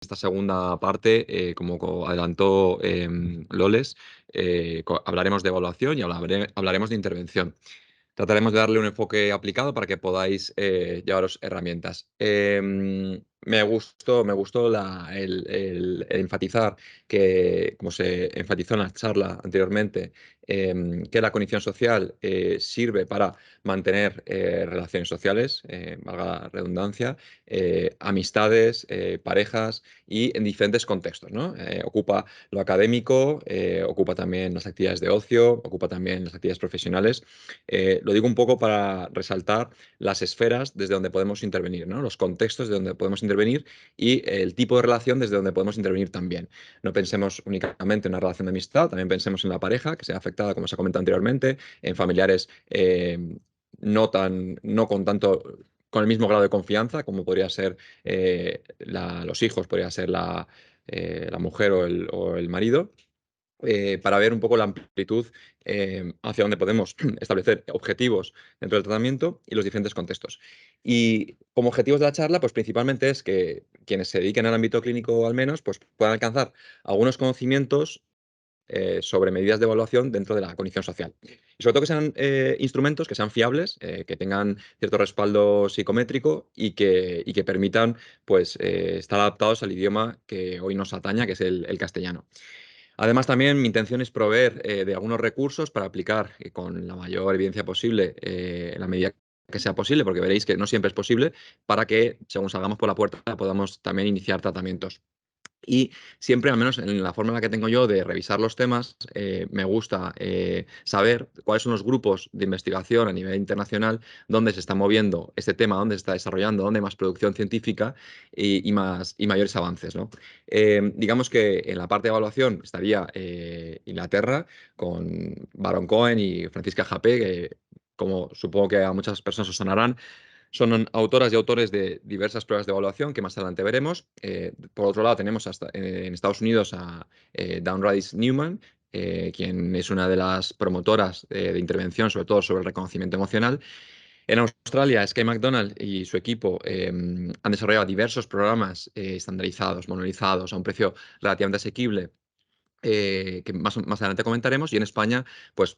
esta segunda parte, como adelantó Loles, hablaremos de evaluación y hablaremos de intervención. Trataremos de darle un enfoque aplicado para que podáis llevaros herramientas. Me gustó el enfatizar que, como se enfatizó en la charla anteriormente, que la cognición social sirve para mantener relaciones sociales, valga la redundancia, amistades, parejas y en diferentes contextos, ¿no? Ocupa lo académico, ocupa también las actividades de ocio, ocupa también las actividades profesionales. Lo digo un poco para resaltar las esferas desde donde podemos intervenir, ¿no? Los contextos de donde podemos intervenir y el tipo de relación desde donde podemos intervenir también. No pensemos únicamente en una relación de amistad, también pensemos en la pareja, que sea afectada, como se ha comentado anteriormente, en familiares no con tanto, con el mismo grado de confianza, como podría ser los hijos, podría ser la mujer o el marido, para ver un poco la amplitud hacia donde podemos establecer objetivos dentro del tratamiento y los diferentes contextos. Y como objetivos de la charla, pues principalmente es que quienes se dediquen al ámbito clínico al menos, pues puedan alcanzar algunos conocimientos sobre medidas de evaluación dentro de la cognición social. Y sobre todo que sean instrumentos que sean fiables, que tengan cierto respaldo psicométrico y que permitan pues, estar adaptados al idioma que hoy nos ataña, que es el castellano. Además, también mi intención es proveer de algunos recursos para aplicar con la mayor evidencia posible, en la medida que sea posible, porque veréis que no siempre es posible, para que, según salgamos por la puerta, podamos también iniciar tratamientos. Y siempre, al menos en la forma en la que tengo yo de revisar los temas, me gusta saber cuáles son los grupos de investigación a nivel internacional, dónde se está moviendo este tema, dónde se está desarrollando, dónde hay más producción científica y mayores avances, ¿no? Digamos que en la parte de evaluación estaría Inglaterra con Baron Cohen y Francisca Japé, que como supongo que a muchas personas os sonarán, son autoras y autores de diversas pruebas de evaluación que más adelante veremos. Por otro lado, tenemos en Estados Unidos a Dawn Rice Newman, quien es una de las promotoras de intervención, sobre todo sobre el reconocimiento emocional. En Australia, Sky McDonald y su equipo han desarrollado diversos programas estandarizados, monolizados, a un precio relativamente asequible, que más adelante comentaremos. Y en España, pues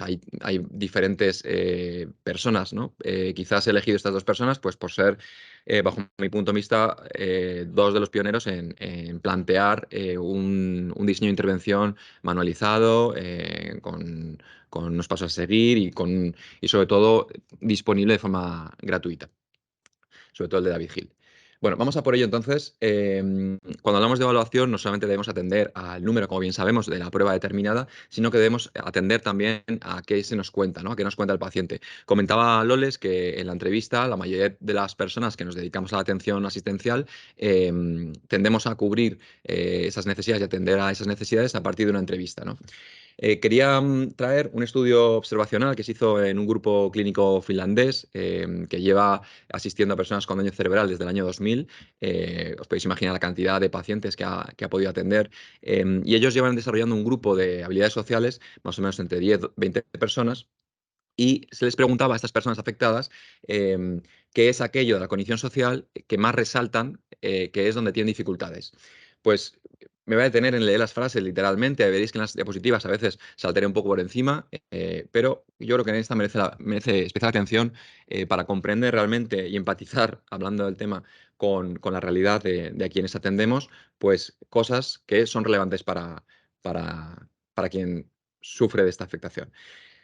hay diferentes personas, ¿no? Quizás he elegido estas dos personas pues, por ser, bajo mi punto de vista, dos de los pioneros en plantear un diseño de intervención manualizado, con unos pasos a seguir y sobre todo disponible de forma gratuita, sobre todo el de David Hill. Bueno, vamos a por ello entonces. Cuando hablamos de evaluación, no solamente debemos atender al número, como bien sabemos, de la prueba determinada, sino que debemos atender también a qué se nos cuenta, ¿no? A qué nos cuenta el paciente. Comentaba Loles que en la entrevista la mayoría de las personas que nos dedicamos a la atención asistencial tendemos a cubrir esas necesidades y atender a esas necesidades a partir de una entrevista, ¿no? Quería traer un estudio observacional que se hizo en un grupo clínico finlandés que lleva asistiendo a personas con daño cerebral desde el año 2000. Os podéis imaginar la cantidad de pacientes que ha podido atender. Y ellos llevan desarrollando un grupo de habilidades sociales, más o menos entre 10 20 personas, y se les preguntaba a estas personas afectadas qué es aquello de la cognición social que más resaltan, que es donde tienen dificultades. Pues me voy a detener en leer las frases literalmente, veréis que en las diapositivas a veces saltaré un poco por encima, pero yo creo que en esta merece especial atención para comprender realmente y empatizar, hablando del tema, con la realidad de a quienes atendemos, pues cosas que son relevantes para quien sufre de esta afectación.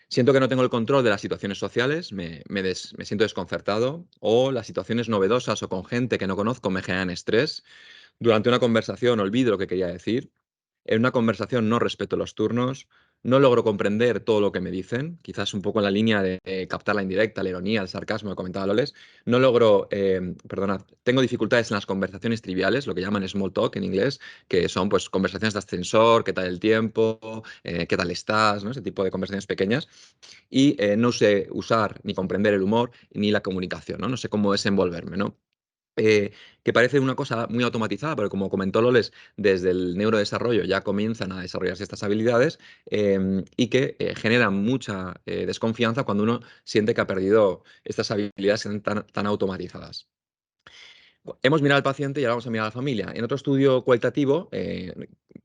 Siento que no tengo el control de las situaciones sociales, me siento desconcertado, o las situaciones novedosas o con gente que no conozco me generan estrés. Durante una conversación olvido lo que quería decir. En una conversación no respeto los turnos, no logro comprender todo lo que me dicen, quizás un poco en la línea de captar la indirecta, la ironía, el sarcasmo que comentaba Loles. No logro, perdonad, tengo dificultades en las conversaciones triviales, lo que llaman small talk en inglés, que son pues conversaciones de ascensor, qué tal el tiempo, qué tal estás, ¿no? Ese tipo de conversaciones pequeñas. Y no sé usar ni comprender el humor ni la comunicación, ¿no? No sé cómo desenvolverme, ¿no? Que parece una cosa muy automatizada, pero como comentó Loles, desde el neurodesarrollo ya comienzan a desarrollarse estas habilidades y que generan mucha desconfianza cuando uno siente que ha perdido estas habilidades tan automatizadas. Hemos mirado al paciente y ahora vamos a mirar a la familia. En otro estudio cualitativo,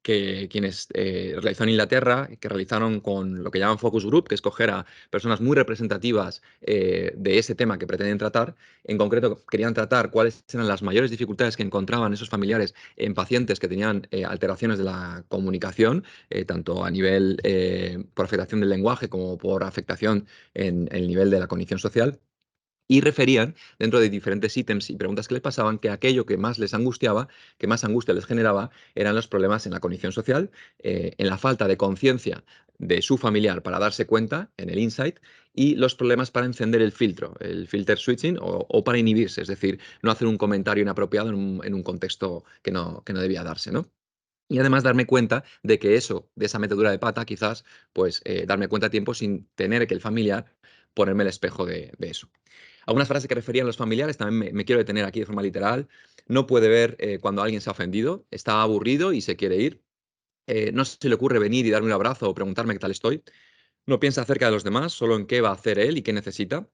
que quienes realizó en Inglaterra, que realizaron con lo que llaman focus group, que es coger a personas muy representativas de ese tema que pretenden tratar. En concreto, querían tratar cuáles eran las mayores dificultades que encontraban esos familiares en pacientes que tenían alteraciones de la comunicación, tanto a nivel por afectación del lenguaje como por afectación en el nivel de la cognición social. Y referían, dentro de diferentes ítems y preguntas que les pasaban, que aquello que más les angustiaba, que más angustia les generaba, eran los problemas en la cognición social, en la falta de conciencia de su familiar para darse cuenta, en el insight, y los problemas para encender el filter switching o para inhibirse, es decir, no hacer un comentario inapropiado en un contexto que no debía darse, ¿no? Y además darme cuenta de que eso, de esa metedura de pata, quizás, pues darme cuenta a tiempo sin tener que el familiar ponerme el espejo de eso. Algunas frases que referían los familiares, también me quiero detener aquí de forma literal. No puede ver cuando alguien se ha ofendido, está aburrido y se quiere ir. No se le ocurre venir y darme un abrazo o preguntarme qué tal estoy. No piensa acerca de los demás, solo en qué va a hacer él y qué necesita.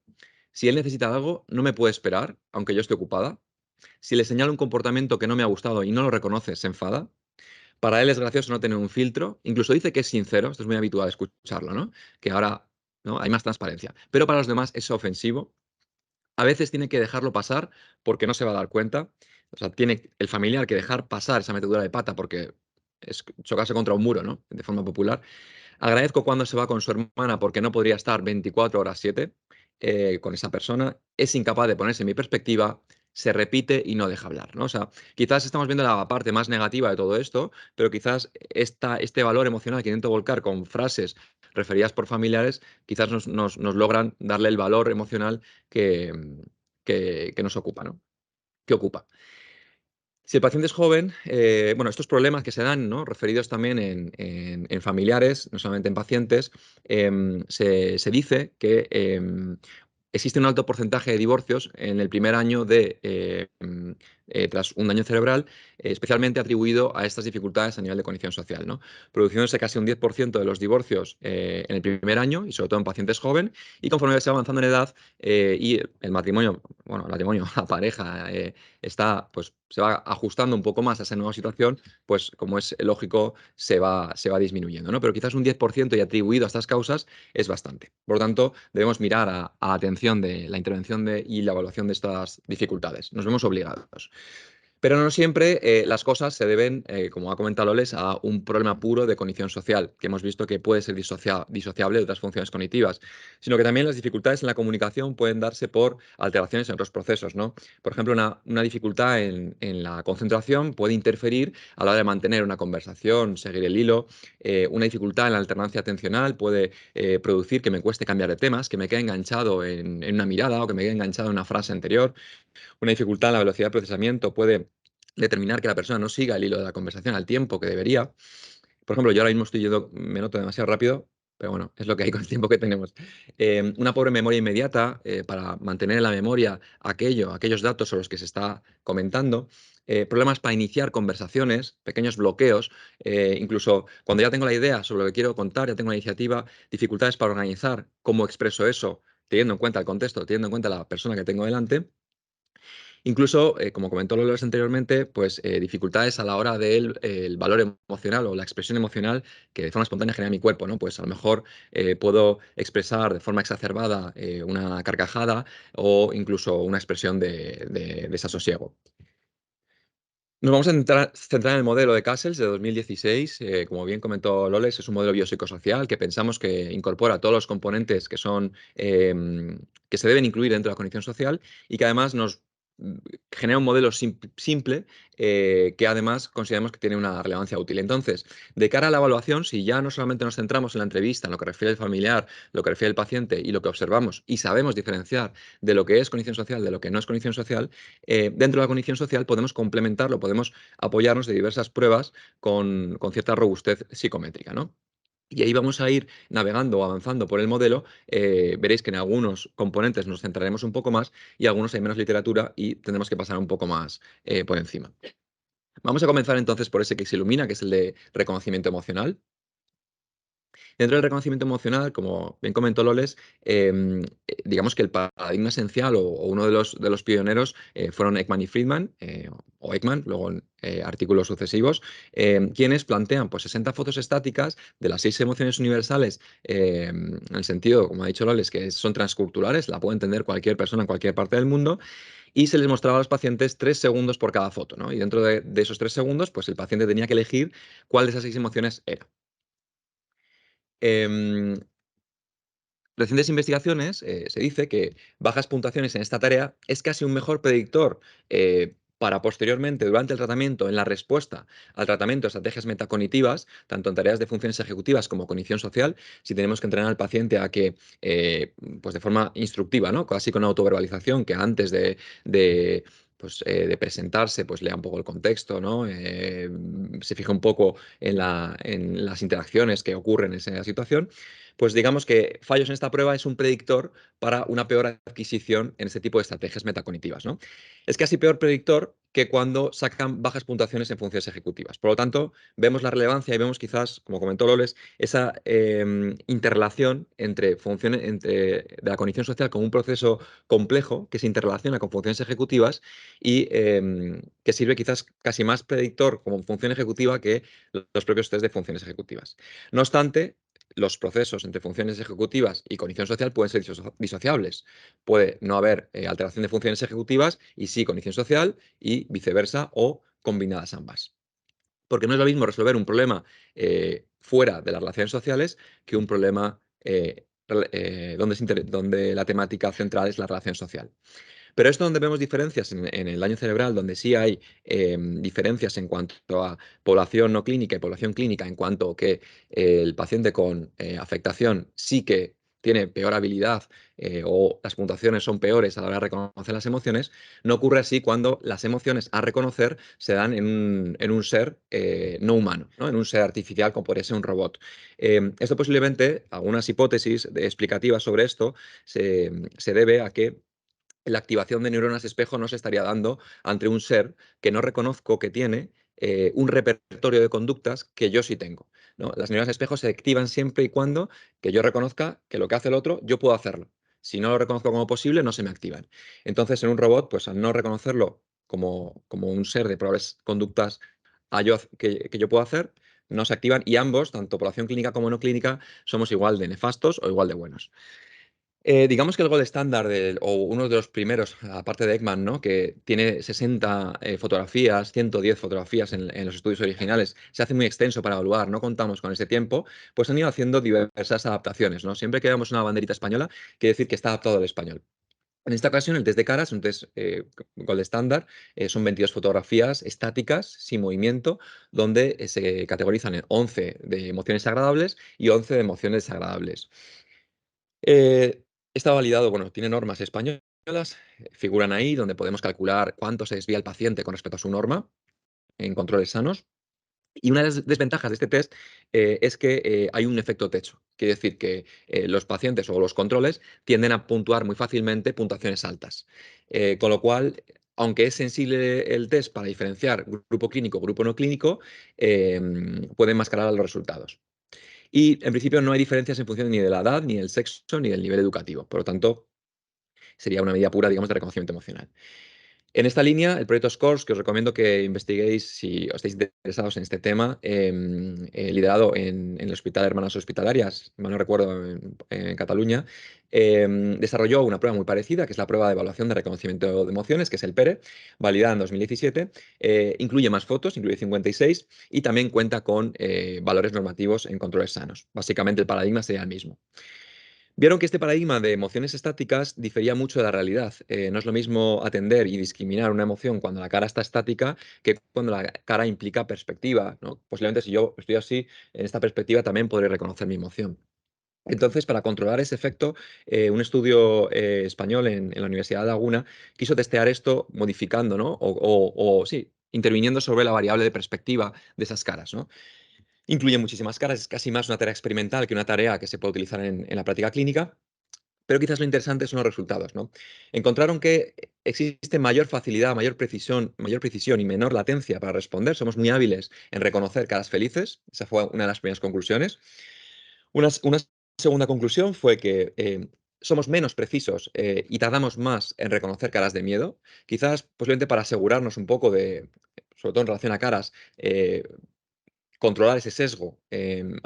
Si él necesita algo, no me puede esperar, aunque yo esté ocupada. Si le señalo un comportamiento que no me ha gustado y no lo reconoce, se enfada. Para él es gracioso no tener un filtro. Incluso dice que es sincero, esto es muy habitual escucharlo, ¿no? Que ahora, ¿no?, hay más transparencia. Pero para los demás es ofensivo. A veces tiene que dejarlo pasar porque no se va a dar cuenta. O sea, tiene el familiar que dejar pasar esa metedura de pata porque es chocarse contra un muro, ¿no? De forma popular. Agradezco cuando se va con su hermana porque no podría estar 24 horas 7 con esa persona. Es incapaz de ponerse en mi perspectiva, se repite y no deja hablar, ¿no? O sea, quizás estamos viendo la parte más negativa de todo esto, pero quizás este valor emocional que intento volcar con frases referidas por familiares, quizás nos logran darle el valor emocional que, que nos ocupa, ¿no? Que ocupa. Si el paciente es joven, bueno, estos problemas que se dan, ¿no?, referidos también en familiares, no solamente en pacientes, se dice que existe un alto porcentaje de divorcios en el primer año tras un daño cerebral, especialmente atribuido a estas dificultades a nivel de cognición social, ¿no? Produciéndose casi un 10% de los divorcios en el primer año, y sobre todo en pacientes jóvenes, y conforme se va avanzando en edad y el matrimonio, bueno, el matrimonio, la pareja, pues, se va ajustando un poco más a esa nueva situación, pues como es lógico, se va disminuyendo, ¿no? Pero quizás un 10% y atribuido a estas causas es bastante. Por lo tanto, debemos mirar a atención de la intervención y la evaluación de estas dificultades. Nos vemos obligados. Pero no siempre las cosas se deben, como ha comentado Loles, a un problema puro de cognición social, que hemos visto que puede ser disociable de otras funciones cognitivas, sino que también las dificultades en la comunicación pueden darse por alteraciones en otros procesos, ¿no? Por ejemplo, una dificultad en la concentración puede interferir a la hora de mantener una conversación, seguir el hilo. Una dificultad en la alternancia atencional puede producir que me cueste cambiar de temas, que me quede enganchado en una mirada o que me quede enganchado en una frase anterior. Una dificultad en la velocidad de procesamiento puede determinar que la persona no siga el hilo de la conversación al tiempo que debería. Por ejemplo, yo ahora mismo me noto demasiado rápido, pero bueno, es lo que hay con el tiempo que tenemos. Una pobre memoria inmediata para mantener en la memoria aquellos datos sobre los que se está comentando. Problemas para iniciar conversaciones, pequeños bloqueos, incluso cuando ya tengo la idea sobre lo que quiero contar, ya tengo la iniciativa, dificultades para organizar cómo expreso eso, teniendo en cuenta el contexto, teniendo en cuenta la persona que tengo delante. Incluso, como comentó Loles anteriormente, pues dificultades a la hora del el valor emocional o la expresión emocional que de forma espontánea genera mi cuerpo, ¿no? Pues a lo mejor puedo expresar de forma exacerbada una carcajada o incluso una expresión de desasosiego. Nos vamos a centrar en el modelo de Cassels de 2016. Como bien comentó Loles, es un modelo biopsicosocial que pensamos que incorpora todos los componentes que se deben incluir dentro de la cognición social y que además nos mm, genera un modelo simple que además consideramos que tiene una relevancia útil. Entonces, de cara a la evaluación, si ya no solamente nos centramos en la entrevista, en lo que refiere al familiar, lo que refiere al paciente y lo que observamos y sabemos diferenciar de lo que es cognición social de lo que no es cognición social, dentro de la cognición social podemos complementarlo, podemos apoyarnos de diversas pruebas con cierta robustez psicométrica, ¿no? Y ahí vamos a ir navegando o avanzando por el modelo. Veréis que en algunos componentes nos centraremos un poco más y algunos hay menos literatura y tendremos que pasar un poco más por encima. Vamos a comenzar entonces por ese que se ilumina, que es el de reconocimiento emocional. Dentro del reconocimiento emocional, como bien comentó Loles, digamos que el paradigma esencial o uno de los pioneros fueron Ekman y Friedman, o Ekman, luego en artículos sucesivos, quienes plantean pues, 60 fotos estáticas de las 6 emociones universales, en el sentido, como ha dicho Loles, que son transculturales, la puede entender cualquier persona en cualquier parte del mundo, y se les mostraba a los pacientes 3 segundos por cada foto, ¿no? Y dentro de esos 3 segundos, pues el paciente tenía que elegir cuál de esas 6 emociones era. Em, Recientes investigaciones se dice que bajas puntuaciones en esta tarea es casi un mejor predictor para posteriormente, durante el tratamiento, en la respuesta al tratamiento, estrategias metacognitivas, tanto en tareas de funciones ejecutivas como cognición social, si tenemos que entrenar al paciente a que, pues de forma instructiva, ¿no? Casi con autoverbalización, que antes de presentarse, pues lea un poco el contexto, ¿no? Se fija un poco en las interacciones que ocurren en esa situación, pues digamos que fallos en esta prueba es un predictor para una peor adquisición en este tipo de estrategias metacognitivas, ¿no? Es casi peor predictor que cuando sacan bajas puntuaciones en funciones ejecutivas. Por lo tanto, vemos la relevancia y vemos quizás, como comentó Loles, esa interrelación entre funciones de la cognición social como un proceso complejo que se interrelaciona con funciones ejecutivas y que sirve quizás casi más predictor como función ejecutiva que los propios test de funciones ejecutivas. No obstante, los procesos entre funciones ejecutivas y cognición social pueden ser disociables. Puede no haber alteración de funciones ejecutivas y sí cognición social y viceversa o combinadas ambas. Porque no es lo mismo resolver un problema fuera de las relaciones sociales que un problema donde la temática central es la relación social. Pero esto donde vemos diferencias en el daño cerebral, donde sí hay diferencias en cuanto a población no clínica y población clínica, en cuanto que el paciente con afectación sí que tiene peor habilidad o las puntuaciones son peores a la hora de reconocer las emociones, no ocurre así cuando las emociones a reconocer se dan en un ser no humano, ¿no? En un ser artificial como podría ser un robot. Esto posiblemente, algunas hipótesis explicativas sobre esto, se debe a que la activación de neuronas espejo no se estaría dando ante un ser que no reconozco que tiene un repertorio de conductas que yo sí tengo, ¿no? Las neuronas espejo se activan siempre y cuando que yo reconozca que lo que hace el otro, yo puedo hacerlo. Si no lo reconozco como posible, no se me activan. Entonces, en un robot, pues al no reconocerlo como un ser de probables conductas que yo puedo hacer, no se activan y ambos, tanto población clínica como no clínica, somos igual de nefastos o igual de buenos. Digamos que el gold estándar o uno de los primeros, aparte de Ekman, ¿no? Que tiene 60 fotografías, 110 fotografías en los estudios originales, se hace muy extenso para evaluar, no contamos con ese tiempo, pues han ido haciendo diversas adaptaciones, ¿no? Siempre que veamos una banderita española, quiere decir que está adaptado al español. En esta ocasión, el test de caras, un test gold estándar, son 22 fotografías estáticas, sin movimiento, donde se categorizan en 11 de emociones agradables y 11 de emociones desagradables. Está validado, bueno, tiene normas españolas, figuran ahí donde podemos calcular cuánto se desvía el paciente con respecto a su norma en controles sanos. Y una de las desventajas de este test es que hay un efecto techo. Quiere decir que los pacientes o los controles tienden a puntuar muy fácilmente puntuaciones altas. Con lo cual, aunque es sensible el test para diferenciar grupo clínico, grupo no clínico, puede enmascarar a los resultados. Y en principio no hay diferencias en función ni de la edad, ni del sexo, ni del nivel educativo. Por lo tanto, sería una medida pura, digamos, de reconocimiento emocional. En esta línea, el proyecto SCORS, que os recomiendo que investiguéis si os estáis interesados en este tema, liderado en el Hospital Hermanas Hospitalarias, mal no recuerdo, en Cataluña, desarrolló una prueba muy parecida, que es la prueba de evaluación de reconocimiento de emociones, que es el PERE, validada en 2017. Incluye más fotos, incluye 56, y también cuenta con valores normativos en controles sanos. Básicamente, el paradigma sería el mismo. Vieron que este paradigma de emociones estáticas difería mucho de la realidad. No es lo mismo atender y discriminar una emoción cuando la cara está estática que cuando la cara implica perspectiva, ¿no? Posiblemente si yo estoy así, en esta perspectiva también podré reconocer mi emoción. Entonces, para controlar ese efecto, un estudio español en la Universidad de Laguna quiso testear esto modificando, ¿no? Sí, interviniendo sobre la variable de perspectiva de esas caras, ¿no? Incluye muchísimas caras, es casi más una tarea experimental que una tarea que se puede utilizar en la práctica clínica. Pero quizás lo interesante son los resultados, ¿no? Encontraron que existe mayor facilidad, mayor precisión y menor latencia para responder. Somos muy hábiles en reconocer caras felices. Esa fue una de las primeras conclusiones. Una segunda conclusión fue que somos menos precisos y tardamos más en reconocer caras de miedo, quizás posiblemente para asegurarnos un poco de, sobre todo en relación a caras, controlar ese sesgo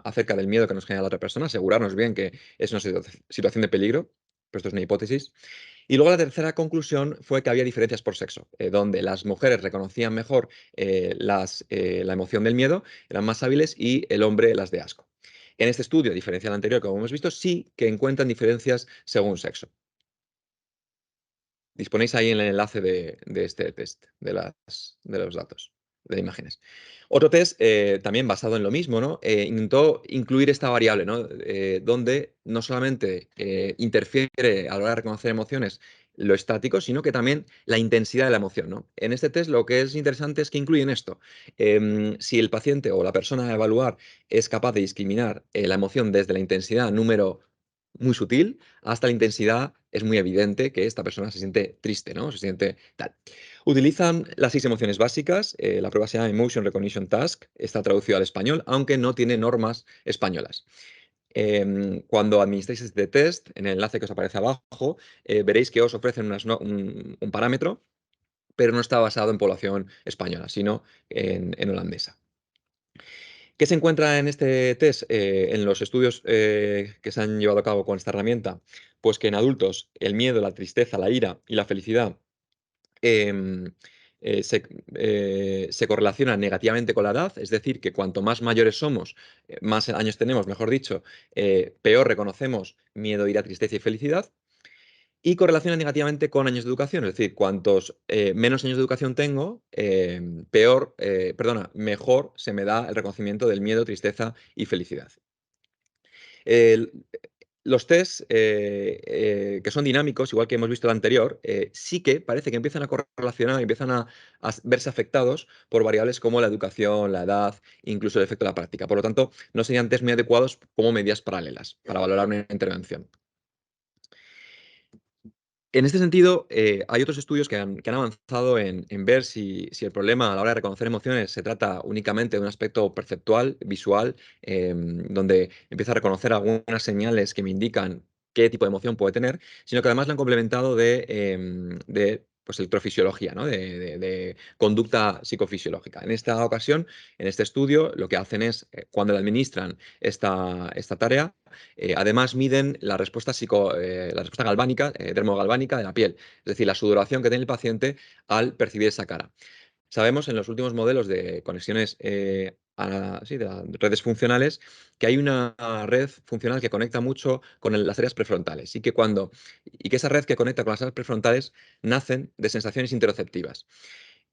acerca del miedo que nos genera la otra persona, asegurarnos bien que es una situación de peligro, pero esto es una hipótesis. Y luego la tercera conclusión fue que había diferencias por sexo, donde las mujeres reconocían mejor la emoción del miedo, eran más hábiles, y el hombre las de asco. En este estudio, a diferencia del anterior, como hemos visto, sí que encuentran diferencias según sexo. Disponéis ahí en el enlace de este test, de los datos, de imágenes. Otro test, también basado en lo mismo, ¿no? Intentó incluir esta variable, ¿no? Donde no solamente interfiere a la hora de reconocer emociones lo estático, sino que también la intensidad de la emoción, ¿no? En este test lo que es interesante es que incluyen esto. Si el paciente o la persona a evaluar es capaz de discriminar la emoción desde la intensidad número muy sutil hasta la intensidad, es muy evidente que esta persona se siente triste, ¿no? Se siente tal. Utilizan las 6 emociones básicas, la prueba se llama Emotion Recognition Task, está traducido al español, aunque no tiene normas españolas. Cuando administráis este test, en el enlace que os aparece abajo, veréis que os ofrecen un parámetro, pero no está basado en población española, sino en holandesa. ¿Qué se encuentra en este test? En los estudios que se han llevado a cabo con esta herramienta, pues que en adultos el miedo, la tristeza, la ira y la felicidad em, se correlacionan negativamente con la edad, es decir, que cuanto más mayores somos, más años tenemos, mejor dicho, peor reconocemos miedo, ira, tristeza y felicidad. Y correlaciona negativamente con años de educación, es decir, cuantos menos años de educación tengo, mejor se me da el reconocimiento del miedo, tristeza y felicidad. El- los test que son dinámicos, igual que hemos visto el anterior, sí que parece que empiezan a correlacionar, empiezan a verse afectados por variables como la educación, la edad, incluso el efecto de la práctica. Por lo tanto, no serían test muy adecuados como medidas paralelas para valorar una intervención. En este sentido, hay otros estudios que han avanzado en ver si el problema a la hora de reconocer emociones se trata únicamente de un aspecto perceptual, visual, donde empiezo a reconocer algunas señales que me indican qué tipo de emoción puede tener, sino que además lo han complementado de pues, electrofisiología, ¿no? De conducta psicofisiológica. En esta ocasión, en este estudio, lo que hacen es, cuando le administran esta tarea, además miden la respuesta galvánica, termogalvánica de la piel, es decir, la sudoración que tiene el paciente al percibir esa cara. Sabemos en los últimos modelos de conexiones sí, de las redes funcionales que hay una red funcional que conecta mucho con las áreas prefrontales y que esa red que conecta con las áreas prefrontales nacen de sensaciones interoceptivas.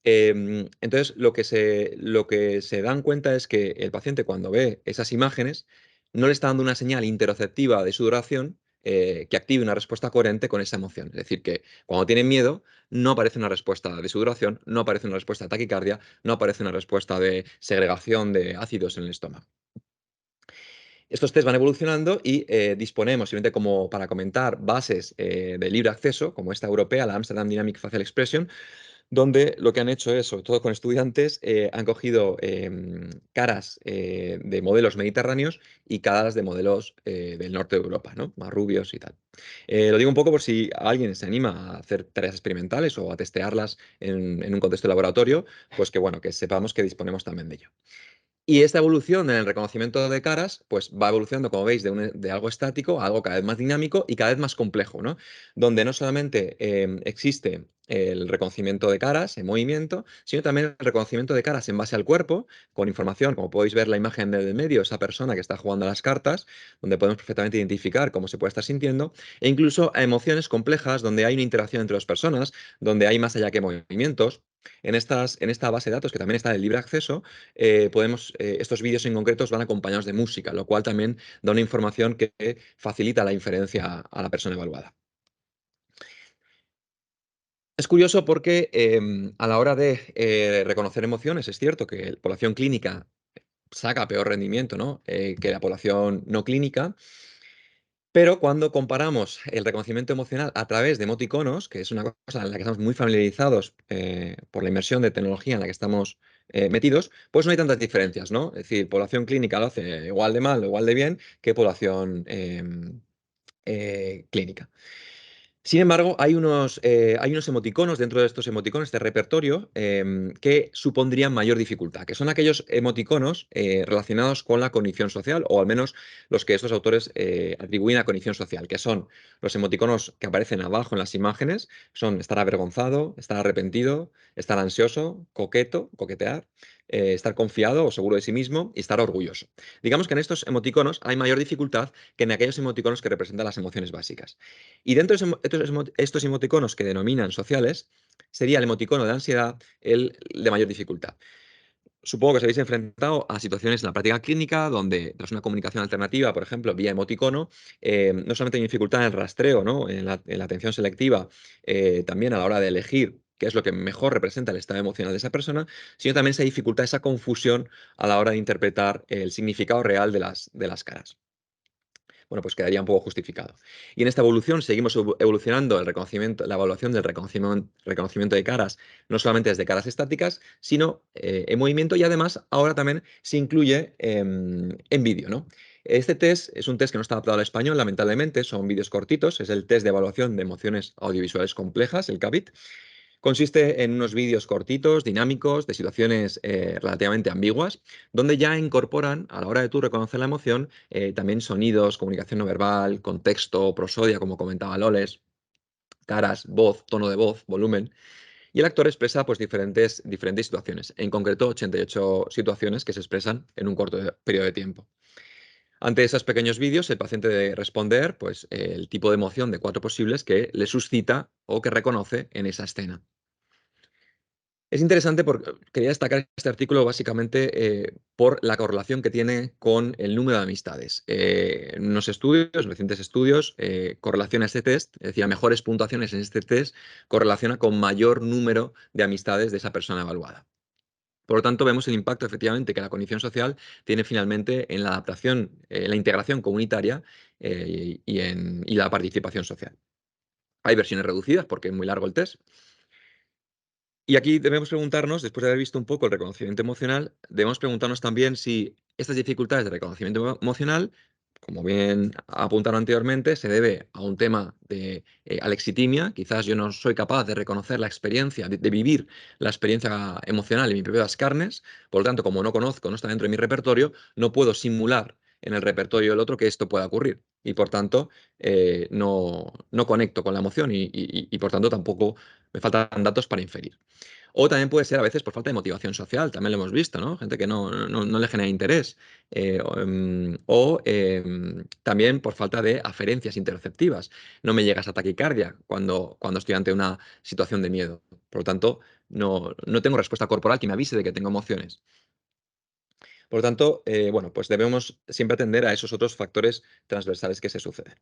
Entonces, lo que se dan cuenta es que el paciente, cuando ve esas imágenes, no le está dando una señal interoceptiva de sudoración que active una respuesta coherente con esa emoción. Es decir, que cuando tiene miedo, no aparece una respuesta de sudoración, no aparece una respuesta de taquicardia, no aparece una respuesta de segregación de ácidos en el estómago. Estos test van evolucionando y disponemos, simplemente como para comentar, bases de libre acceso, como esta europea, la Amsterdam Dynamic Facial Expression, donde lo que han hecho es, sobre todo con estudiantes, han cogido caras de modelos mediterráneos y caras de modelos del norte de Europa, ¿no? Más rubios y tal. Lo digo un poco por si alguien se anima a hacer tareas experimentales o a testearlas en un contexto de laboratorio, pues que bueno, que sepamos que disponemos también de ello. Y esta evolución en el reconocimiento de caras, pues va evolucionando, como veis, de algo estático a algo cada vez más dinámico y cada vez más complejo, ¿no? Donde no solamente existe el reconocimiento de caras en movimiento, sino también el reconocimiento de caras en base al cuerpo, con información, como podéis ver la imagen del medio, esa persona que está jugando a las cartas, donde podemos perfectamente identificar cómo se puede estar sintiendo, e incluso a emociones complejas, donde hay una interacción entre las personas, donde hay más allá que movimientos. En esta base de datos, que también está de libre acceso, estos vídeos en concretos van acompañados de música, lo cual también da una información que facilita la inferencia a la persona evaluada. Es curioso porque a la hora de reconocer emociones, es cierto que la población clínica saca peor rendimiento, ¿no? Que la población no clínica, pero cuando comparamos el reconocimiento emocional a través de emoticonos, que es una cosa en la que estamos muy familiarizados por la inmersión de tecnología en la que estamos metidos, pues no hay tantas diferencias, ¿no? Es decir, población clínica lo hace igual de mal o igual de bien que población clínica. Sin embargo, hay unos emoticonos dentro de estos emoticonos de repertorio que supondrían mayor dificultad, que son aquellos emoticonos relacionados con la cognición social, o al menos los que estos autores atribuyen a cognición social, que son los emoticonos que aparecen abajo en las imágenes, son estar avergonzado, estar arrepentido, estar ansioso, coqueto, coquetear, estar confiado o seguro de sí mismo y estar orgulloso. Digamos que en estos emoticonos hay mayor dificultad que en aquellos emoticonos que representan las emociones básicas. Y dentro de estos emoticonos que denominan sociales, sería el emoticono de ansiedad el de mayor dificultad. Supongo que os habéis enfrentado a situaciones en la práctica clínica donde, tras una comunicación alternativa, por ejemplo, vía emoticono, no solamente hay dificultad en el rastreo, ¿no? En la atención selectiva, también a la hora de elegir qué es lo que mejor representa el estado emocional de esa persona, sino también esa dificultad, esa confusión a la hora de interpretar el significado real de las caras. Bueno, pues quedaría un poco justificado. Y en esta evolución seguimos evolucionando el reconocimiento, la evaluación del reconocimiento de caras, no solamente desde caras estáticas, sino en movimiento, y además ahora también se incluye en vídeo, ¿no? Este test es un test que no está adaptado al español, lamentablemente, son vídeos cortitos, es el test de evaluación de emociones audiovisuales complejas, el CABIT. Consiste en unos vídeos cortitos, dinámicos, de situaciones relativamente ambiguas, donde ya incorporan, a la hora de tú reconocer la emoción, también sonidos, comunicación no verbal, contexto, prosodia, como comentaba Loles, caras, voz, tono de voz, volumen. Y el actor expresa pues, diferentes situaciones, en concreto 88 situaciones que se expresan en un corto periodo de tiempo. Ante esos pequeños vídeos, el paciente debe responder pues, el tipo de emoción de 4 posibles que le suscita o que reconoce en esa escena. Es interesante porque quería destacar este artículo básicamente por la correlación que tiene con el número de amistades. En unos estudios, recientes estudios, correlaciona este test, es decir, a mejores puntuaciones en este test, correlaciona con mayor número de amistades de esa persona evaluada. Por lo tanto, vemos el impacto efectivamente que la cognición social tiene finalmente en la adaptación, la integración comunitaria y la participación social. Hay versiones reducidas porque es muy largo el test. Y aquí debemos preguntarnos, después de haber visto un poco el reconocimiento emocional, debemos preguntarnos también si estas dificultades de reconocimiento emocional, como bien apuntaron anteriormente, se debe a un tema de alexitimia. Quizás yo no soy capaz de reconocer la experiencia, de vivir la experiencia emocional en mis propias carnes. Por lo tanto, como no conozco, no está dentro de mi repertorio, no puedo simular en el repertorio del otro que esto pueda ocurrir. Y por tanto, no conecto con la emoción y por tanto tampoco me faltan datos para inferir. O también puede ser a veces por falta de motivación social, también lo hemos visto, ¿no? Gente que no le genera interés. También por falta de aferencias interoceptivas. No me llega esa taquicardia cuando estoy ante una situación de miedo. Por lo tanto, no tengo respuesta corporal que me avise de que tengo emociones. Por lo tanto, bueno, pues debemos siempre atender a esos otros factores transversales que se suceden.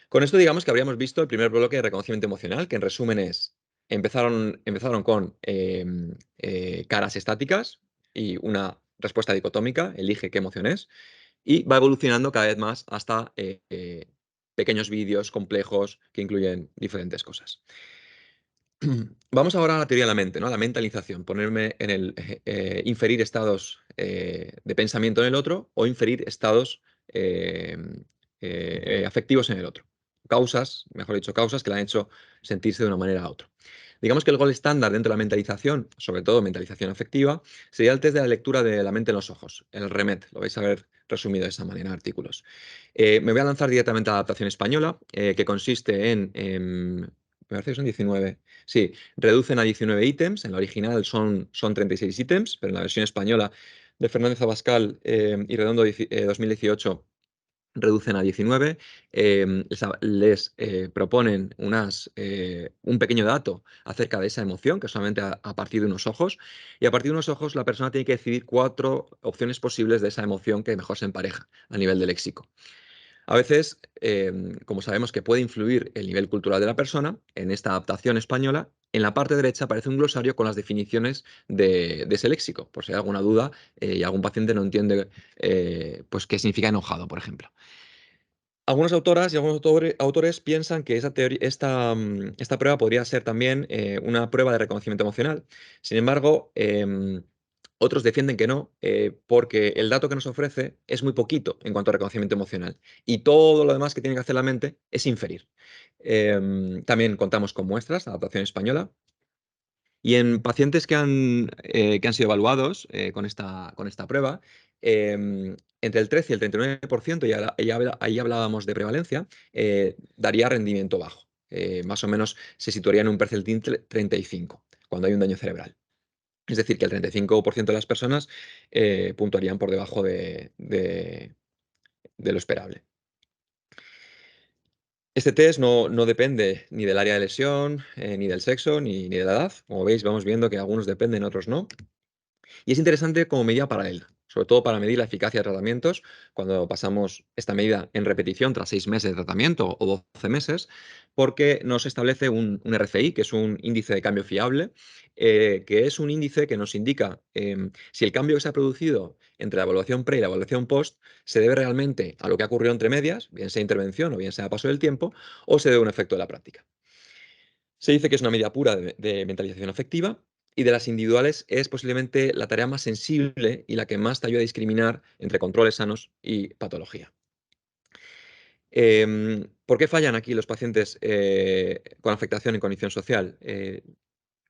Con esto digamos que habríamos visto el primer bloque de reconocimiento emocional, que en resumen es, empezaron con caras estáticas y una respuesta dicotómica, elige qué emoción es, y va evolucionando cada vez más hasta pequeños vídeos complejos que incluyen diferentes cosas. Vamos ahora a la teoría de la mente, ¿no? La mentalización, ponerme en inferir estados de pensamiento en el otro o inferir estados eh, afectivos en el otro. Causas, mejor dicho, causas que le han hecho sentirse de una manera a otra. Digamos que el gol estándar dentro de la mentalización, sobre todo mentalización afectiva, sería el test de la lectura de la mente en los ojos, el REMET, lo vais a ver resumido de esa manera en artículos. Me voy a lanzar directamente a la adaptación española, que consiste me parece que son 19. Sí, reducen a 19 ítems. En la original son 36 ítems, pero en la versión española de Fernández Abascal y Redondo 2018 reducen a 19. Les proponen un pequeño dato acerca de esa emoción, que solamente a partir de unos ojos. Y a partir de unos ojos, la persona tiene que decidir 4 opciones posibles de esa emoción que mejor se empareja a nivel de léxico. A veces, como sabemos que puede influir el nivel cultural de la persona, en esta adaptación española, en la parte derecha aparece un glosario con las definiciones de ese léxico, por si hay alguna duda y algún paciente no entiende pues qué significa enojado, por ejemplo. Algunas autoras y algunos autores piensan que esta prueba podría ser también una prueba de reconocimiento emocional. Sin embargo, Otros defienden que no, porque el dato que nos ofrece es muy poquito en cuanto a reconocimiento emocional y todo lo demás que tiene que hacer la mente es inferir. También contamos con muestras, adaptación española, y en pacientes que han sido evaluados con esta prueba, entre el 13 y el 39%, y ahí hablábamos de prevalencia, daría rendimiento bajo. Más o menos se situaría en un percentil 35 cuando hay un daño cerebral. Es decir, que el 35% de las personas puntuarían por debajo de lo esperable. Este test no depende ni del área de lesión, ni del sexo, ni de la edad. Como veis, vamos viendo que algunos dependen, otros no. Y es interesante como medida paralela, sobre todo para medir la eficacia de tratamientos, cuando pasamos esta medida en repetición tras 6 meses de tratamiento o 12 meses, porque nos establece un RCI, que es un índice de cambio fiable, que es un índice que nos indica si el cambio que se ha producido entre la evaluación pre y la evaluación post se debe realmente a lo que ha ocurrido entre medias, bien sea intervención o bien sea paso del tiempo, o se debe a un efecto de la práctica. Se dice que es una medida pura de mentalización afectiva y de las individuales es posiblemente la tarea más sensible y la que más te ayuda a discriminar entre controles sanos y patología. ¿Por qué fallan aquí los pacientes con afectación en condición social?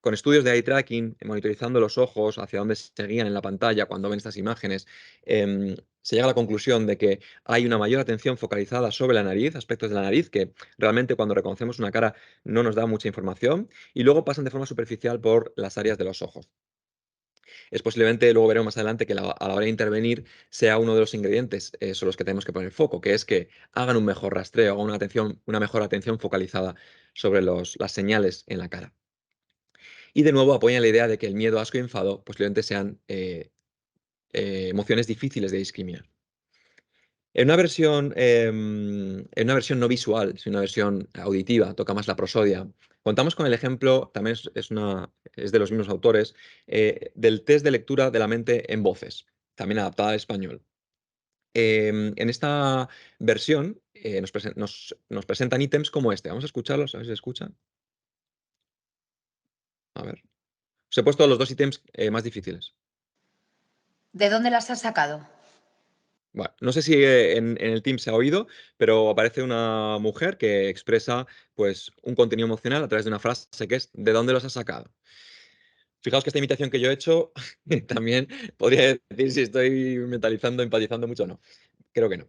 Con estudios de eye tracking, monitorizando los ojos, hacia dónde se guían en la pantalla cuando ven estas imágenes, se llega a la conclusión de que hay una mayor atención focalizada sobre la nariz, aspectos de la nariz que realmente cuando reconocemos una cara no nos da mucha información, y luego pasan de forma superficial por las áreas de los ojos. Es posiblemente, luego veremos más adelante, que a la hora de intervenir sea uno de los ingredientes sobre los que tenemos que poner foco, que es que hagan un mejor rastreo, hagan una mejor atención focalizada sobre las señales en la cara. Y de nuevo apoyan la idea de que el miedo, asco y enfado posiblemente sean emociones difíciles de discriminar. En una versión no visual, sino una versión auditiva, toca más la prosodia. Contamos con el ejemplo, también es de los mismos autores, del test de lectura de la mente en voces, también adaptada al español. En esta versión nos presentan ítems como este. Vamos a escucharlos, a ver si se escucha. A ver. Os he puesto los dos ítems más difíciles. ¿De dónde las has sacado? Bueno, no sé si en el team se ha oído, pero aparece una mujer que expresa pues, un contenido emocional a través de una frase que es ¿de dónde los has sacado? Fijaos que esta imitación que yo he hecho también podría decir si estoy mentalizando, empatizando mucho o no. Creo que no.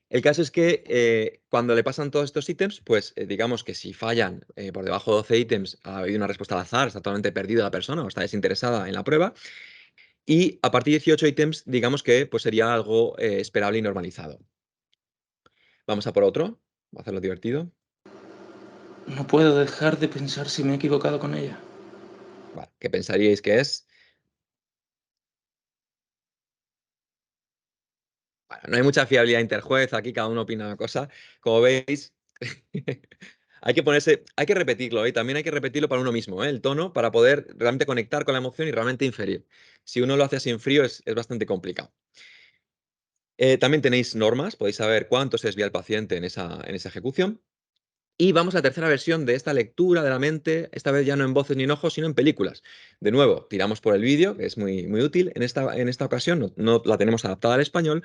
El caso es que cuando le pasan todos estos ítems, pues digamos que si fallan por debajo de 12 ítems, ha habido una respuesta al azar, está totalmente perdida la persona o está desinteresada en la prueba. Y a partir de 18 ítems, digamos que pues, sería algo esperable y normalizado. Vamos a por otro. Voy a hacerlo divertido. No puedo dejar de pensar si me he equivocado con ella. Vale, ¿qué pensaríais que es? Bueno, no hay mucha fiabilidad interjuez, aquí cada uno opina una cosa. Como veis, hay que repetirlo, ¿eh? También hay que repetirlo para uno mismo, ¿eh? El tono, para poder realmente conectar con la emoción y realmente inferir. Si uno lo hace así en frío, es bastante complicado. También tenéis normas, podéis saber cuánto se desvía el paciente en esa ejecución. Y vamos a la tercera versión de esta lectura de la mente, esta vez ya no en voces ni en ojos, sino en películas. De nuevo, tiramos por el vídeo, que es muy, muy útil. En esta ocasión no la tenemos adaptada al español,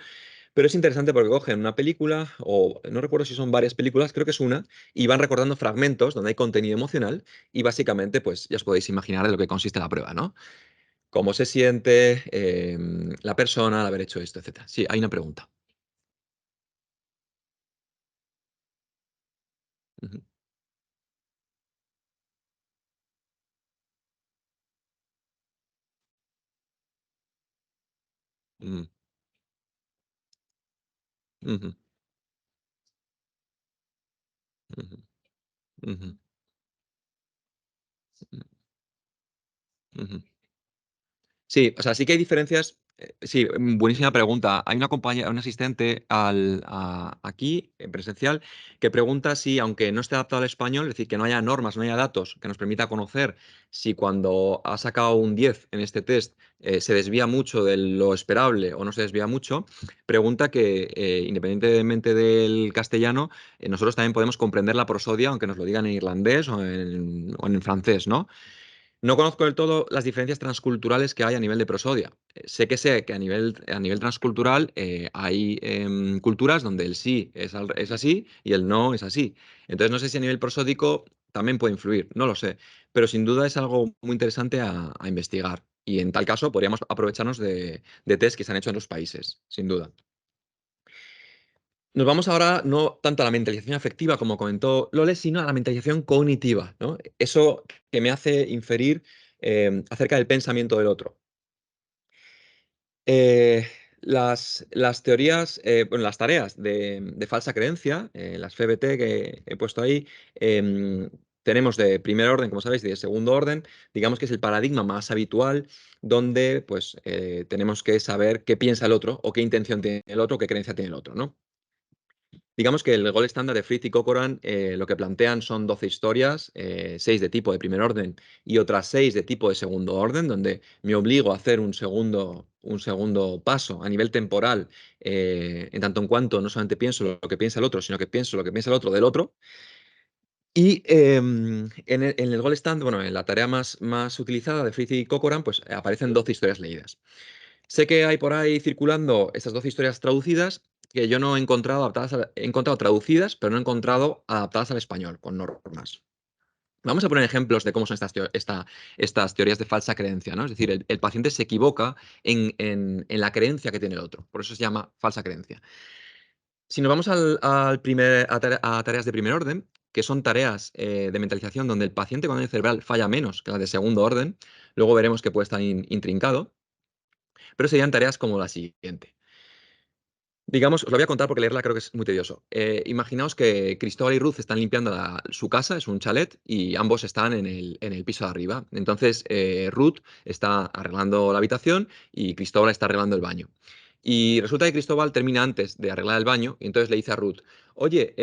pero es interesante porque cogen una película, o no recuerdo si son varias películas, creo que es una, y van recordando fragmentos donde hay contenido emocional y básicamente, pues ya os podéis imaginar de lo que consiste la prueba, ¿no? Cómo se siente la persona al haber hecho esto, etcétera. Sí, hay una pregunta. Ujú, ujú, ujú, ujú, ujú, ujú. Sí, o sea, sí que hay diferencias. Sí, buenísima pregunta. Hay una compañera, un asistente aquí, en presencial, que pregunta si, aunque no esté adaptado al español, es decir, que no haya normas, no haya datos que nos permita conocer si cuando ha sacado un 10 en este test se desvía mucho de lo esperable o no se desvía mucho, pregunta que, independientemente del castellano, nosotros también podemos comprender la prosodia, aunque nos lo digan en irlandés o en francés, ¿no? No conozco del todo las diferencias transculturales que hay a nivel de prosodia. Sé que a nivel transcultural hay culturas donde el sí es así y el no es así. Entonces no sé si a nivel prosódico también puede influir, no lo sé. Pero sin duda es algo muy interesante a investigar. Y en tal caso podríamos aprovecharnos de test que se han hecho en los países, sin duda. Nos vamos ahora no tanto a la mentalización afectiva, como comentó Lole, sino a la mentalización cognitiva, ¿no? Eso que me hace inferir acerca del pensamiento del otro. Eh, las teorías, bueno, las tareas de falsa creencia, las FBT que he puesto ahí, tenemos de primer orden, como sabéis, y de segundo orden, digamos que es el paradigma más habitual donde pues, tenemos que saber qué piensa el otro o qué intención tiene el otro, qué creencia tiene el otro, ¿no? Digamos que el Gold estándar de Fritz y Corcoran lo que plantean son 12 historias, 6 de tipo de primer orden y otras 6 de tipo de segundo orden, donde me obligo a hacer un segundo paso a nivel temporal, en tanto en cuanto no solamente pienso lo que piensa el otro, sino que pienso lo que piensa el otro del otro. Y en el Gold Standard, bueno, en la tarea más utilizada de Fritz y Corcoran, pues aparecen 12 historias leídas. Sé que hay por ahí circulando estas 12 historias traducidas que yo no he encontrado adaptadas, he encontrado traducidas, pero no he encontrado adaptadas al español, con normas. Vamos a poner ejemplos de cómo son estas teorías de falsa creencia, ¿no? Es decir, el paciente se equivoca en la creencia que tiene el otro. Por eso se llama falsa creencia. Si nos vamos a tareas de primer orden, que son tareas de mentalización donde el paciente con daño cerebral falla menos que las de segundo orden, luego veremos que puede estar intrincado, pero serían tareas como la siguiente. Digamos, os lo voy a contar porque leerla creo que es muy tedioso. Imaginaos que Cristóbal y Ruth están limpiando su casa, es un chalet, y ambos están en el piso de arriba. Entonces, Ruth está arreglando la habitación y Cristóbal está arreglando el baño. Y resulta que Cristóbal termina antes de arreglar el baño y entonces le dice a Ruth, oye,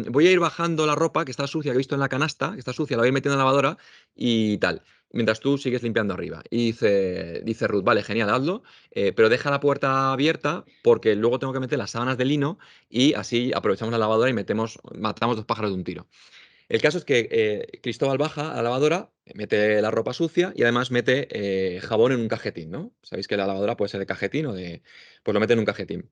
voy a ir bajando la ropa que está sucia, que he visto en la canasta, que está sucia, la voy a ir metiendo en la lavadora y tal, mientras tú sigues limpiando arriba. Y dice Ruth, vale, genial, hazlo, pero deja la puerta abierta porque luego tengo que meter las sábanas de lino y así aprovechamos la lavadora y matamos dos pájaros de un tiro. El caso es que Cristóbal baja a la lavadora, mete la ropa sucia y además mete jabón en un cajetín, ¿no? Sabéis que la lavadora puede ser de cajetín o de... Pues lo mete en un cajetín.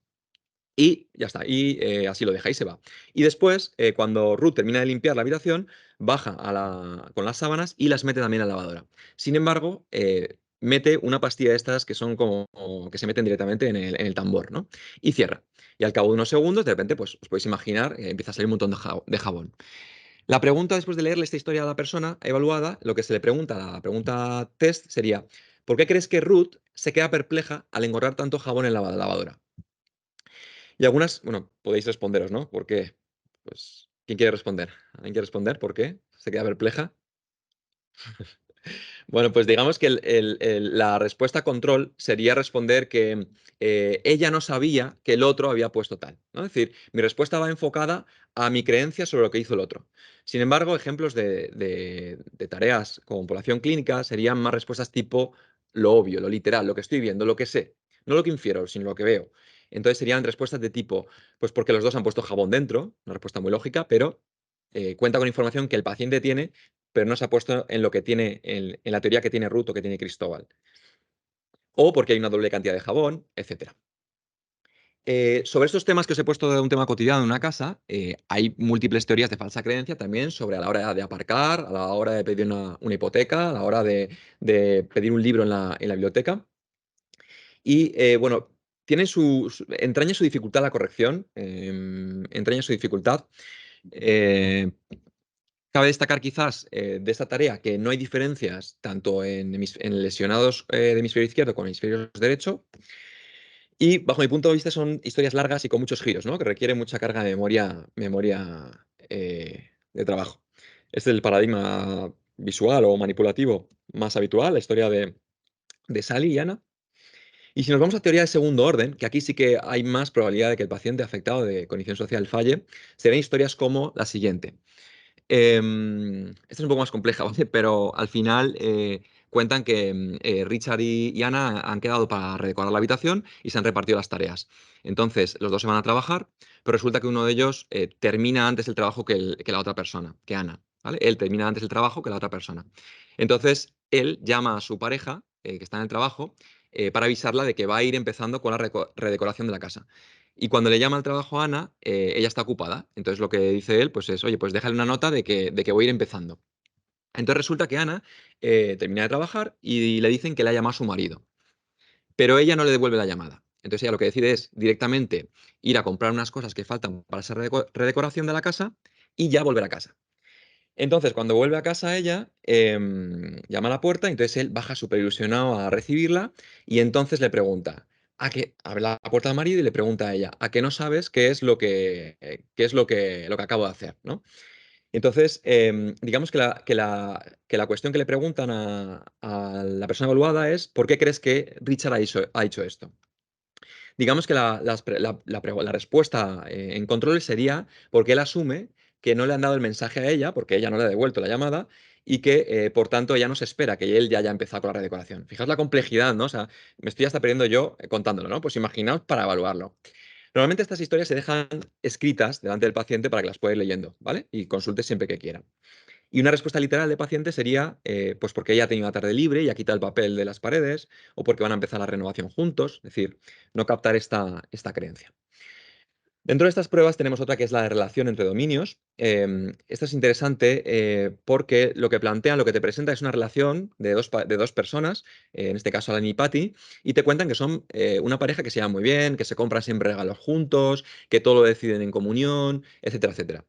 Y ya está, y así lo deja y se va. Y después, cuando Ruth termina de limpiar la habitación, baja con las sábanas y las mete también a la lavadora. Sin embargo, mete una pastilla de estas que son como que se meten directamente en el tambor, ¿no? Y cierra. Y al cabo de unos segundos, de repente, pues os podéis imaginar, empieza a salir un montón de jabón. La pregunta después de leerle esta historia a la persona evaluada, lo que se le pregunta, la pregunta test sería, ¿por qué crees que Ruth se queda perpleja al engorrar tanto jabón en la lavadora? Y algunas, bueno, podéis responderos, ¿no? ¿Por qué? Pues, ¿quién quiere responder? ¿Alguien quiere responder? ¿Por qué? ¿Se queda perpleja? Bueno, pues digamos que la respuesta control sería responder que ella no sabía que el otro había puesto tal, ¿no? Es decir, mi respuesta va enfocada a mi creencia sobre lo que hizo el otro. Sin embargo, ejemplos de tareas como población clínica serían más respuestas tipo lo obvio, lo literal, lo que estoy viendo, lo que sé. No lo que infiero, sino lo que veo. Entonces serían respuestas de tipo, pues porque los dos han puesto jabón dentro, una respuesta muy lógica, pero cuenta con información que el paciente tiene pero no se ha puesto en lo que tiene, en la teoría que tiene Ruth o que tiene Cristóbal. O porque hay una doble cantidad de jabón, etc. Sobre estos temas que os he puesto de un tema cotidiano en una casa, hay múltiples teorías de falsa creencia también sobre a la hora de aparcar, a la hora de pedir una hipoteca, a la hora de pedir un libro en la biblioteca. Y bueno, entraña su dificultad la corrección, entraña su dificultad. Eh, Cabe destacar quizás de esta tarea que no hay diferencias tanto en lesionados de hemisferio izquierdo como en hemisferio derecho. Y bajo mi punto de vista son historias largas y con muchos giros, ¿no? Que requieren mucha carga de memoria de trabajo. Este es el paradigma visual o manipulativo más habitual, la historia de Sally y Anna. Y si nos vamos a teoría de segundo orden, que aquí sí que hay más probabilidad de que el paciente afectado de cognición social falle, serían historias como la siguiente. Esta es un poco más compleja, ¿vale? Pero al final cuentan que Richard y Anna han quedado para redecorar la habitación y se han repartido las tareas. Entonces, los dos se van a trabajar, pero resulta que uno de ellos termina antes el trabajo que la otra persona, que Anna, ¿vale? Él termina antes el trabajo que la otra persona. Entonces, él llama a su pareja, que está en el trabajo, para avisarla de que va a ir empezando con la redecoración de la casa. Y cuando le llama al trabajo a Ana, ella está ocupada. Entonces lo que dice él, pues es, oye, pues déjale una nota de que voy a ir empezando. Entonces resulta que Ana termina de trabajar y le dicen que le ha llamado a su marido, pero ella no le devuelve la llamada. Entonces ella lo que decide es directamente ir a comprar unas cosas que faltan para esa redecoración de la casa y ya volver a casa. Entonces, cuando vuelve a casa ella, llama a la puerta, entonces él baja súper ilusionado a recibirla y entonces le pregunta, ¿a qué? Abre la puerta al marido y le pregunta a ella, ¿a qué no sabes qué es lo que acabo de hacer, ¿no? Entonces, digamos que la cuestión que le preguntan a la persona evaluada es, ¿por qué crees que Richard ha hecho esto? Digamos que la respuesta en control sería porque él asume que no le han dado el mensaje a ella, porque ella no le ha devuelto la llamada, y que, por tanto, ella no se espera que él ya haya empezado con la redecoración. Fijaos la complejidad, ¿no? O sea, me estoy hasta perdiendo yo contándolo, ¿no? Pues imaginaos para evaluarlo. Normalmente estas historias se dejan escritas delante del paciente para que las pueda ir leyendo, ¿vale? Y consulte siempre que quiera. Y una respuesta literal del paciente sería, pues porque ella ha tenido una tarde libre y ha quitado el papel de las paredes, o porque van a empezar la renovación juntos, es decir, no captar esta creencia. Dentro de estas pruebas tenemos otra que es la de relación entre dominios. Esta es interesante porque lo que plantean, lo que te presenta es una relación de dos personas, en este caso Alan y Patty, y te cuentan que son una pareja que se lleva muy bien, que se compran siempre regalos juntos, que todo lo deciden en comunión, etcétera, etcétera.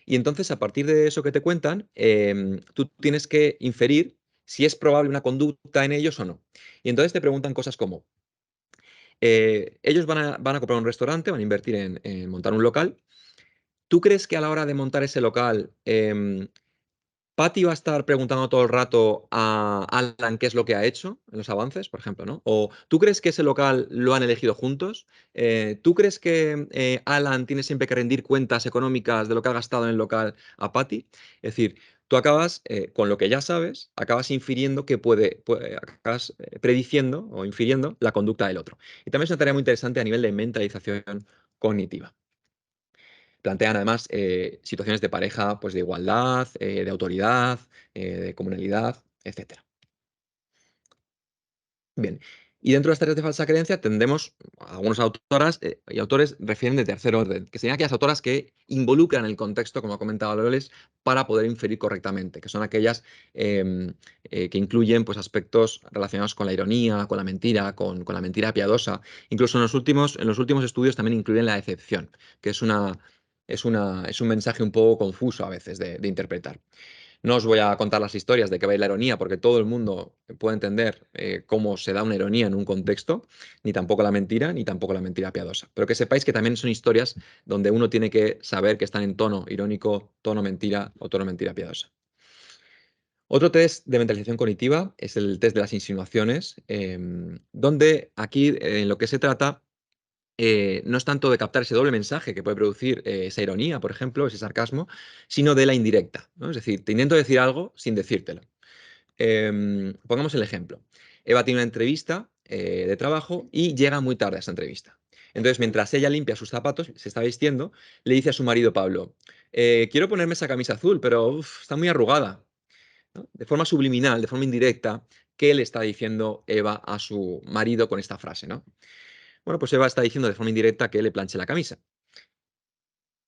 Y entonces, a partir de eso que te cuentan, tú tienes que inferir si es probable una conducta en ellos o no. Y entonces te preguntan cosas como, ellos van a comprar un restaurante, van a invertir en montar un local. ¿Tú crees que a la hora de montar ese local, Patty va a estar preguntando todo el rato a Alan qué es lo que ha hecho en los avances, por ejemplo, ¿no? O ¿tú crees que ese local lo han elegido juntos? ¿Tú crees que Alan tiene siempre que rendir cuentas económicas de lo que ha gastado en el local a Patty? Es decir, tú acabas, con lo que ya sabes, acabas infiriendo acabas prediciendo o infiriendo la conducta del otro. Y también es una tarea muy interesante a nivel de mentalización cognitiva. Plantean además situaciones de pareja, pues de igualdad, de autoridad, de comunalidad, etcétera. Bien. Y dentro de las tareas de falsa creencia tendemos, algunas autoras y autores refieren de tercer orden, que serían aquellas autoras que involucran el contexto, como ha comentado Loles, para poder inferir correctamente, que son aquellas que incluyen pues, aspectos relacionados con la ironía, con la mentira, con la mentira piadosa. Incluso en los últimos estudios también incluyen la decepción, que es un mensaje un poco confuso a veces de interpretar. No os voy a contar las historias de qué va a ir la ironía, porque todo el mundo puede entender cómo se da una ironía en un contexto, ni tampoco la mentira, ni tampoco la mentira piadosa. Pero que sepáis que también son historias donde uno tiene que saber que están en tono irónico, tono mentira o tono mentira piadosa. Otro test de mentalización cognitiva es el test de las insinuaciones, donde aquí en lo que se trata no es tanto de captar ese doble mensaje que puede producir esa ironía, por ejemplo, ese sarcasmo, sino de la indirecta, ¿no? Es decir, te intento decir algo sin decírtelo. Pongamos el ejemplo. Eva tiene una entrevista de trabajo y llega muy tarde a esa entrevista. Entonces, mientras ella limpia sus zapatos, se está vistiendo, le dice a su marido Pablo, quiero ponerme esa camisa azul, pero está muy arrugada, ¿no? De forma subliminal, de forma indirecta, ¿qué le está diciendo Eva a su marido con esta frase, ¿no? Bueno, pues Eva está diciendo de forma indirecta que le planche la camisa.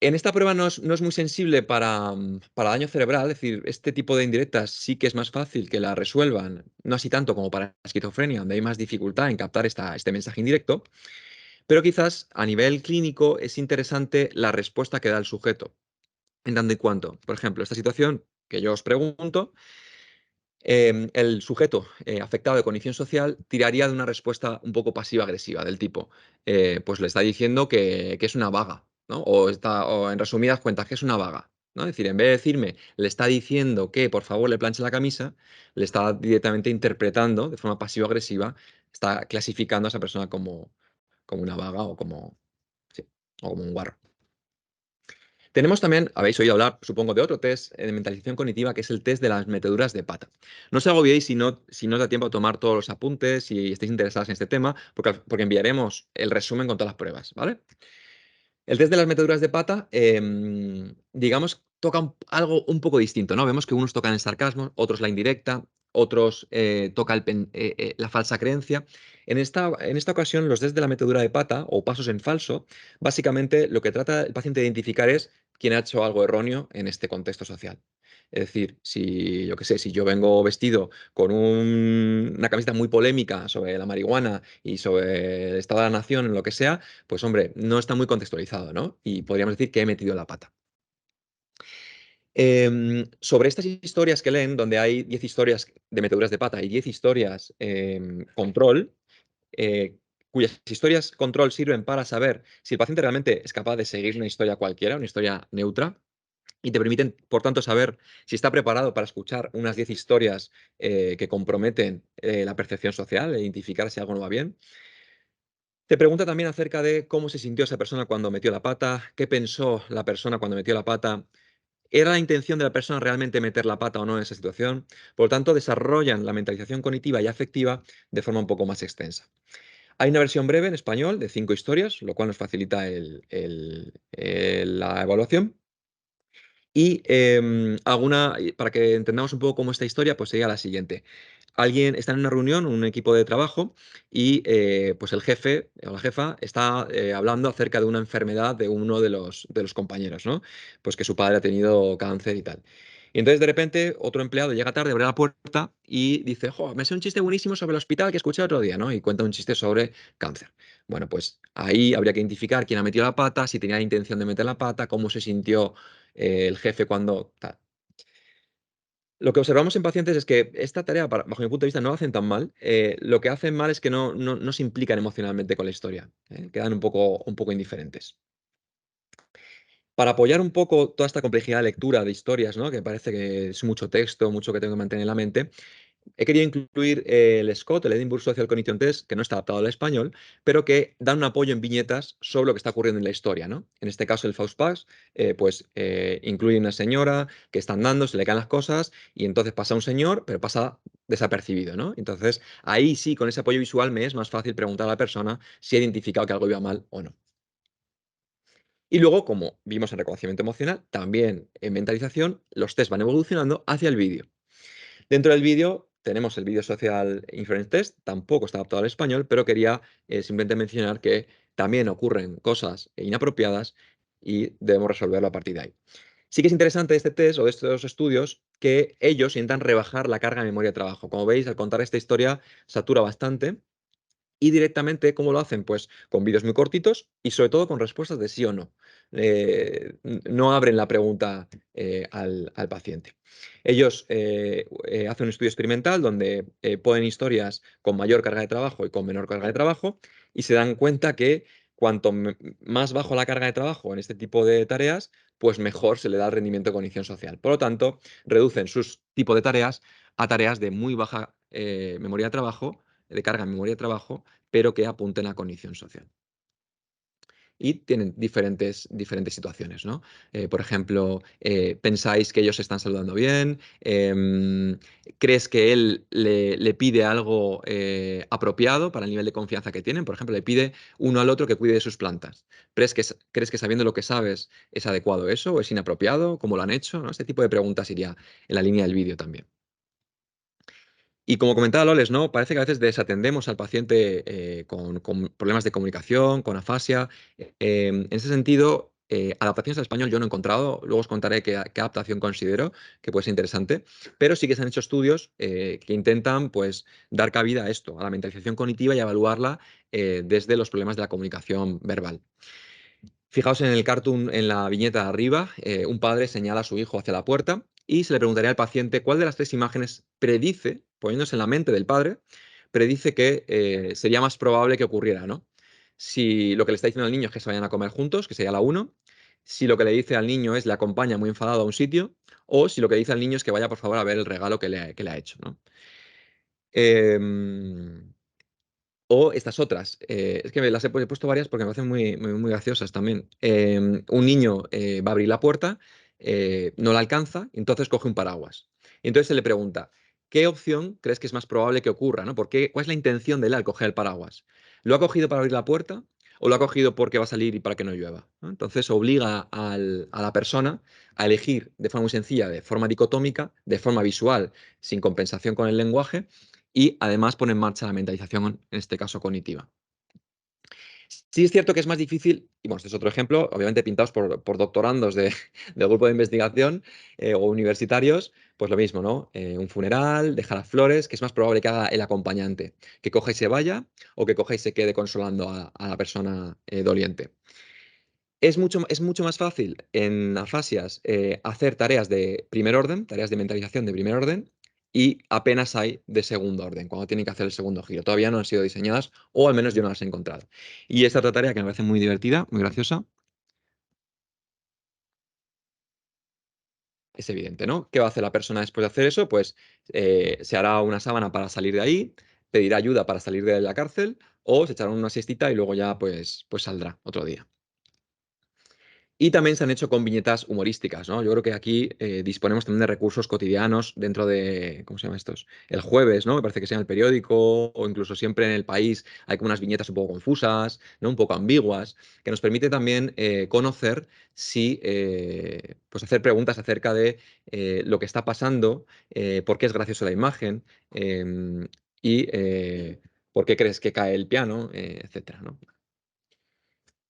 En esta prueba no es muy sensible para daño cerebral, es decir, este tipo de indirectas sí que es más fácil que la resuelvan, no así tanto como para la esquizofrenia, donde hay más dificultad en captar este mensaje indirecto, pero quizás a nivel clínico es interesante la respuesta que da el sujeto. En tanto y cuanto, por ejemplo, esta situación que yo os pregunto, el sujeto afectado de cognición social tiraría de una respuesta un poco pasiva-agresiva, del tipo, pues le está diciendo que es una vaga, ¿no? O en resumidas cuentas, que es una vaga, ¿no? Es decir, en vez de decirme, le está diciendo que por favor le planche la camisa, le está directamente interpretando de forma pasivo-agresiva, está clasificando a esa persona como una vaga sí, o como un guarro. Tenemos también, habéis oído hablar, supongo, de otro test de mentalización cognitiva, que es el test de las meteduras de pata. No os agobiéis si no os da tiempo a tomar todos los apuntes y estáis interesados en este tema, porque enviaremos el resumen con todas las pruebas, ¿vale? El test de las meteduras de pata, digamos, toca algo un poco distinto, ¿no? Vemos que unos tocan el sarcasmo, otros la indirecta, otros toca la falsa creencia. En esta ocasión, los test de la metedura de pata o pasos en falso, básicamente lo que trata el paciente de identificar es quién ha hecho algo erróneo en este contexto social. Es decir, si yo qué sé, si yo vengo vestido con una camiseta muy polémica sobre la marihuana y sobre el estado de la nación, lo que sea, pues hombre, no está muy contextualizado, ¿no? Y podríamos decir que he metido la pata. Sobre estas historias que leen, donde hay 10 historias de meteduras de pata y 10 historias control, cuyas historias control sirven para saber si el paciente realmente es capaz de seguir una historia cualquiera, una historia neutra, y te permiten, por tanto, saber si está preparado para escuchar unas 10 historias que comprometen la percepción social, e identificar si algo no va bien. Te pregunta también acerca de cómo se sintió esa persona cuando metió la pata, qué pensó la persona cuando metió la pata. ¿Era la intención de la persona realmente meter la pata o no en esa situación? Por lo tanto, desarrollan la mentalización cognitiva y afectiva de forma un poco más extensa. Hay una versión breve en español de 5 historias, lo cual nos facilita la evaluación. Y para que entendamos un poco cómo esta historia, pues sería la siguiente. Alguien está en una reunión, un equipo de trabajo, y pues el jefe o la jefa está hablando acerca de una enfermedad de uno de los compañeros, ¿no? Pues que su padre ha tenido cáncer y tal. Y entonces de repente otro empleado llega tarde, abre la puerta y dice, jo, me sé un chiste buenísimo sobre el hospital que escuché otro día, ¿no? Y cuenta un chiste sobre cáncer. Bueno, pues ahí habría que identificar quién ha metido la pata, si tenía la intención de meter la pata, cómo se sintió el jefe cuando tal. Lo que observamos en pacientes es que esta tarea, bajo mi punto de vista, no la hacen tan mal. Lo que hacen mal es que no se implican emocionalmente con la historia. Quedan un poco indiferentes. Para apoyar un poco toda esta complejidad de lectura de historias, ¿no? Que parece que es mucho texto, mucho que tengo que mantener en la mente, he querido incluir el SCOT, el Edinburgh Social Cognition Test, que no está adaptado al español, pero que dan un apoyo en viñetas sobre lo que está ocurriendo en la historia, ¿no? En este caso, el Faustpass, pues incluye una señora que está andando, se le caen las cosas, y entonces pasa un señor, pero pasa desapercibido, ¿no? Entonces, ahí sí, con ese apoyo visual me es más fácil preguntar a la persona si ha identificado que algo iba mal o no. Y luego, como vimos en reconocimiento emocional, también en mentalización, los test van evolucionando hacia el vídeo. Dentro del vídeo tenemos el Video Social Inference Test, tampoco está adaptado al español, pero quería simplemente mencionar que también ocurren cosas inapropiadas y debemos resolverlo a partir de ahí. Sí que es interesante este test o de estos estudios que ellos intentan rebajar la carga de memoria de trabajo. Como veis, al contar esta historia satura bastante. Y directamente, ¿cómo lo hacen? Pues con vídeos muy cortitos y sobre todo con respuestas de sí o no. No abren la pregunta al paciente. Ellos hacen un estudio experimental donde ponen historias con mayor carga de trabajo y con menor carga de trabajo y se dan cuenta que cuanto más bajo la carga de trabajo en este tipo de tareas, pues mejor se le da el rendimiento de cognición social. Por lo tanto, reducen sus tipos de tareas a tareas de muy baja memoria de trabajo, de carga en memoria de trabajo, pero que apunten a cognición social. Y tienen diferentes situaciones, ¿no? Por ejemplo, ¿pensáis que ellos se están saludando bien? ¿Crees que él le pide algo apropiado para el nivel de confianza que tienen? Por ejemplo, le pide uno al otro que cuide de sus plantas. ¿Crees que sabiendo lo que sabes es adecuado eso o es inapropiado? ¿Cómo lo han hecho? ¿No? Este tipo de preguntas iría en la línea del vídeo también. Y como comentaba Loles, ¿no? Parece que a veces desatendemos al paciente con problemas de comunicación, con afasia. En ese sentido, adaptaciones al español yo no he encontrado. Luego os contaré qué adaptación considero que puede ser interesante. Pero sí que se han hecho estudios que intentan pues, dar cabida a esto, a la mentalización cognitiva y evaluarla desde los problemas de la comunicación verbal. Fijaos en el cartoon, en la viñeta de arriba, un padre señala a su hijo hacia la puerta y se le preguntaría al paciente cuál de las 3 imágenes predice, poniéndose en la mente del padre, predice que sería más probable que ocurriera, ¿no? Si lo que le está diciendo al niño es que se vayan a comer juntos, que sería la 1, si lo que le dice al niño es le acompaña muy enfadado a un sitio, o si lo que le dice al niño es que vaya por favor a ver el regalo que le ha hecho, ¿no? Em, o estas otras, es que las he puesto varias porque me parecen muy graciosas también. Un niño va a abrir la puerta, no la alcanza, entonces coge un paraguas. Y entonces se le pregunta, ¿qué opción crees que es más probable que ocurra? ¿No? ¿Cuál es la intención de él al coger el paraguas? ¿Lo ha cogido para abrir la puerta o lo ha cogido porque va a salir y para que no llueva, ¿no? Entonces obliga a la persona a elegir de forma muy sencilla, de forma dicotómica, de forma visual, sin compensación con el lenguaje, y además pone en marcha la mentalización, en este caso cognitiva. Sí es cierto que es más difícil, y bueno, este es otro ejemplo, obviamente pintados por doctorandos del grupo de investigación o universitarios, pues lo mismo, ¿no? Un funeral, dejar las flores, que es más probable que haga el acompañante, que coja y se vaya o que coja y se quede consolando a la persona doliente. Es mucho más fácil en afasias hacer tareas de primer orden, tareas de mentalización de primer orden, y apenas hay de segundo orden, cuando tienen que hacer el segundo giro. Todavía no han sido diseñadas, o al menos yo no las he encontrado. Y esta otra tarea que me parece muy divertida, muy graciosa, es evidente, ¿no? ¿Qué va a hacer la persona después de hacer eso? Pues se hará una sábana para salir de ahí, pedirá ayuda para salir de la cárcel, o se echará una siestita y luego ya pues saldrá otro día. Y también se han hecho con viñetas humorísticas, ¿no? Yo creo que aquí disponemos también de recursos cotidianos dentro de, ¿cómo se llaman estos? El Jueves, ¿no? Me parece que sea en el periódico, o incluso siempre en El País hay como unas viñetas un poco confusas, ¿no? Un poco ambiguas, que nos permite también conocer si, pues hacer preguntas acerca de lo que está pasando, por qué es graciosa la imagen, y por qué crees que cae el piano, etcétera, ¿no?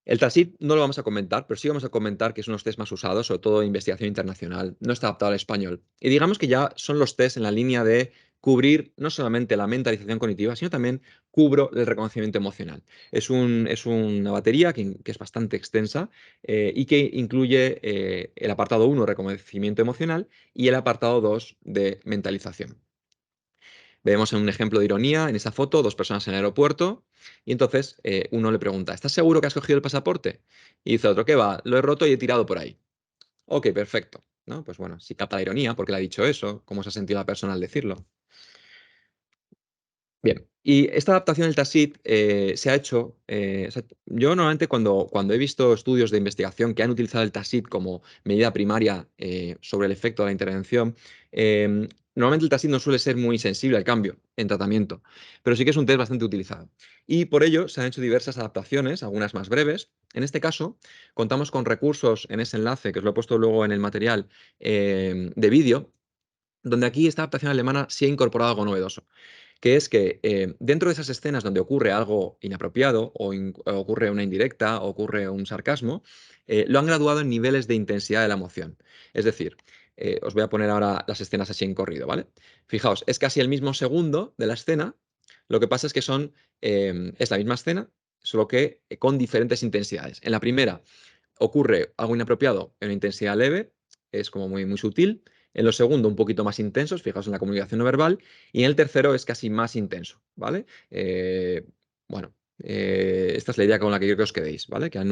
El TASIT no lo vamos a comentar, pero sí vamos a comentar que es uno de los test más usados, sobre todo en investigación internacional. No está adaptado al español. Y digamos que ya son los test en la línea de cubrir no solamente la mentalización cognitiva, sino también cubro el reconocimiento emocional. Es una batería que es bastante extensa y que incluye el apartado 1, reconocimiento emocional, y el apartado 2 de mentalización. Vemos en un ejemplo de ironía, en esa foto, dos personas en el aeropuerto, y entonces uno le pregunta, ¿estás seguro que has cogido el pasaporte? Y dice otro, ¿qué va? Lo he roto y he tirado por ahí. Ok, perfecto. ¿No? Pues bueno, si capta la ironía, ¿por qué le ha dicho eso? ¿Cómo se ha sentido la persona al decirlo? Bien, y esta adaptación del TASIT se ha hecho, o sea, yo normalmente cuando he visto estudios de investigación que han utilizado el TASIT como medida primaria sobre el efecto de la intervención, normalmente el TASIT no suele ser muy sensible al cambio en tratamiento, pero sí que es un test bastante utilizado. Y por ello se han hecho diversas adaptaciones, algunas más breves. En este caso, contamos con recursos en ese enlace, que os lo he puesto luego en el material de vídeo, donde aquí esta adaptación alemana sí ha incorporado algo novedoso, que es que dentro de esas escenas donde ocurre algo inapropiado o ocurre una indirecta o ocurre un sarcasmo, lo han graduado en niveles de intensidad de la emoción. Es decir, os voy a poner ahora las escenas así en corrido, ¿vale? Fijaos, es casi el mismo segundo de la escena, lo que pasa es que es la misma escena, solo que con diferentes intensidades. En la primera ocurre algo inapropiado en una intensidad leve, es como muy, muy sutil. En lo segundo, un poquito más intensos, fijaos en la comunicación no verbal. Y en el tercero es casi más intenso, ¿vale? Bueno, esta es la idea con la que quiero que os quedéis, ¿vale? Que han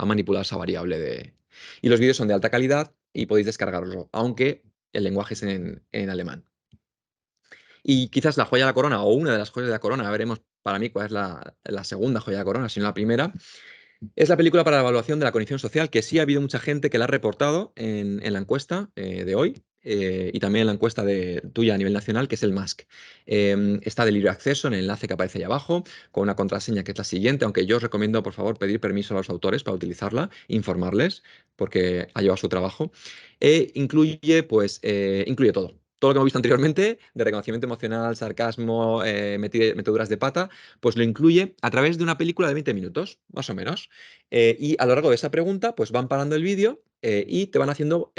manipulado esa variable de... Y los vídeos son de alta calidad y podéis descargarlo, aunque el lenguaje es en alemán. Y quizás la joya de la corona, o una de las joyas de la corona, ya veremos para mí cuál es la segunda joya de la corona, si no la primera, es la película para la evaluación de la cognición social, que sí ha habido mucha gente que la ha reportado en la encuesta de hoy y también en la encuesta tuya a nivel nacional, que es el MASC. Está de libre acceso en el enlace que aparece ahí abajo, con una contraseña que es la siguiente, aunque yo os recomiendo, por favor, pedir permiso a los autores para utilizarla, informarles, porque ha llevado su trabajo. Incluye todo. Todo lo que hemos visto anteriormente, de reconocimiento emocional, sarcasmo, meteduras de pata, pues lo incluye a través de una película de 20 minutos, más o menos. Y a lo largo de esa pregunta, pues van parando el vídeo y te van haciendo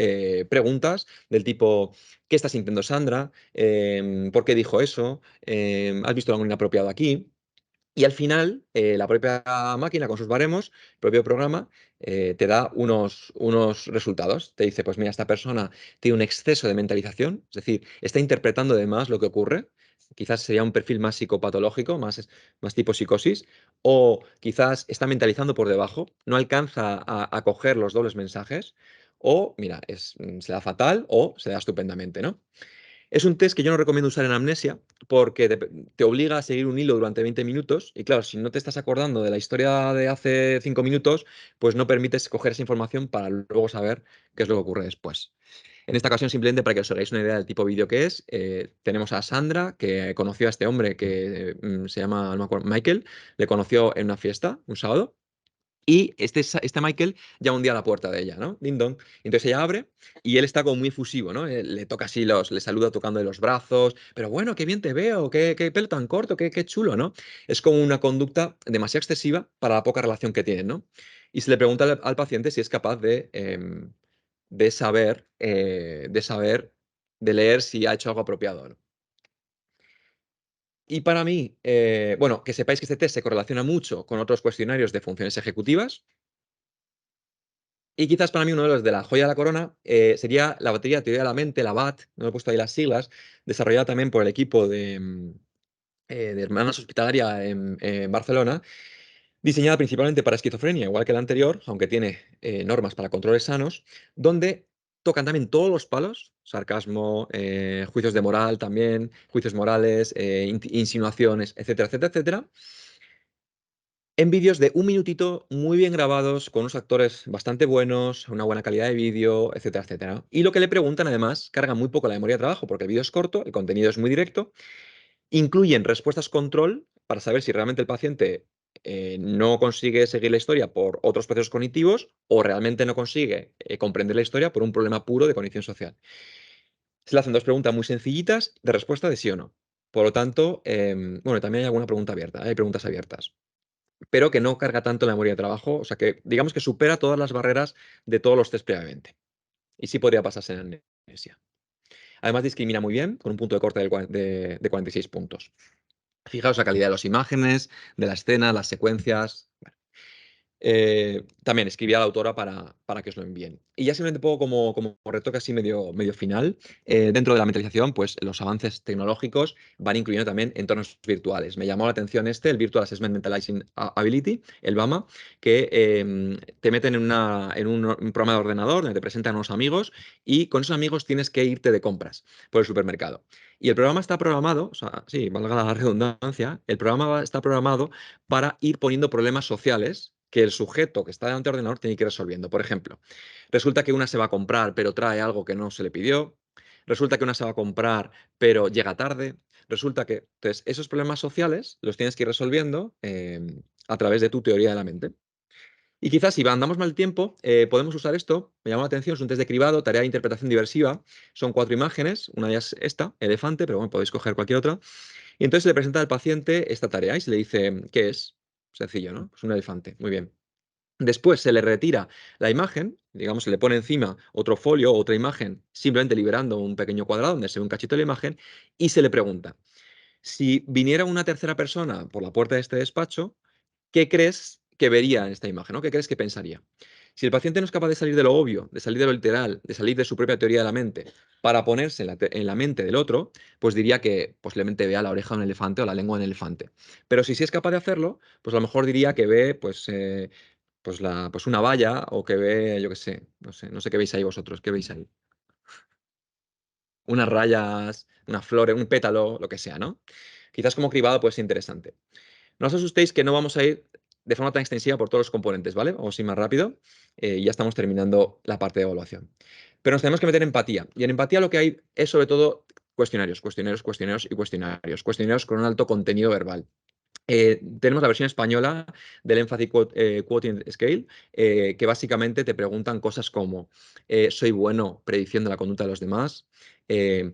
preguntas del tipo, ¿qué está sintiendo Sandra? ¿Por qué dijo eso? ¿Has visto algo inapropiado aquí? Y al final, la propia máquina con sus baremos, el propio programa, te da unos resultados. Te dice, pues mira, esta persona tiene un exceso de mentalización, es decir, está interpretando de más lo que ocurre. Quizás sería un perfil más psicopatológico, más tipo psicosis, o quizás está mentalizando por debajo, no alcanza a coger los dobles mensajes, o mira, se da fatal o se da estupendamente, ¿no? Es un test que yo no recomiendo usar en amnesia porque te obliga a seguir un hilo durante 20 minutos y claro, si no te estás acordando de la historia de hace 5 minutos, pues no permites coger esa información para luego saber qué es lo que ocurre después. En esta ocasión, simplemente para que os hagáis una idea del tipo de vídeo que es, tenemos a Sandra, que conoció a este hombre que se llama, no me acuerdo, Michael, le conoció en una fiesta, un sábado, y este Michael llama un día a la puerta de ella, ¿no? Ding dong. Entonces ella abre y él está como muy efusivo, ¿no? Le toca así, le saluda tocándole los brazos, pero bueno, qué bien te veo, qué pelo tan corto, qué chulo, ¿no? Es como una conducta demasiado excesiva para la poca relación que tienen, ¿no? Y se le pregunta al paciente si es capaz de saber, de leer si ha hecho algo apropiado o no. Y para mí, bueno, que sepáis que este test se correlaciona mucho con otros cuestionarios de funciones ejecutivas. Y quizás para mí uno de los de la joya de la corona sería la batería de teoría de la mente, la BAT, no he puesto ahí las siglas, desarrollada también por el equipo de Hermanas Hospitalaria en Barcelona, diseñada principalmente para esquizofrenia, igual que la anterior, aunque tiene normas para controles sanos, donde tocan también todos los palos, sarcasmo, juicios de moral también, juicios morales, insinuaciones, etcétera, etcétera, etcétera, en vídeos de un minutito, muy bien grabados, con unos actores bastante buenos, una buena calidad de vídeo, etcétera, etcétera. Y lo que le preguntan, además, carga muy poco la memoria de trabajo, porque el vídeo es corto, el contenido es muy directo, incluyen respuestas control para saber si realmente el paciente no consigue seguir la historia por otros procesos cognitivos o realmente no consigue comprender la historia por un problema puro de cognición social. Se le hacen dos preguntas muy sencillitas de respuesta de sí o no. Por lo tanto, bueno, también hay alguna pregunta abierta, hay preguntas abiertas, pero que no carga tanto la memoria de trabajo, o sea que digamos que supera todas las barreras de todos los test previamente. Y sí podría pasarse en amnesia. Además discrimina muy bien, con un punto de corte de 46 puntos. Fijaos la calidad de las imágenes, de la escena, las secuencias. Bueno, también escribí a la autora para que os lo envíen. Y ya simplemente pongo como retoque así medio final. Dentro de la mentalización, pues los avances tecnológicos van incluyendo también entornos virtuales. Me llamó la atención el Virtual Assessment Mentalizing Ability, el BAMA, que te meten en un programa de ordenador donde te presentan unos amigos y con esos amigos tienes que irte de compras por el supermercado. Y el programa está programado, o sea, sí, valga la redundancia, el programa está programado para ir poniendo problemas sociales que el sujeto que está delante del ordenador tiene que ir resolviendo. Por ejemplo, resulta que una se va a comprar, pero trae algo que no se le pidió. Resulta que una se va a comprar, pero llega tarde. Resulta que, entonces, esos problemas sociales los tienes que ir resolviendo a través de tu teoría de la mente. Y quizás si andamos mal tiempo, podemos usar esto. Me llama la atención, es un test de cribado, tarea de interpretación diversiva. Son 4 imágenes, una de ellas esta, elefante, pero bueno, podéis coger cualquier otra. Y entonces se le presenta al paciente esta tarea y se le dice, ¿qué es? Sencillo, ¿no? Pues un elefante, muy bien. Después se le retira la imagen, digamos, se le pone encima otro folio, otra imagen, simplemente liberando un pequeño cuadrado donde se ve un cachito de la imagen, y se le pregunta, si viniera una tercera persona por la puerta de este despacho, ¿qué crees que vería en esta imagen? ¿No? ¿Qué crees que pensaría? Si el paciente no es capaz de salir de lo obvio, de salir de lo literal, de salir de su propia teoría de la mente, para ponerse en la mente del otro, pues diría que posiblemente vea la oreja de un elefante o la lengua de un elefante. Pero si sí es capaz de hacerlo, pues a lo mejor diría que ve pues una valla o que ve, yo qué sé, no sé qué veis ahí vosotros, ¿qué veis ahí? Unas rayas, unas flores, un pétalo, lo que sea, ¿no? Quizás como cribado puede ser interesante. No os asustéis que no vamos a ir de forma tan extensiva por todos los componentes, ¿vale? Vamos a ir más rápido y ya estamos terminando la parte de evaluación. Pero nos tenemos que meter en empatía. Y en empatía lo que hay es sobre todo cuestionarios, cuestionarios, cuestionarios y cuestionarios. Cuestionarios con un alto contenido verbal. Tenemos la versión española del Empathy Quotient Scale, que básicamente te preguntan cosas como, ¿soy bueno prediciendo la conducta de los demás? Eh,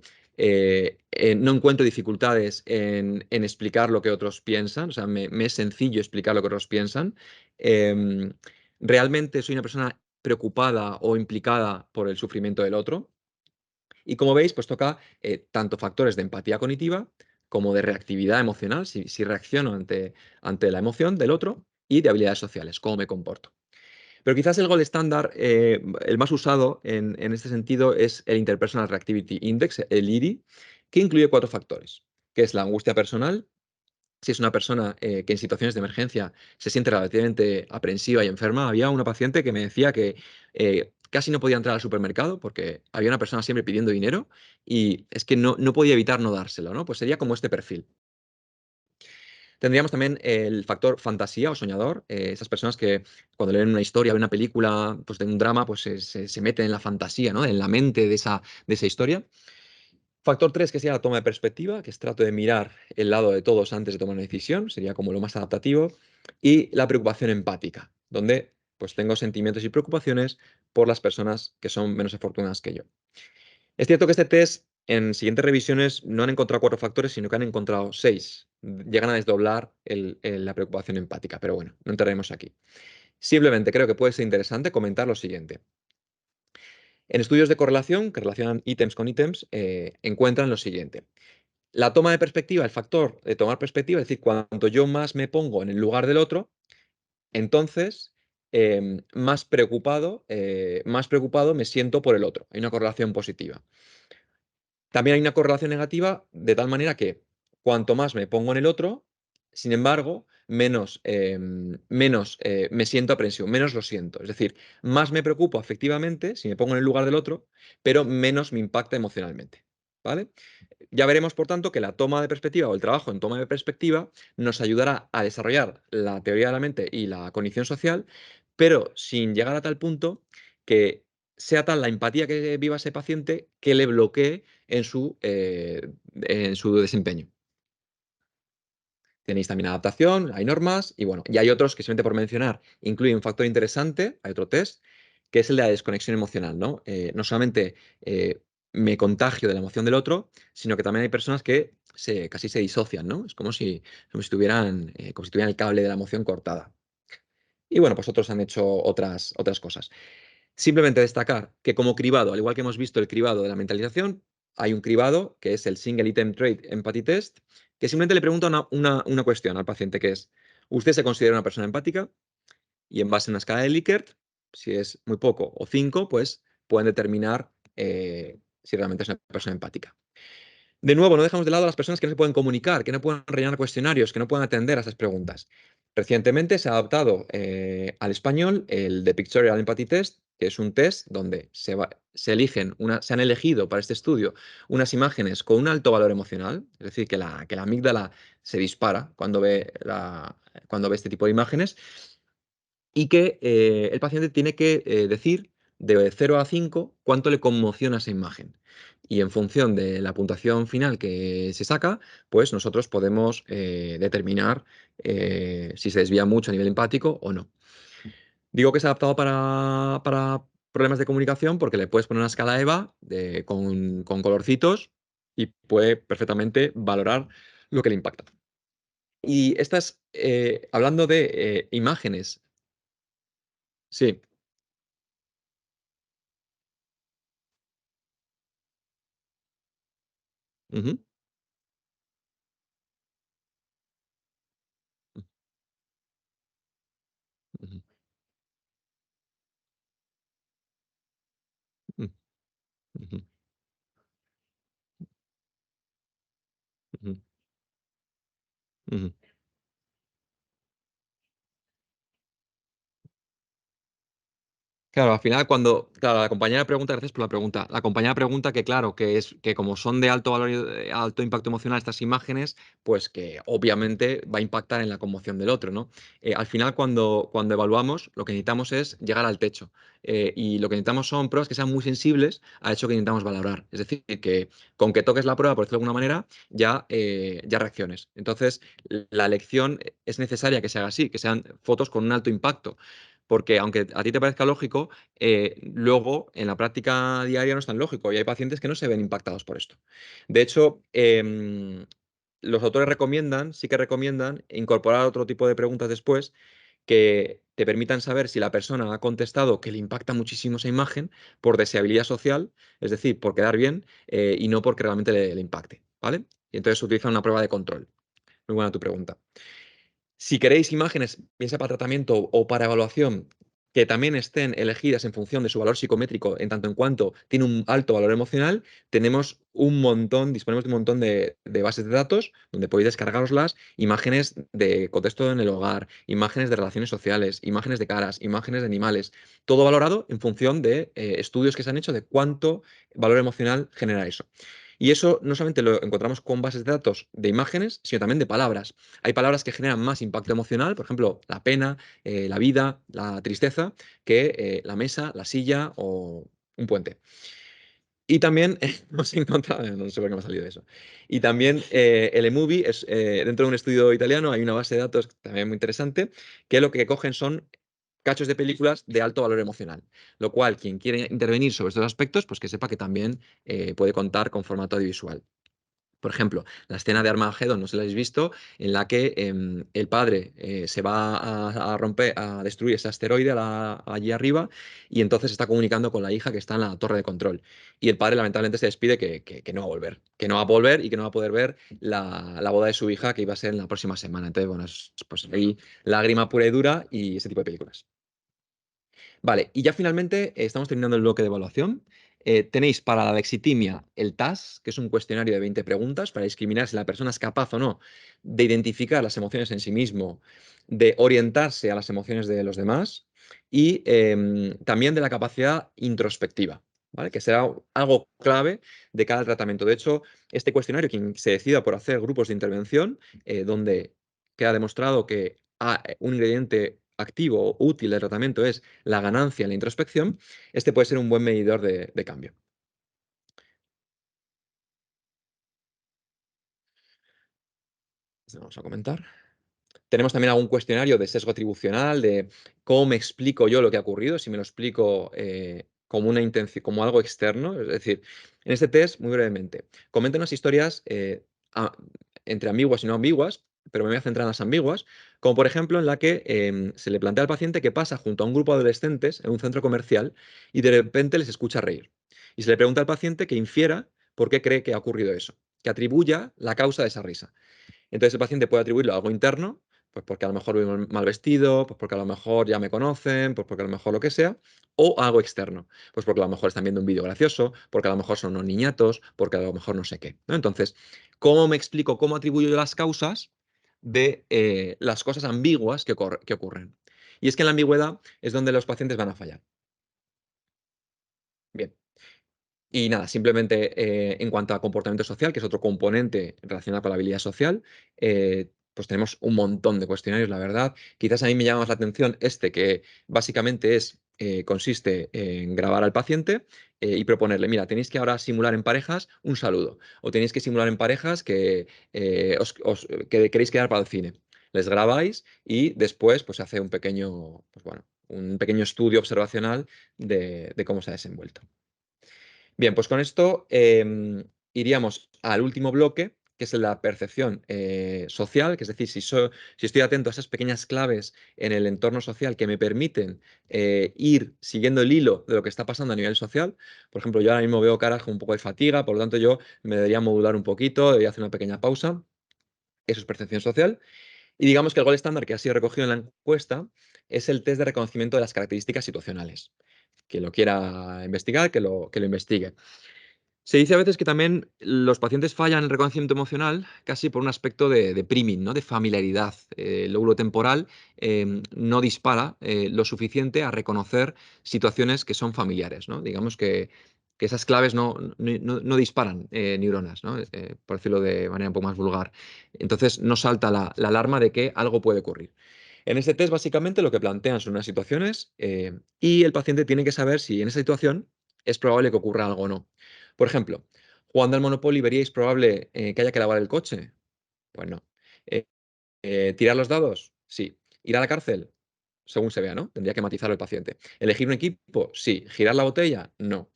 no encuentro dificultades en explicar lo que otros piensan, o sea, me es sencillo explicar lo que otros piensan. Em, ¿Realmente soy una persona preocupada o implicada por el sufrimiento del otro? Y como veis, pues toca tanto factores de empatía cognitiva como de reactividad emocional, si reacciono ante la emoción del otro, y de habilidades sociales, cómo me comporto. Pero quizás el gold estándar, el más usado en este sentido, es el Interpersonal Reactivity Index, el IRI, que incluye 4 factores, que es la angustia personal, si es una persona que en situaciones de emergencia se siente relativamente aprensiva y enferma. Había una paciente que me decía que casi no podía entrar al supermercado porque había una persona siempre pidiendo dinero y es que no podía evitar no dárselo, ¿no? Pues sería como este perfil. Tendríamos también el factor fantasía o soñador, esas personas que cuando leen una historia, ven una película, pues de un drama, pues se meten en la fantasía, ¿no? En la mente de esa historia. Factor 3 que sería la toma de perspectiva, que es trato de mirar el lado de todos antes de tomar una decisión, sería como lo más adaptativo. Y la preocupación empática, donde pues tengo sentimientos y preocupaciones por las personas que son menos afortunadas que yo. Es cierto que este test en siguientes revisiones no han encontrado 4 factores, sino que han encontrado 6. Llegan a desdoblar la preocupación empática, pero bueno, no entraremos aquí. Simplemente creo que puede ser interesante comentar lo siguiente. En estudios de correlación, que relacionan ítems con ítems, encuentran lo siguiente. La toma de perspectiva, el factor de tomar perspectiva, es decir, cuanto yo más me pongo en el lugar del otro, entonces más preocupado me siento por el otro. Hay una correlación positiva. También hay una correlación negativa de tal manera que cuanto más me pongo en el otro, sin embargo, menos me siento aprensivo, menos lo siento. Es decir, más me preocupo afectivamente si me pongo en el lugar del otro, pero menos me impacta emocionalmente. ¿Vale? Ya veremos, por tanto, que la toma de perspectiva o el trabajo en toma de perspectiva nos ayudará a desarrollar la teoría de la mente y la cognición social, pero sin llegar a tal punto que sea tal la empatía que viva ese paciente que le bloquee en su desempeño. Tenéis también adaptación, hay normas y bueno, y hay otros que simplemente por mencionar incluyen un factor interesante, hay otro test, que es el de la desconexión emocional, ¿no? No solamente me contagio de la emoción del otro, sino que también hay personas que casi se disocian, ¿no? Es como si tuvieran el cable de la emoción cortada. Y bueno, pues otros han hecho otras cosas. Simplemente destacar que como cribado, al igual que hemos visto el cribado de la mentalización, hay un cribado que es el Single Item Trait Empathy Test, que simplemente le pregunta una cuestión al paciente, que es, ¿usted se considera una persona empática? Y en base a una escala de Likert, si es muy poco o 5, pues pueden determinar si realmente es una persona empática. De nuevo, no dejamos de lado a las personas que no se pueden comunicar, que no pueden rellenar cuestionarios, que no pueden atender a esas preguntas. Recientemente se ha adaptado al español el de Pictorial Empathy Test, que es un test donde se han elegido para este estudio unas imágenes con un alto valor emocional, es decir, que la amígdala se dispara cuando ve este tipo de imágenes, y que el paciente tiene que decir de 0 a 5 cuánto le conmociona esa imagen. Y en función de la puntuación final que se saca, pues nosotros podemos determinar si se desvía mucho a nivel empático o no. Digo que es adaptado para problemas de comunicación porque le puedes poner una escala EVA con colorcitos y puede perfectamente valorar lo que le impacta. Y estas, hablando de imágenes, sí. Ujú, ujú, ujú, ujú, ujú, ujú. Claro, al final claro, la compañera pregunta, gracias por la pregunta. La compañera pregunta que claro, que como son de alto valor, alto impacto emocional estas imágenes, pues que obviamente va a impactar en la conmoción del otro, ¿no? Al final cuando evaluamos, lo que necesitamos es llegar al techo. Y lo que necesitamos son pruebas que sean muy sensibles a eso que intentamos valorar. Es decir, que con que toques la prueba, por decirlo de alguna manera, ya reacciones. Entonces, la elección es necesaria que se haga así, que sean fotos con un alto impacto. Porque aunque a ti te parezca lógico, luego en la práctica diaria no es tan lógico y hay pacientes que no se ven impactados por esto. De hecho, los autores sí que recomiendan incorporar otro tipo de preguntas después que te permitan saber si la persona ha contestado que le impacta muchísimo esa imagen por deseabilidad social, es decir, por quedar bien y no porque realmente le impacte, ¿vale? Y entonces se utiliza una prueba de control. Muy buena tu pregunta. Si queréis imágenes, bien sea para tratamiento o para evaluación, que también estén elegidas en función de su valor psicométrico, en tanto en cuanto tiene un alto valor emocional, disponemos de un montón de bases de datos donde podéis descargaroslas, imágenes de contexto en el hogar, imágenes de relaciones sociales, imágenes de caras, imágenes de animales, todo valorado en función de estudios que se han hecho de cuánto valor emocional genera eso. Y eso no solamente lo encontramos con bases de datos de imágenes, sino también de palabras. Hay palabras que generan más impacto emocional, por ejemplo, la pena, la vida, la tristeza, que la mesa, la silla o un puente. Y también hemos encontrado, no sé por qué me ha salido eso. Y también el eMovie es, dentro de un estudio italiano, hay una base de datos también muy interesante, que lo que cogen son cachos de películas de alto valor emocional. Lo cual, quien quiere intervenir sobre estos aspectos, pues que sepa que también puede contar con formato audiovisual. Por ejemplo, la escena de Armageddon, no sé si la habéis visto, en la que el padre se va a romper, a destruir ese asteroide allí arriba, y entonces está comunicando con la hija que está en la torre de control. Y el padre lamentablemente se despide que no va a volver, que no va a volver y que no va a poder ver la boda de su hija que iba a ser en la próxima semana. Entonces, bueno, pues ahí lágrima pura y dura y ese tipo de películas. Vale, y ya finalmente estamos terminando el bloque de evaluación. Tenéis para la lexitimia el TAS, que es un cuestionario de 20 preguntas para discriminar si la persona es capaz o no de identificar las emociones en sí mismo, de orientarse a las emociones de los demás y también de la capacidad introspectiva, ¿vale? Que será algo clave de cada tratamiento. De hecho, este cuestionario, quien se decida por hacer grupos de intervención, donde queda demostrado que un ingrediente activo o útil del tratamiento es la ganancia en la introspección, este puede ser un buen medidor de cambio. Vamos a comentar. Tenemos también algún cuestionario de sesgo atribucional, de cómo me explico yo lo que ha ocurrido, si me lo explico como una intención, como algo externo. Es decir, en este test, muy brevemente, comenta unas historias entre ambiguas y no ambiguas, pero me voy a centrar en las ambiguas, como por ejemplo en la que se le plantea al paciente que pasa junto a un grupo de adolescentes en un centro comercial y de repente les escucha reír. Y se le pregunta al paciente que infiera por qué cree que ha ocurrido eso, que atribuya la causa de esa risa. Entonces el paciente puede atribuirlo a algo interno, pues porque a lo mejor voy mal vestido, pues porque a lo mejor ya me conocen, pues porque a lo mejor lo que sea, o a algo externo, pues porque a lo mejor están viendo un vídeo gracioso, porque a lo mejor son unos niñatos, porque a lo mejor no sé qué, ¿no? Entonces, ¿cómo me explico, cómo atribuyo yo las causas de las cosas ambiguas que ocurren? Y es que en la ambigüedad es donde los pacientes van a fallar. Bien. Y nada, simplemente en cuanto a comportamiento social, que es otro componente relacionado con la habilidad social, pues tenemos un montón de cuestionarios, la verdad. Quizás a mí me llama más la atención este, que básicamente consiste en grabar al paciente y proponerle, mira, tenéis que ahora simular en parejas un saludo, o tenéis que simular en parejas que queréis quedar para el cine. Les grabáis y después pues, se hace un pequeño, pues, bueno, un pequeño estudio observacional de cómo se ha desenvuelto. Bien, pues con esto iríamos al último bloque, que es el de la percepción social, que es decir, si estoy atento a esas pequeñas claves en el entorno social que me permiten ir siguiendo el hilo de lo que está pasando a nivel social. Por ejemplo, yo ahora mismo veo caras con un poco de fatiga, por lo tanto yo me debería modular un poquito, debería hacer una pequeña pausa. Eso es percepción social. Y digamos que el gol estándar que ha sido recogido en la encuesta es el test de reconocimiento de las características situacionales. Quien lo quiera investigar, que lo investigue. Se dice a veces que también los pacientes fallan en el reconocimiento emocional casi por un aspecto de priming, ¿no? De familiaridad. El lóbulo temporal no dispara lo suficiente a reconocer situaciones que son familiares, ¿no? Digamos que esas claves no disparan neuronas, ¿no? Por decirlo de manera un poco más vulgar. Entonces no salta la alarma de que algo puede ocurrir. En este test básicamente lo que plantean son unas situaciones y el paciente tiene que saber si en esa situación es probable que ocurra algo o no. Por ejemplo, jugando al Monopoly, ¿veríais probable que haya que lavar el coche? Pues no. Eh, ¿Tirar los dados? Sí. ¿Ir a la cárcel? Según se vea, ¿no? Tendría que matizarlo el paciente. ¿Elegir un equipo? Sí. ¿Girar la botella? No.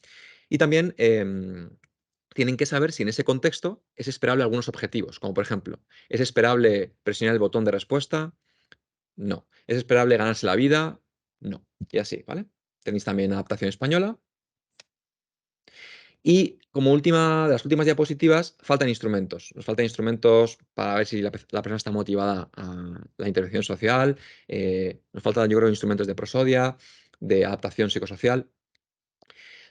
Y también tienen que saber si en ese contexto es esperable algunos objetivos, como por ejemplo, ¿es esperable presionar el botón de respuesta? No. ¿Es esperable ganarse la vida? No. Y así, ¿vale? Tenéis también adaptación española. Y como última de las últimas diapositivas, faltan instrumentos. Nos faltan instrumentos para ver si la persona está motivada a la intervención social. Nos faltan, yo creo, instrumentos de prosodia, de adaptación psicosocial.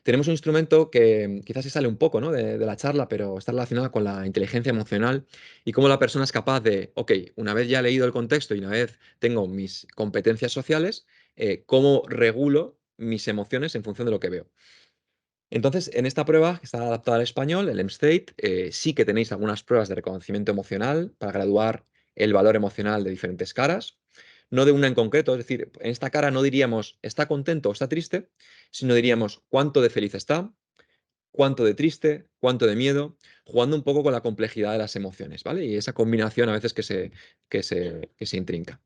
Tenemos un instrumento que quizás se sale un poco, ¿no? de la charla, pero está relacionado con la inteligencia emocional y cómo la persona es capaz de, ok, una vez ya he leído el contexto y una vez tengo mis competencias sociales, cómo regulo mis emociones en función de lo que veo. Entonces, en esta prueba, que está adaptada al español, el MSTATE, sí que tenéis algunas pruebas de reconocimiento emocional para graduar el valor emocional de diferentes caras, no de una en concreto, es decir, en esta cara no diríamos está contento o está triste, sino diríamos cuánto de feliz está, cuánto de triste, cuánto de miedo, jugando un poco con la complejidad de las emociones, ¿vale? Y esa combinación a veces que se intrinca.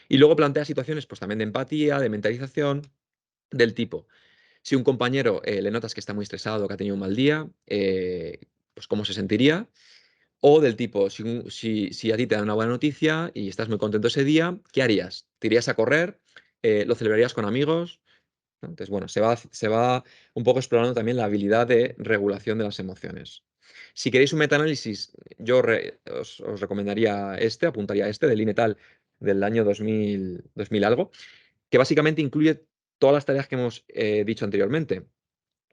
Y luego plantea situaciones pues también de empatía, de mentalización, del tipo, si un compañero le notas que está muy estresado, que ha tenido un mal día, pues cómo se sentiría. O del tipo, si a ti te dan una buena noticia y estás muy contento ese día, ¿qué harías? ¿Te irías a correr? ¿Lo celebrarías con amigos? ¿No? Entonces, bueno, se va un poco explorando también la habilidad de regulación de las emociones. Si queréis un metaanálisis, yo os recomendaría apuntaría a este, del INETAL del año 2000 algo, que básicamente incluye todas las tareas que hemos dicho anteriormente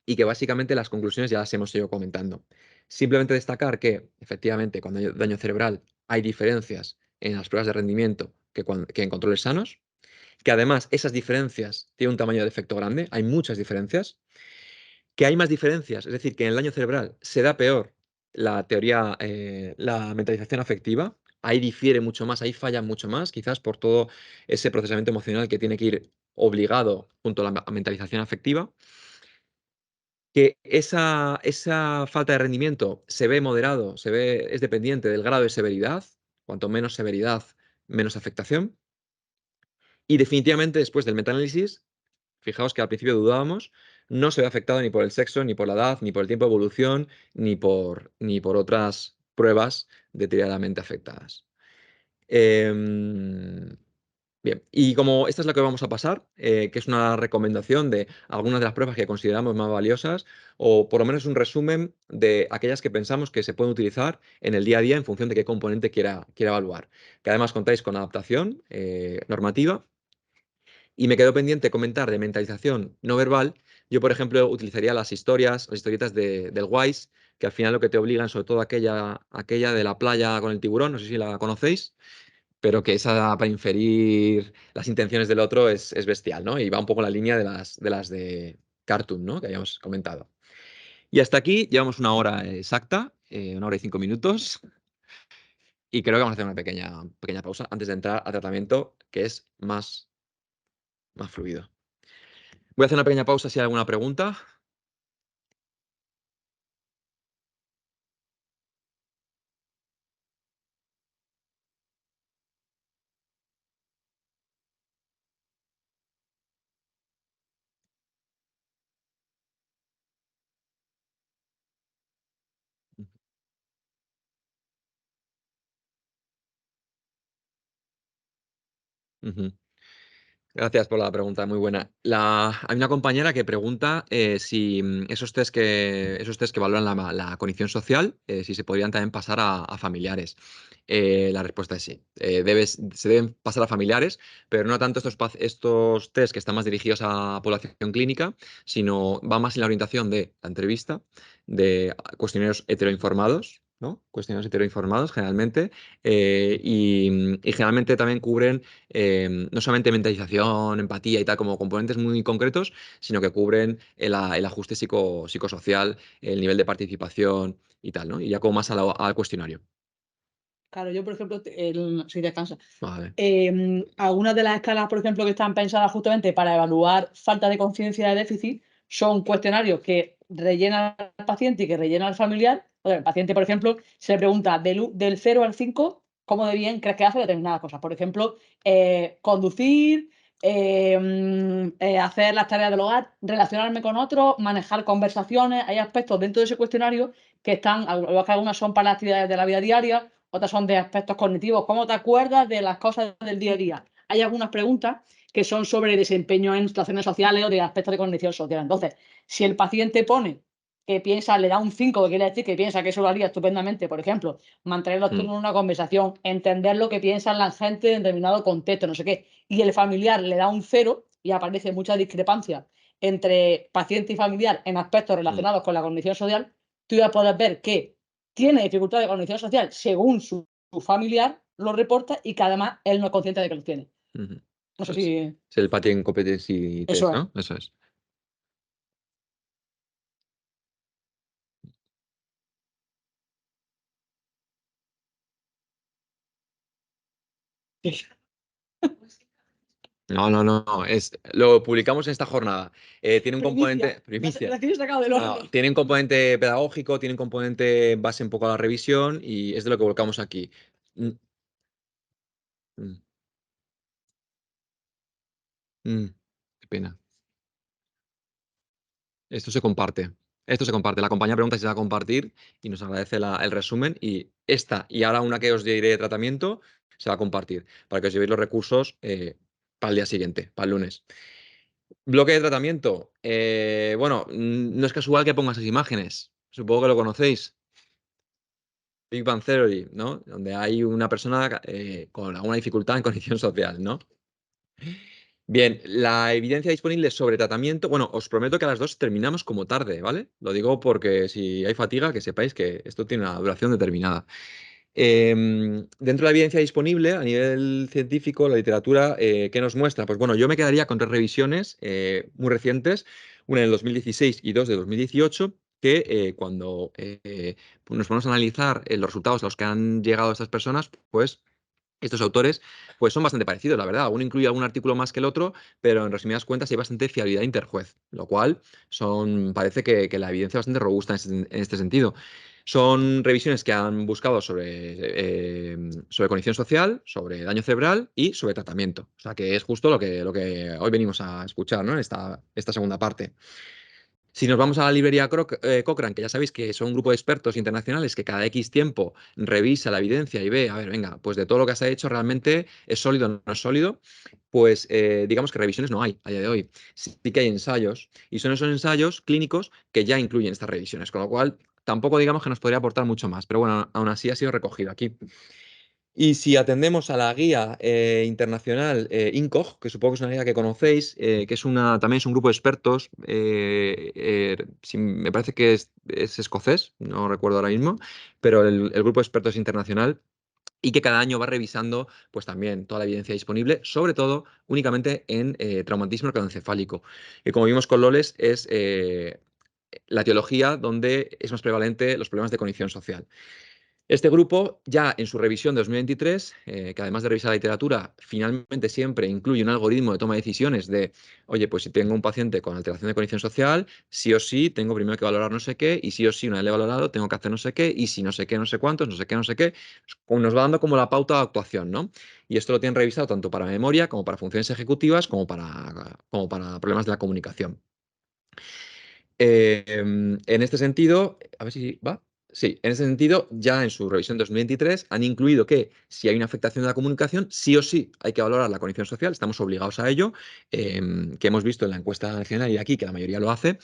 y que básicamente las conclusiones ya las hemos ido comentando. Simplemente destacar que, efectivamente, cuando hay daño cerebral hay diferencias en las pruebas de rendimiento que en controles sanos, que además esas diferencias tienen un tamaño de efecto grande, hay muchas diferencias, que hay más diferencias, es decir, que en el daño cerebral se da peor la teoría, la mentalización afectiva, ahí difiere mucho más, ahí falla mucho más, quizás por todo ese procesamiento emocional que tiene que ir obligado junto a la mentalización afectiva, que esa falta de rendimiento se ve moderado, es dependiente del grado de severidad, cuanto menos severidad, menos afectación. Y definitivamente después del metaanálisis, fijaos que al principio dudábamos, no se ve afectado ni por el sexo, ni por la edad, ni por el tiempo de evolución, ni por otras pruebas detalladamente afectadas. Em, Bien, y como esta es la que vamos a pasar, que es una recomendación de algunas de las pruebas que consideramos más valiosas, o por lo menos un resumen de aquellas que pensamos que se pueden utilizar en el día a día en función de qué componente quiera evaluar. Que además contáis con adaptación normativa. Y me quedó pendiente comentar de mentalización no verbal. Yo, por ejemplo, utilizaría las historietas del Wise, que al final lo que te obligan, sobre todo aquella de la playa con el tiburón, no sé si la conocéis, pero que esa para inferir las intenciones del otro es bestial, ¿no? Y va un poco en la línea de las de Cartoon, ¿no? Que habíamos comentado. Y hasta aquí llevamos una hora exacta, 1 hora y 5 minutos, y creo que vamos a hacer una pequeña pausa antes de entrar al tratamiento, que es más fluido. Voy a hacer una pequeña pausa si hay alguna pregunta. Ujú. Gracias por la pregunta, muy buena. Hay una compañera que pregunta si esos test que valoran la cognición social, si se podrían también pasar a familiares. La respuesta es sí. Se deben pasar a familiares, pero no tanto estos test que están más dirigidos a población clínica, sino va más en la orientación de la entrevista, de cuestionarios heteroinformados, ¿no? Cuestionarios heteroinformados generalmente, y generalmente también cubren no solamente mentalización, empatía y tal, como componentes muy concretos, sino que cubren el ajuste psicosocial, el nivel de participación y tal, ¿no? Y ya como más al cuestionario. Claro, yo, por ejemplo, si descansa. Vale. Algunas de las escalas, por ejemplo, que están pensadas justamente para evaluar falta de conciencia de déficit son cuestionarios que rellena el paciente y que rellena el familiar. O sea, el paciente, por ejemplo, se le pregunta del 0 al 5, ¿cómo de bien crees que hace determinadas cosas? Por ejemplo, conducir, hacer las tareas del hogar, relacionarme con otros, manejar conversaciones. Hay aspectos dentro de ese cuestionario que están, algunas son para las actividades de la vida diaria, otras son de aspectos cognitivos. ¿Cómo te acuerdas de las cosas del día a día? Hay algunas preguntas que son sobre desempeño en situaciones sociales o de aspectos de cognición social. Entonces, si el paciente pone que piensa, le da un 5, que quiere decir que piensa que eso lo haría estupendamente, por ejemplo, mantener los turnos en una conversación, entender lo que piensa la gente en determinado contexto, no sé qué, y el familiar le da un 0 y aparece mucha discrepancia entre paciente y familiar en aspectos relacionados con la cognición social, tú ya puedes ver que tiene dificultad de cognición social según su familiar lo reporta y que además él no es consciente de que lo tiene. Ujú. No sé Eso es. si Es el Pattern Competency Test, eso es. ¿no? Eso es. No, no, no, lo publicamos en esta jornada. Tiene un componente... Primicia. Primicia. Recién sacado del No, horno. tiene un componente pedagógico, tiene un componente base un poco a la revisión y es de lo que volcamos aquí. Mm, mm, mm, qué pena. Esto se comparte. Esto se comparte. La compañía pregunta si se va a compartir y nos agradece el resumen. Y esta y ahora una que os diré de tratamiento se va a compartir para que os llevéis los recursos para el día siguiente, para el lunes. Bloque de tratamiento. Bueno, no es casual que ponga esas imágenes. Supongo que lo conocéis. Big Bang Theory, ¿no? Donde hay una persona con alguna dificultad en condición social, ¿no? Bien, la evidencia disponible sobre tratamiento, bueno, os prometo que a las 2 terminamos como tarde, ¿vale? Lo digo porque si hay fatiga, que sepáis que esto tiene una duración determinada. Dentro de la evidencia disponible a nivel científico, la literatura, ¿qué nos muestra? Pues bueno, yo me quedaría con 3 revisiones muy recientes, una en el 2016 y 2 de 2018, que cuando nos ponemos a analizar los resultados a los que han llegado estas personas, pues estos autores pues son bastante parecidos, la verdad. Uno incluye algún artículo más que el otro, pero en resumidas cuentas hay bastante fiabilidad interjuez, lo cual parece que la evidencia es bastante robusta en este sentido. Son revisiones que han buscado sobre cognición social, sobre daño cerebral y sobre tratamiento. O sea que es justo lo que hoy venimos a escuchar, ¿no? En esta segunda parte. Si nos vamos a la librería Cochrane, que ya sabéis que son un grupo de expertos internacionales que cada X tiempo revisa la evidencia y ve, a ver, venga, pues de todo lo que se ha hecho realmente es sólido o no es sólido, pues digamos que revisiones no hay a día de hoy. Sí que hay ensayos y son esos ensayos clínicos que ya incluyen estas revisiones, con lo cual tampoco digamos que nos podría aportar mucho más, pero bueno, aún así ha sido recogido aquí. Y si atendemos a la guía internacional INCOG, que supongo que es una guía que conocéis, que también es un grupo de expertos, me parece que es escocés, no recuerdo ahora mismo, pero el grupo de expertos internacional y que cada año va revisando pues también toda la evidencia disponible, sobre todo únicamente en traumatismo craneoencefálico. Y como vimos con Loles, es la etiología donde es más prevalente los problemas de cognición social. Este grupo, ya en su revisión de 2023, que además de revisar la literatura, finalmente siempre incluye un algoritmo de toma de decisiones de, oye, pues si tengo un paciente con alteración de cognición social, sí o sí tengo primero que valorar no sé qué, y sí o sí, una vez valorado, tengo que hacer no sé qué, y si no sé qué, no sé cuántos, no sé qué, no sé qué, nos va dando como la pauta de actuación, ¿no? Y esto lo tienen revisado tanto para memoria, como para funciones ejecutivas, como para problemas de la comunicación. En este sentido, a ver si va. Sí, en ese sentido, ya en su revisión 2023 han incluido que si hay una afectación de la comunicación, sí o sí hay que valorar la cognición social, estamos obligados a ello, que hemos visto en la encuesta nacional y aquí que la mayoría lo hace,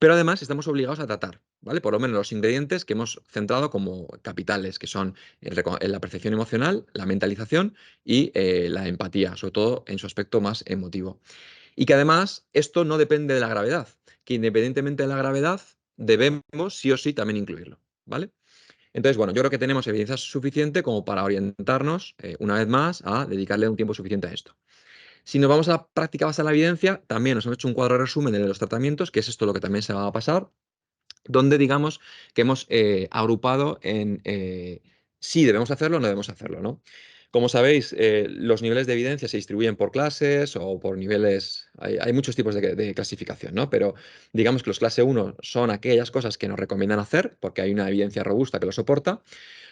pero además estamos obligados a tratar, ¿vale? Por lo menos los ingredientes que hemos centrado como capitales, que son la percepción emocional, la mentalización y la empatía, sobre todo en su aspecto más emotivo. Y que además esto no depende de la gravedad, que independientemente de la gravedad debemos sí o sí también incluirlo, ¿vale? Entonces, bueno, yo creo que tenemos evidencia suficiente como para orientarnos, una vez más, a dedicarle un tiempo suficiente a esto. Si nos vamos a la práctica basada en la evidencia, también nos hemos hecho un cuadro de resumen de los tratamientos, que es esto lo que también se va a pasar, donde digamos que hemos agrupado en si debemos hacerlo o no debemos hacerlo, ¿no? Como sabéis, los niveles de evidencia se distribuyen por clases o por niveles, hay muchos tipos de clasificación, ¿no? Pero digamos que los clase 1 son aquellas cosas que nos recomiendan hacer, porque hay una evidencia robusta que lo soporta.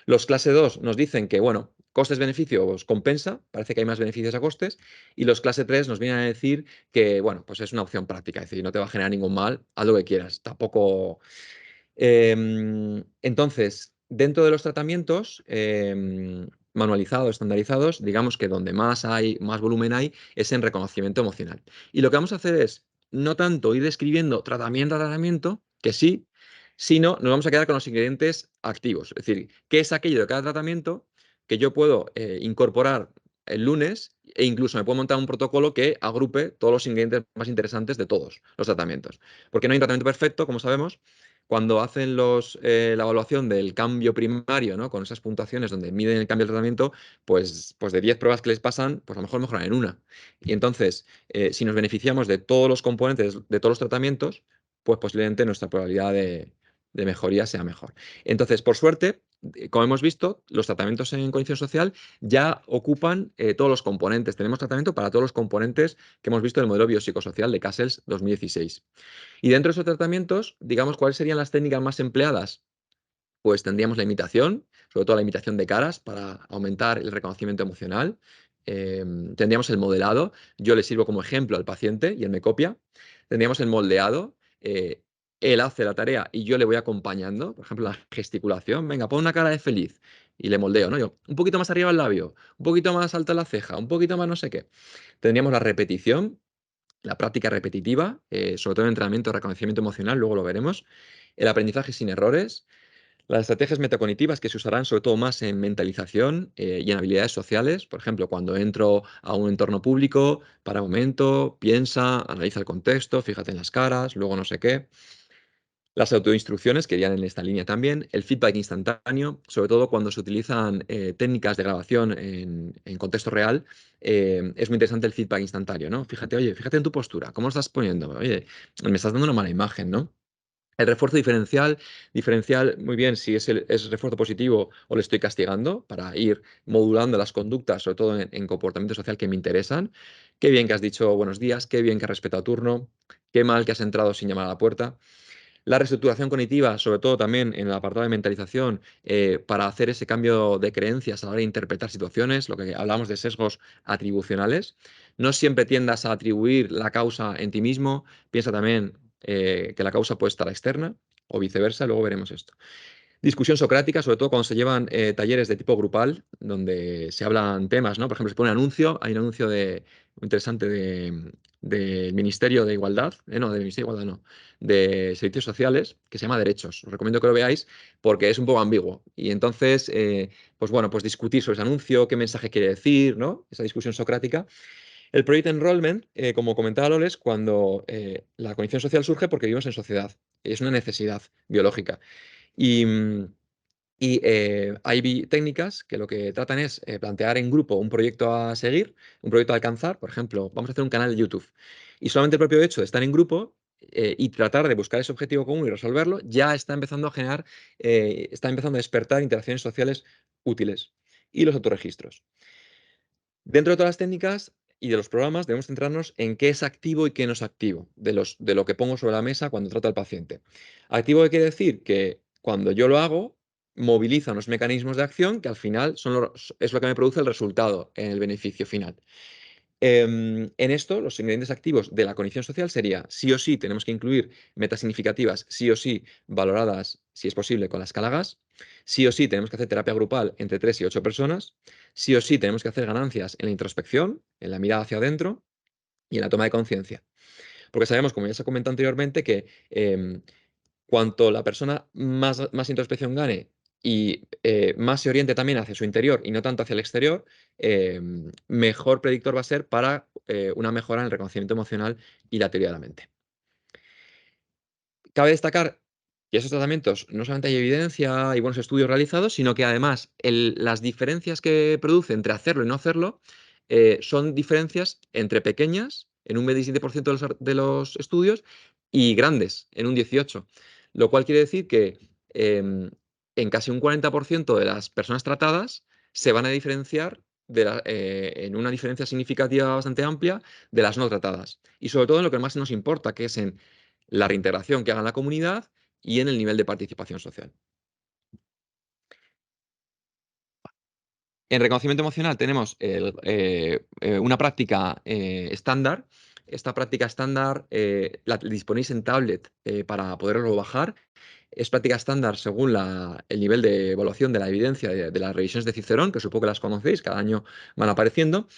Los clase 2 nos dicen que, bueno, costes-beneficios compensa, parece que hay más beneficios a costes, y los clase 3 nos vienen a decir que, bueno, pues es una opción práctica, es decir, no te va a generar ningún mal, haz lo que quieras, tampoco... Entonces, dentro de los tratamientos manualizados, estandarizados, digamos que donde más volumen hay es en reconocimiento emocional. Y lo que vamos a hacer es no tanto ir describiendo tratamiento a tratamiento, que sí, sino nos vamos a quedar con los ingredientes activos. Es decir, qué es aquello de cada tratamiento que yo puedo incorporar el lunes e incluso me puedo montar un protocolo que agrupe todos los ingredientes más interesantes de todos los tratamientos. Porque no hay un tratamiento perfecto, como sabemos. Cuando hacen la evaluación del cambio primario, ¿no? Con esas puntuaciones donde miden el cambio del tratamiento, pues de 10 pruebas que les pasan, pues a lo mejor mejoran en una. Y entonces, si nos beneficiamos de todos los componentes de todos los tratamientos, pues posiblemente nuestra probabilidad de mejoría sea mejor. Entonces, por suerte, como hemos visto, los tratamientos en cognición social ya ocupan todos los componentes. Tenemos tratamiento para todos los componentes que hemos visto en el modelo biopsicosocial de Cassels 2016. Y dentro de esos tratamientos, digamos, ¿cuáles serían las técnicas más empleadas? Pues tendríamos la imitación, sobre todo la imitación de caras para aumentar el reconocimiento emocional. Tendríamos el modelado, yo le sirvo como ejemplo al paciente y él me copia. Tendríamos el moldeado, él hace la tarea y yo le voy acompañando. Por ejemplo, la gesticulación, venga, pon una cara de feliz y le moldeo, ¿no? Yo, un poquito más arriba el labio, un poquito más alta la ceja, un poquito más no sé qué. Tendríamos la repetición, la práctica repetitiva, sobre todo en entrenamiento de reconocimiento emocional, luego lo veremos. El aprendizaje sin errores, las estrategias metacognitivas que se usarán sobre todo más en mentalización y en habilidades sociales. Por ejemplo, cuando entro a un entorno público, para un momento, piensa, analiza el contexto, fíjate en las caras, luego no sé qué. Las autoinstrucciones, que irían en esta línea también. El feedback instantáneo, sobre todo cuando se utilizan técnicas de grabación en contexto real. Es muy interesante el feedback instantáneo, ¿no? Fíjate, oye, fíjate en tu postura, ¿cómo lo estás poniendo? Oye, me estás dando una mala imagen, ¿no? El refuerzo diferencial muy bien si es refuerzo positivo o le estoy castigando para ir modulando las conductas, sobre todo en comportamiento social que me interesan. Qué bien que has dicho buenos días, qué bien que has respetado turno, qué mal que has entrado sin llamar a la puerta. La reestructuración cognitiva, sobre todo también en el apartado de mentalización, para hacer ese cambio de creencias a la hora de interpretar situaciones, lo que hablamos de sesgos atribucionales. No siempre tiendas a atribuir la causa en ti mismo, piensa también que la causa puede estar externa o viceversa, luego veremos esto. Discusión socrática, sobre todo cuando se llevan talleres de tipo grupal, donde se hablan temas, ¿no? Por ejemplo, se pone un anuncio, hay un anuncio muy interesante del Ministerio de Igualdad, no, del Ministerio de Igualdad no, de Servicios Sociales, que se llama Derechos. Os recomiendo que lo veáis porque es un poco ambiguo. Y entonces, pues bueno, pues discutir sobre ese anuncio, qué mensaje quiere decir, ¿no? Esa discusión socrática. El Project Enrollment, como comentaba Loles, cuando la cognición social surge porque vivimos en sociedad, es una necesidad biológica. Y, hay técnicas que lo que tratan es plantear en grupo un proyecto a seguir, un proyecto a alcanzar. Por ejemplo, vamos a hacer un canal de YouTube. Y solamente el propio hecho de estar en grupo y tratar de buscar ese objetivo común y resolverlo, ya está empezando a generar, está empezando a despertar interacciones sociales útiles. Y los autorregistros. Dentro de todas las técnicas y de los programas debemos centrarnos en qué es activo y qué no es activo, de lo que pongo sobre la mesa cuando trato al paciente. Activo quiere decir que cuando yo lo hago, moviliza unos mecanismos de acción que al final es lo que me produce el resultado en el beneficio final. En esto, los ingredientes activos de la cognición social sería, sí o sí, tenemos que incluir metas significativas, sí o sí, valoradas, si es posible, con la escala GAS. Sí o sí, tenemos que hacer terapia grupal entre 3 y 8 personas. Sí o sí, tenemos que hacer ganancias en la introspección, en la mirada hacia adentro y en la toma de conciencia. Porque sabemos, como ya se ha comentado anteriormente, que cuanto la persona más introspección gane y más se oriente también hacia su interior y no tanto hacia el exterior, mejor predictor va a ser para una mejora en el reconocimiento emocional y la teoría de la mente. Cabe destacar que esos tratamientos no solamente hay evidencia y buenos estudios realizados, sino que además las diferencias que produce entre hacerlo y no hacerlo son diferencias entre pequeñas, en un 27% de los estudios, y grandes, en un 18%. Lo cual quiere decir que en casi un 40% de las personas tratadas se van a diferenciar en una diferencia significativa bastante amplia de las no tratadas. Y sobre todo en lo que más nos importa, que es en la reintegración que haga en la comunidad y en el nivel de participación social. En reconocimiento emocional tenemos una práctica estándar. Esta práctica estándar la disponéis en tablet para poderlo bajar. Es práctica estándar según el nivel de evaluación de la evidencia de las revisiones de Cicerón, que supongo que las conocéis, cada año van apareciendo.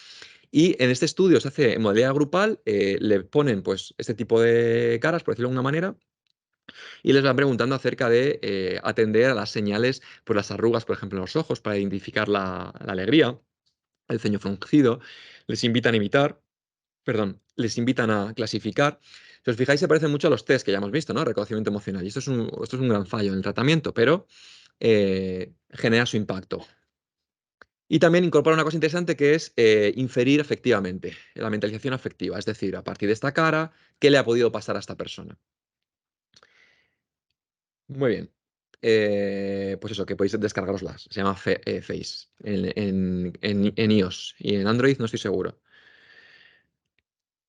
Y en este estudio se hace en modalidad grupal, le ponen pues este tipo de caras, por decirlo de alguna manera, y les van preguntando acerca de atender a las señales, pues las arrugas, por ejemplo, en los ojos para identificar la alegría, el ceño fruncido, les invitan a imitar, perdón, les invitan a clasificar. Si os fijáis, se parecen mucho a los test que ya hemos visto, ¿no? Reconocimiento emocional. Y esto es un gran fallo en el tratamiento, pero genera su impacto. Y también incorpora una cosa interesante que es inferir efectivamente, la mentalización afectiva, es decir, a partir de esta cara, ¿qué le ha podido pasar a esta persona? Muy bien. pues eso, que podéis descargaroslas. Se llama Face en iOS, y en Android no estoy seguro.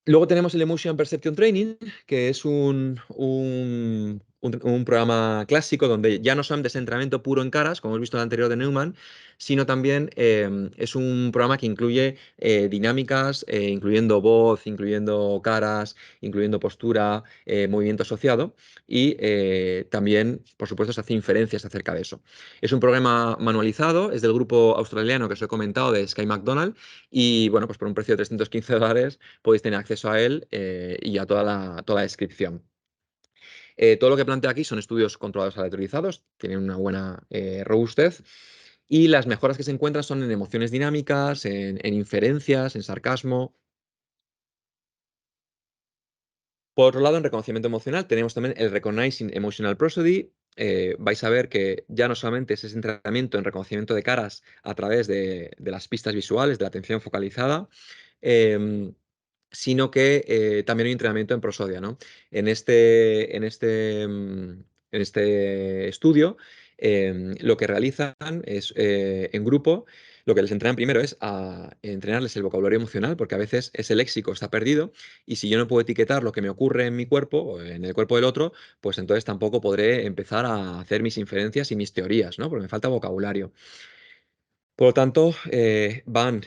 Luego tenemos el Emotion Perception Training, que es un programa clásico donde ya no solamente es entrenamiento puro en caras, como hemos visto en el anterior de Neumann, sino también es un programa que incluye dinámicas, incluyendo voz, incluyendo caras, incluyendo postura, movimiento asociado, y también, por supuesto, se hace inferencias acerca de eso. Es un programa manualizado, es del grupo australiano que os he comentado, de Sky McDonald, y bueno, pues por un precio de $315 podéis tener acceso a él y a toda la descripción. Todo lo que plantea aquí son estudios controlados aleatorizados, tienen una buena robustez, y las mejoras que se encuentran son en emociones dinámicas, en inferencias, en sarcasmo. Por otro lado, en reconocimiento emocional tenemos también el Recognizing Emotional Prosody. Vais a ver que ya no solamente es ese entrenamiento en reconocimiento de caras a través de las pistas visuales, de la atención focalizada, sino que también hay entrenamiento en prosodia, ¿no? En este estudio, lo que realizan es, en grupo, lo que les entrenan primero es a entrenarles el vocabulario emocional, porque a veces ese léxico está perdido, y si yo no puedo etiquetar lo que me ocurre en mi cuerpo o en el cuerpo del otro, pues entonces tampoco podré empezar a hacer mis inferencias y mis teorías, ¿no? Porque me falta vocabulario. Por lo tanto, van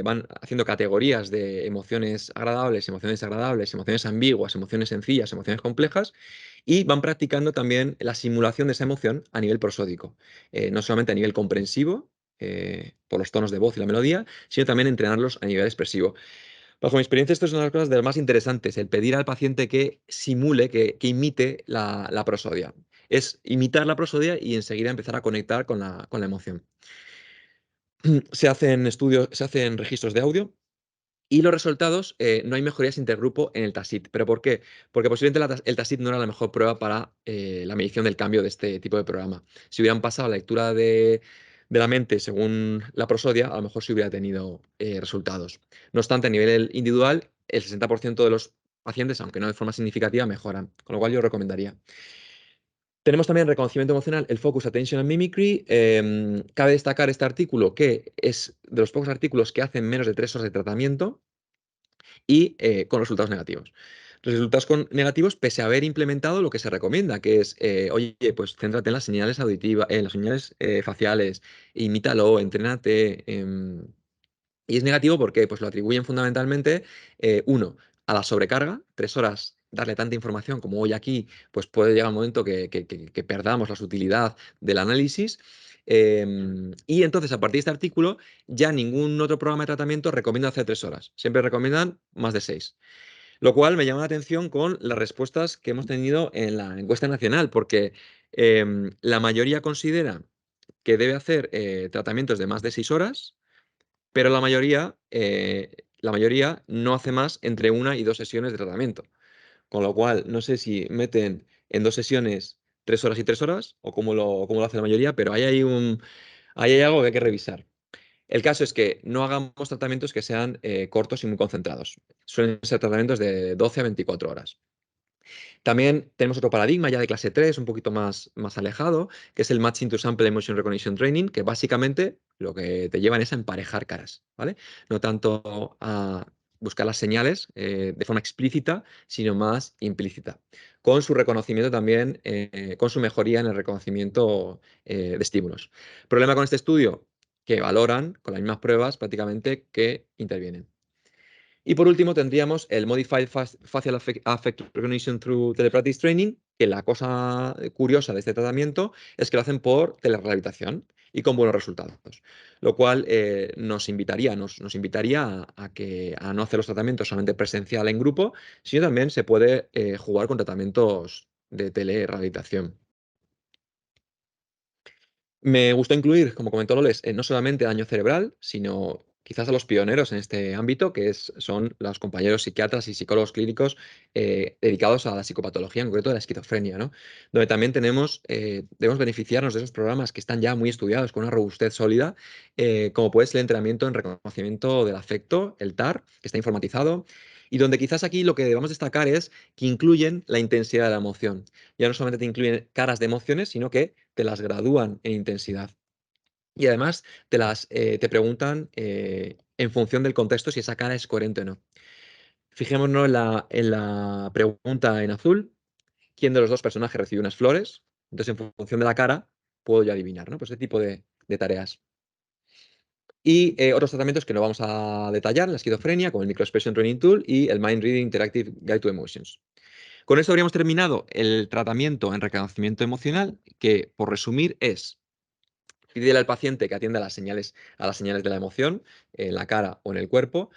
van haciendo categorías de emociones agradables, emociones desagradables, emociones ambiguas, emociones sencillas, emociones complejas, y van practicando también la simulación de esa emoción a nivel prosódico. No solamente a nivel comprensivo, por los tonos de voz y la melodía, sino también entrenarlos a nivel expresivo. Bajo mi experiencia, esto es una de las cosas de las más interesantes, el pedir al paciente que simule, que imite la prosodia. Es imitar la prosodia y enseguida empezar a conectar con la emoción. Se hacen estudios, se hacen registros de audio, y los resultados, no hay mejorías intergrupo en el TASIT. ¿Pero por qué? Porque posiblemente el TASIT no era la mejor prueba para la medición del cambio de este tipo de programa. Si hubieran pasado la lectura de la mente según la prosodia, a lo mejor sí hubiera tenido resultados. No obstante, a nivel individual, el 60% de los pacientes, aunque no de forma significativa, mejoran. Con lo cual yo recomendaría. Tenemos también reconocimiento emocional, el Focus, Attention and Mimicry. Cabe destacar este artículo, que es de los pocos artículos que hacen menos de 3 horas de tratamiento y con resultados negativos. Resultados negativos pese a haber implementado lo que se recomienda, que es, oye, pues céntrate en las señales auditivas, en las señales faciales, imítalo, entrénate. Y es negativo porque pues, lo atribuyen fundamentalmente, uno, a la sobrecarga. 3 horas, darle tanta información como hoy aquí, pues puede llegar un momento que perdamos la sutilidad del análisis. Y entonces, a partir de este artículo, ya ningún otro programa de tratamiento recomienda hacer 3 horas. Siempre recomiendan más de 6. Lo cual me llama la atención con las respuestas que hemos tenido en la encuesta nacional, porque la mayoría considera que debe hacer tratamientos de más de 6 horas, pero la mayoría no hace más entre 1 y 2 sesiones de tratamiento. Con lo cual, no sé si meten en 2 sesiones 3 horas y 3 horas, o cómo lo hace la mayoría, pero ahí hay algo que hay que revisar. El caso es que no hagamos tratamientos que sean cortos y muy concentrados. Suelen ser tratamientos de 12 a 24 horas. También tenemos otro paradigma ya de clase 3, un poquito más alejado, que es el Matching to Sample Emotion Recognition Training, que básicamente lo que te llevan es a emparejar caras, ¿vale? No tanto a buscar las señales de forma explícita, sino más implícita, con su reconocimiento también, con su mejoría en el reconocimiento de estímulos. Problema con este estudio, que valoran con las mismas pruebas prácticamente que intervienen. Y por último tendríamos el Modified Facial Affect Recognition Through Telepractice Training, que la cosa curiosa de este tratamiento es que lo hacen por telerehabilitación y con buenos resultados. Lo cual nos invitaría a no hacer los tratamientos solamente presencial en grupo, sino también se puede jugar con tratamientos de telerehabilitación. Me gustó incluir, como comentó Loles, no solamente daño cerebral, sino quizás a los pioneros en este ámbito, que son los compañeros psiquiatras y psicólogos clínicos dedicados a la psicopatología, en concreto de la esquizofrenia, ¿no? Donde también debemos beneficiarnos de esos programas que están ya muy estudiados, con una robustez sólida, como puede ser el entrenamiento en reconocimiento del afecto, el TAR, que está informatizado, Y donde quizás aquí lo que debemos destacar es que incluyen la intensidad de la emoción. Ya no solamente te incluyen caras de emociones, sino que te las gradúan en intensidad. Y además te preguntan en función del contexto si esa cara es coherente o no. Fijémonos en la pregunta en azul. ¿Quién de los dos personajes recibe unas flores? Entonces, en función de la cara, puedo yo adivinar, ¿no? Pues ese tipo de tareas. Y otros tratamientos que no vamos a detallar, la esquizofrenia, con el Microexpression Training Tool y el Mind Reading Interactive Guide to Emotions. Con esto habríamos terminado el tratamiento en reconocimiento emocional, que, por resumir, es pídele al paciente que atienda a las señales de la emoción, en la cara o en el cuerpo,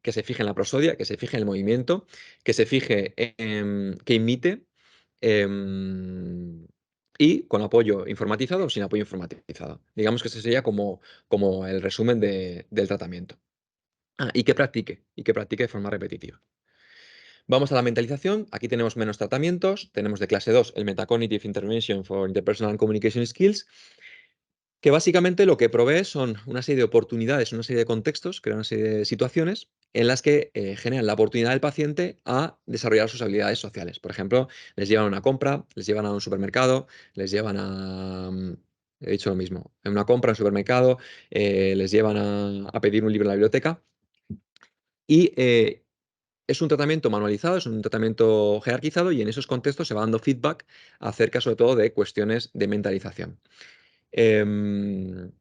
que se fije en la prosodia, que se fije en el movimiento, que se fije que imite, em, y con apoyo informatizado o sin apoyo informatizado. Digamos que ese sería como el resumen del tratamiento. Y que practique de forma repetitiva. Vamos a la mentalización. Aquí tenemos menos tratamientos. Tenemos de clase 2 el Metacognitive Intervention for Interpersonal and Communication Skills, que básicamente lo que provee son una serie de oportunidades, una serie de contextos, crea una serie de situaciones en las que generan la oportunidad del paciente a desarrollar sus habilidades sociales. Por ejemplo, les llevan a una compra, les llevan a un supermercado, les llevan a... he dicho lo mismo, en una compra, en un supermercado, les llevan a pedir un libro en la biblioteca. Y es un tratamiento manualizado, es un tratamiento jerarquizado, y en esos contextos se va dando feedback acerca sobre todo de cuestiones de mentalización. Em,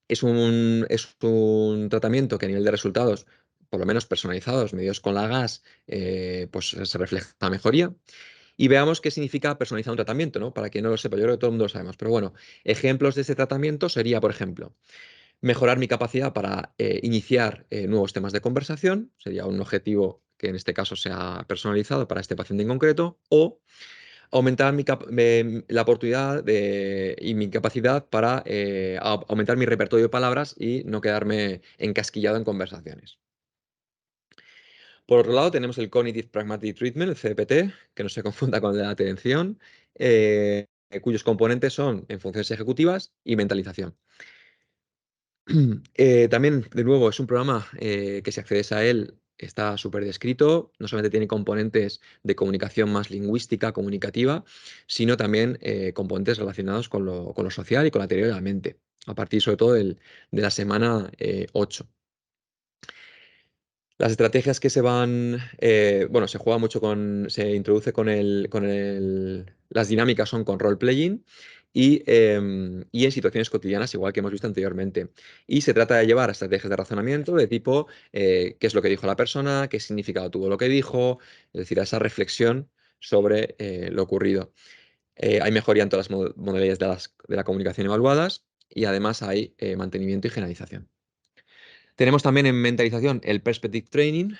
es un tratamiento que a nivel de resultados, por lo menos personalizados, medidos con la GAS, pues se refleja mejoría. Y veamos qué significa personalizar un tratamiento, ¿no? Para quien no lo sepa, yo creo que todo el mundo lo sabemos. Pero bueno, ejemplos de este tratamiento sería, por ejemplo, mejorar mi capacidad para iniciar nuevos temas de conversación, sería un objetivo que en este caso sea personalizado para este paciente en concreto, o aumentar la oportunidad y mi capacidad para aumentar mi repertorio de palabras y no quedarme encasquillado en conversaciones. Por otro lado, tenemos el Cognitive Pragmatic Treatment, el CPT, que no se confunda con la atención, cuyos componentes son en funciones ejecutivas y mentalización. También, de nuevo, es un programa que si accedes a él está súper descrito, no solamente tiene componentes de comunicación más lingüística, comunicativa, sino también componentes relacionados con lo social y con la teoría de la mente, a partir sobre todo de la semana 8. Las estrategias que se van, bueno, se juega mucho se introduce las dinámicas son con role-playing y en situaciones cotidianas, igual que hemos visto anteriormente. Y se trata de llevar estrategias de razonamiento de tipo, qué es lo que dijo la persona, qué significado tuvo lo que dijo, es decir, a esa reflexión sobre lo ocurrido. Hay mejoría en todas las modalidades de la comunicación evaluadas, y además hay mantenimiento y generalización. Tenemos también en mentalización el Perspective Training,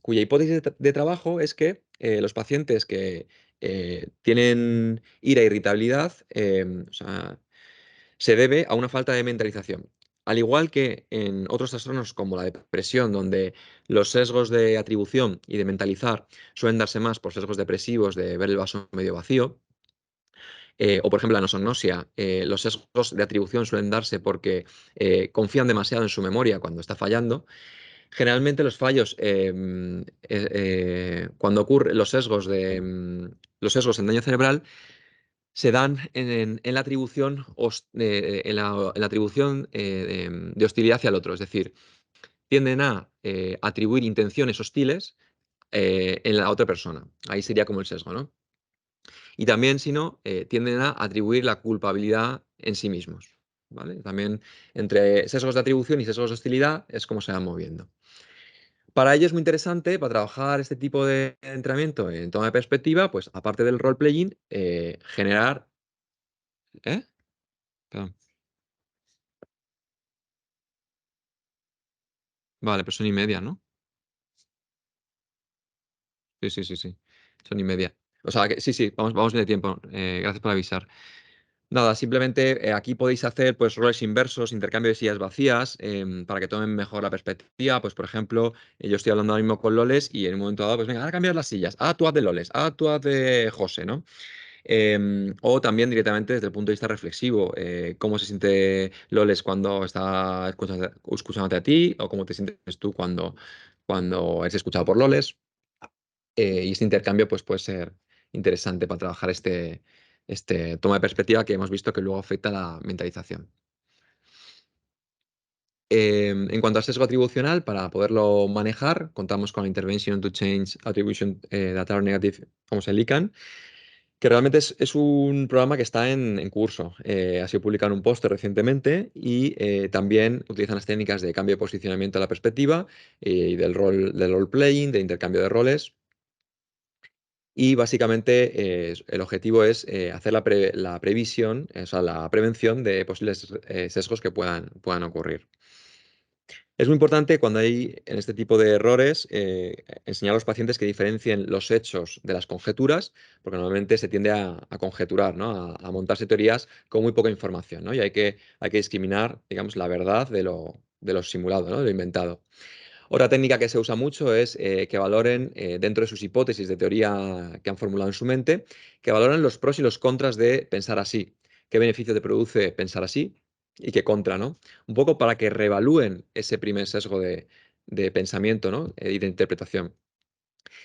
cuya hipótesis de trabajo es que los pacientes que tienen ira e irritabilidad, o sea, se debe a una falta de mentalización. Al igual que en otros trastornos como la depresión, donde los sesgos de atribución y de mentalizar suelen darse más por sesgos depresivos de ver el vaso medio vacío, o por ejemplo la nosognosia, los sesgos de atribución suelen darse porque confían demasiado en su memoria cuando está fallando. Generalmente los fallos, cuando ocurren los sesgos en daño cerebral, se dan en la atribución, en la atribución de hostilidad hacia el otro. Es decir, tienden a atribuir intenciones hostiles en la otra persona. Ahí sería como el sesgo, ¿no? Y también, si no, tienden a atribuir la culpabilidad en sí mismos, ¿vale? También entre sesgos de atribución y sesgos de hostilidad es como se van moviendo. Para ello es muy interesante, para trabajar este tipo de entrenamiento en toma de perspectiva, pues aparte del role-playing, generar... ¿Eh? Perdón. Vale, pero son y media, ¿no? Sí, sí, sí, sí. Son y media. O sea, que sí, vamos bien de tiempo. Gracias por avisar. Nada, simplemente aquí podéis hacer pues roles inversos, intercambio de sillas vacías, para que tomen mejor la perspectiva. Pues, por ejemplo, yo estoy hablando ahora mismo con Loles y en un momento dado, pues venga, ahora cambiar las sillas. Tú haz de Loles, tú haz de José, ¿no? O también directamente desde el punto de vista reflexivo, cómo se siente Loles cuando está escuchándote a ti, o cómo te sientes tú cuando eres escuchado por loles. Y este intercambio pues, puede ser interesante para trabajar este toma de perspectiva que hemos visto que luego afecta a la mentalización. En cuanto al sesgo atribucional, para poderlo manejar, contamos con la Intervention to Change Attribution That Are Negative, como el ICANN, que realmente es un programa que está en curso. Ha sido publicado en un póster recientemente y también utilizan las técnicas de cambio de posicionamiento de la perspectiva y del role-playing, de intercambio de roles. Y básicamente el objetivo es hacer la previsión, o sea, la prevención de posibles sesgos que puedan ocurrir. Es muy importante cuando hay en este tipo de errores enseñar a los pacientes que diferencien los hechos de las conjeturas, porque normalmente se tiende a conjeturar, ¿no? A montarse teorías con muy poca información, ¿no? Y hay que discriminar, digamos, la verdad de lo simulado, ¿no? De lo inventado. Otra técnica que se usa mucho es que valoren, dentro de sus hipótesis de teoría que han formulado en su mente, que valoren los pros y los contras de pensar así. ¿Qué beneficio te produce pensar así? Y qué contra, ¿no? Un poco para que reevalúen ese primer sesgo de pensamiento, ¿no? Y de interpretación.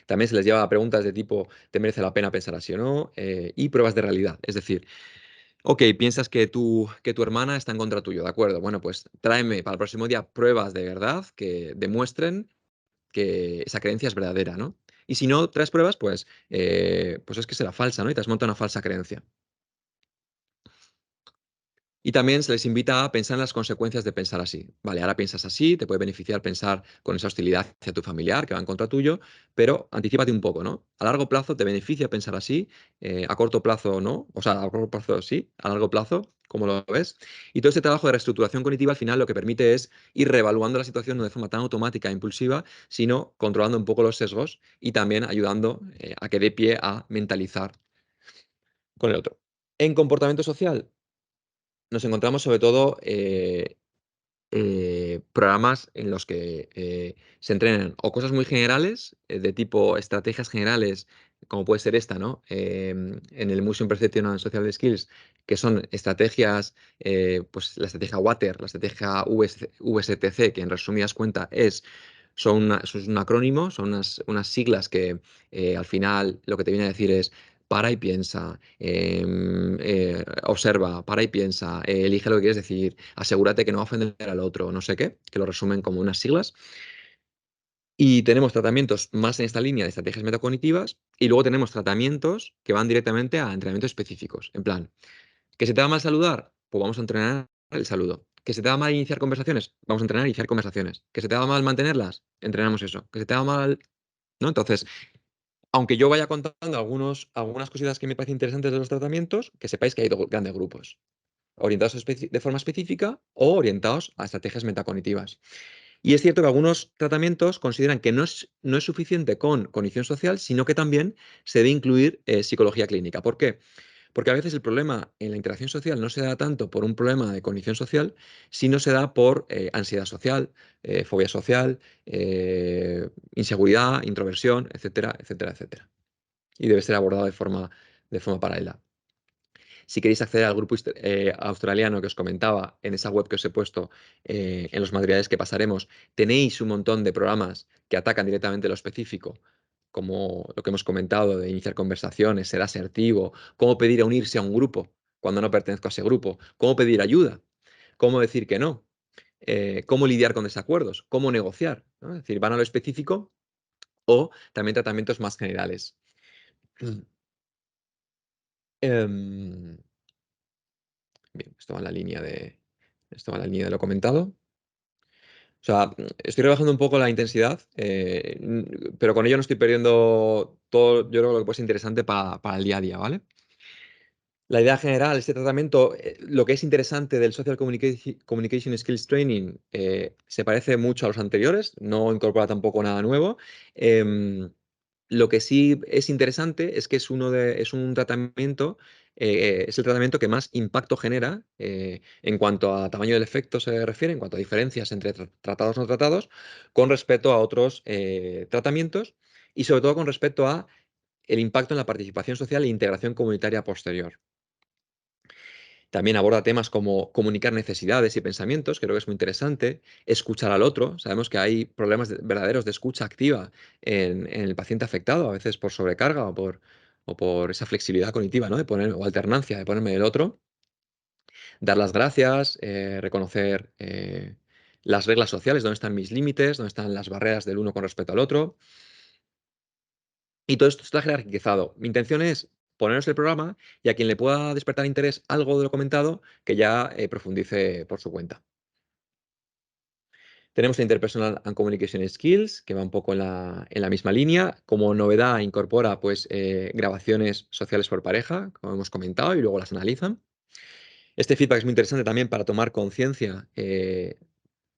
También se les lleva a preguntas de tipo, ¿te merece la pena pensar así o no? Y pruebas de realidad. Es decir, ok, piensas que tu hermana está en contra tuyo, ¿de acuerdo? Bueno, pues tráeme para el próximo día pruebas de verdad que demuestren que esa creencia es verdadera, ¿no? Y si no traes pruebas, pues es que será falsa, ¿no? Y te has montado una falsa creencia. Y también se les invita a pensar en las consecuencias de pensar así. Vale, ahora piensas así, te puede beneficiar pensar con esa hostilidad hacia tu familiar que va en contra tuyo, pero anticípate un poco, ¿no? A largo plazo te beneficia pensar así, a corto plazo no, o sea, a corto plazo sí, a largo plazo, ¿cómo lo ves? Y todo este trabajo de reestructuración cognitiva al final lo que permite es ir reevaluando la situación no de forma tan automática e impulsiva, sino controlando un poco los sesgos y también ayudando a que dé pie a mentalizar con el otro. En comportamiento social, nos encontramos sobre todo programas en los que se entrenan o cosas muy generales, de tipo estrategias generales, como puede ser esta, ¿no? En el Museum Perception and Social Skills, que son estrategias, pues la estrategia WATER, la estrategia VSTC, que en resumidas cuentas es un acrónimo, son unas siglas que al final lo que te viene a decir es para y piensa, observa, para y piensa, elige lo que quieres decir, asegúrate que no va a ofender al otro, no sé qué, que lo resumen como unas siglas. Y tenemos tratamientos más en esta línea de estrategias metacognitivas y luego tenemos tratamientos que van directamente a entrenamientos específicos. En plan, ¿que se te da mal saludar? Pues vamos a entrenar el saludo. ¿Que se te da mal iniciar conversaciones? Vamos a entrenar a iniciar conversaciones. ¿Que se te da mal mantenerlas? Entrenamos eso. ¿Que se te da mal...? ¿No? Entonces, aunque yo vaya contando algunas cositas que me parecen interesantes de los tratamientos, que sepáis que hay dos grandes grupos, orientados de forma específica o orientados a estrategias metacognitivas. Y es cierto que algunos tratamientos consideran que no es suficiente con cognición social, sino que también se debe incluir psicología clínica. ¿Por qué? Porque a veces el problema en la interacción social no se da tanto por un problema de cognición social, sino se da por ansiedad social, fobia social, inseguridad, introversión, etcétera, etcétera, etcétera. Y debe ser abordado de forma paralela. Si queréis acceder al grupo australiano que os comentaba en esa web que os he puesto en los materiales que pasaremos, tenéis un montón de programas que atacan directamente lo específico, como lo que hemos comentado de iniciar conversaciones, ser asertivo, cómo pedir a unirse a un grupo cuando no pertenezco a ese grupo, cómo pedir ayuda, cómo decir que no, cómo lidiar con desacuerdos, cómo negociar, ¿no? Es decir, van a lo específico o también tratamientos más generales. Em, Bien, esto va en la línea de lo comentado. O sea, estoy rebajando un poco la intensidad, pero con ello no estoy perdiendo todo, yo creo, lo que puede ser interesante para el día a día, ¿vale? La idea general, este tratamiento, lo que es interesante del Social Communication Skills Training, se parece mucho a los anteriores, no incorpora tampoco nada nuevo. Lo que sí es interesante es que es un tratamiento, es el tratamiento que más impacto genera en cuanto a tamaño del efecto se refiere, en cuanto a diferencias entre tratados no tratados, con respecto a otros tratamientos y sobre todo con respecto a el impacto en la participación social e integración comunitaria posterior. También aborda temas como comunicar necesidades y pensamientos, que creo que es muy interesante, escuchar al otro. Sabemos que hay problemas verdaderos de escucha activa en el paciente afectado, a veces por sobrecarga o por esa flexibilidad cognitiva, ¿no? O alternancia de ponerme del otro. Dar las gracias, reconocer las reglas sociales, dónde están mis límites, dónde están las barreras del uno con respecto al otro. Y todo esto está jerarquizado. Mi intención es poneros el programa y a quien le pueda despertar interés algo de lo comentado, que ya profundice por su cuenta. Tenemos la Interpersonal and Communication Skills, que va un poco en la misma línea. Como novedad incorpora pues, grabaciones sociales por pareja, como hemos comentado, y luego las analizan. Este feedback es muy interesante también para tomar conciencia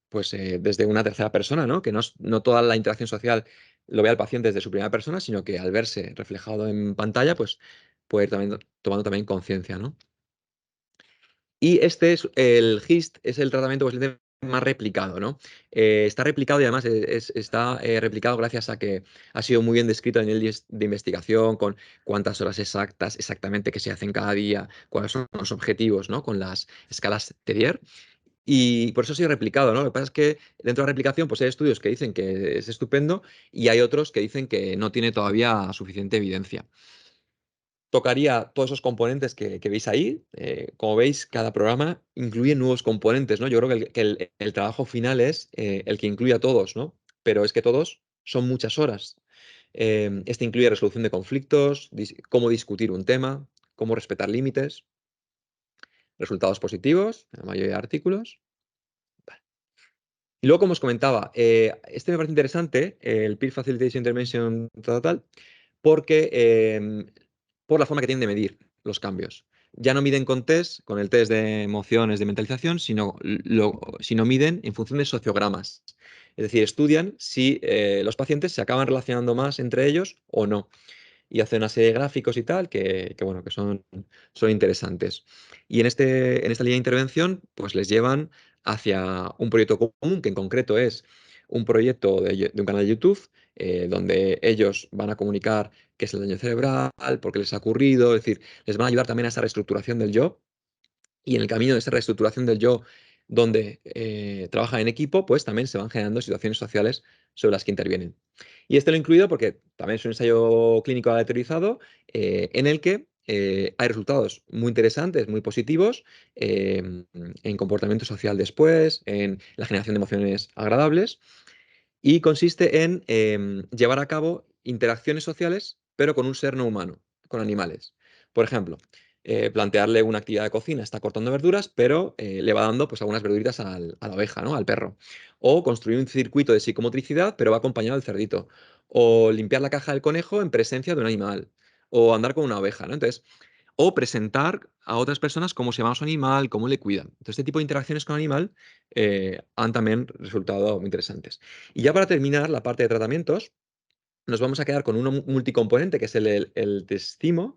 pues, desde una tercera persona, ¿no? Que no toda la interacción social lo vea el paciente desde su primera persona, sino que al verse reflejado en pantalla, pues puede ir también, tomando también conciencia, ¿no? Y este es el GIST, es el tratamiento posiblemente más replicado, ¿no? Está replicado y además está replicado gracias a que ha sido muy bien descrito en el de investigación, con cuántas horas exactamente que se hacen cada día, cuáles son los objetivos, ¿no? Con las escalas Tedier. Y por eso ha sido replicado, ¿no? Lo que pasa es que dentro de la replicación pues hay estudios que dicen que es estupendo y hay otros que dicen que no tiene todavía suficiente evidencia. Tocaría todos esos componentes que veis ahí. Como veis, cada programa incluye nuevos componentes, ¿no? Yo creo que el trabajo final es el que incluye a todos, ¿no? Pero es que todos son muchas horas. Este incluye resolución de conflictos, cómo discutir un tema, cómo respetar límites, resultados positivos, en la mayoría de artículos. Y luego, como os comentaba, este me parece interesante, el Peer Facilitation Intervention tal, porque por la forma que tienen de medir los cambios. Ya no miden con test, con el test de emociones de mentalización, sino miden en función de sociogramas. Es decir, estudian si los pacientes se acaban relacionando más entre ellos o no. Y hacen una serie de gráficos y tal bueno, que son interesantes. Y en esta línea de intervención, pues les llevan hacia un proyecto común, que en concreto es un proyecto de un canal de YouTube, donde ellos van a comunicar qué es el daño cerebral, por qué les ha ocurrido, es decir, les van a ayudar también a esa reestructuración del yo. Y en el camino de esa reestructuración del yo, donde trabajan en equipo, pues también se van generando situaciones sociales sobre las que intervienen. Y este lo he incluido porque también es un ensayo clínico aleatorizado en el que hay resultados muy interesantes, muy positivos en comportamiento social después, en la generación de emociones agradables, y consiste en llevar a cabo interacciones sociales, pero con un ser no humano, con animales. Por ejemplo, plantearle una actividad de cocina, está cortando verduras, pero le va dando pues, algunas verduritas a la oveja, ¿no? Al perro. O construir un circuito de psicomotricidad, pero va acompañado del cerdito. O limpiar la caja del conejo en presencia de un animal. O andar con una oveja, ¿no? Entonces, o presentar a otras personas cómo se llama su animal, cómo le cuidan. Entonces, este tipo de interacciones con animal han también resultado muy interesantes. Y ya para terminar la parte de tratamientos, nos vamos a quedar con uno multicomponente, que es el Testimo,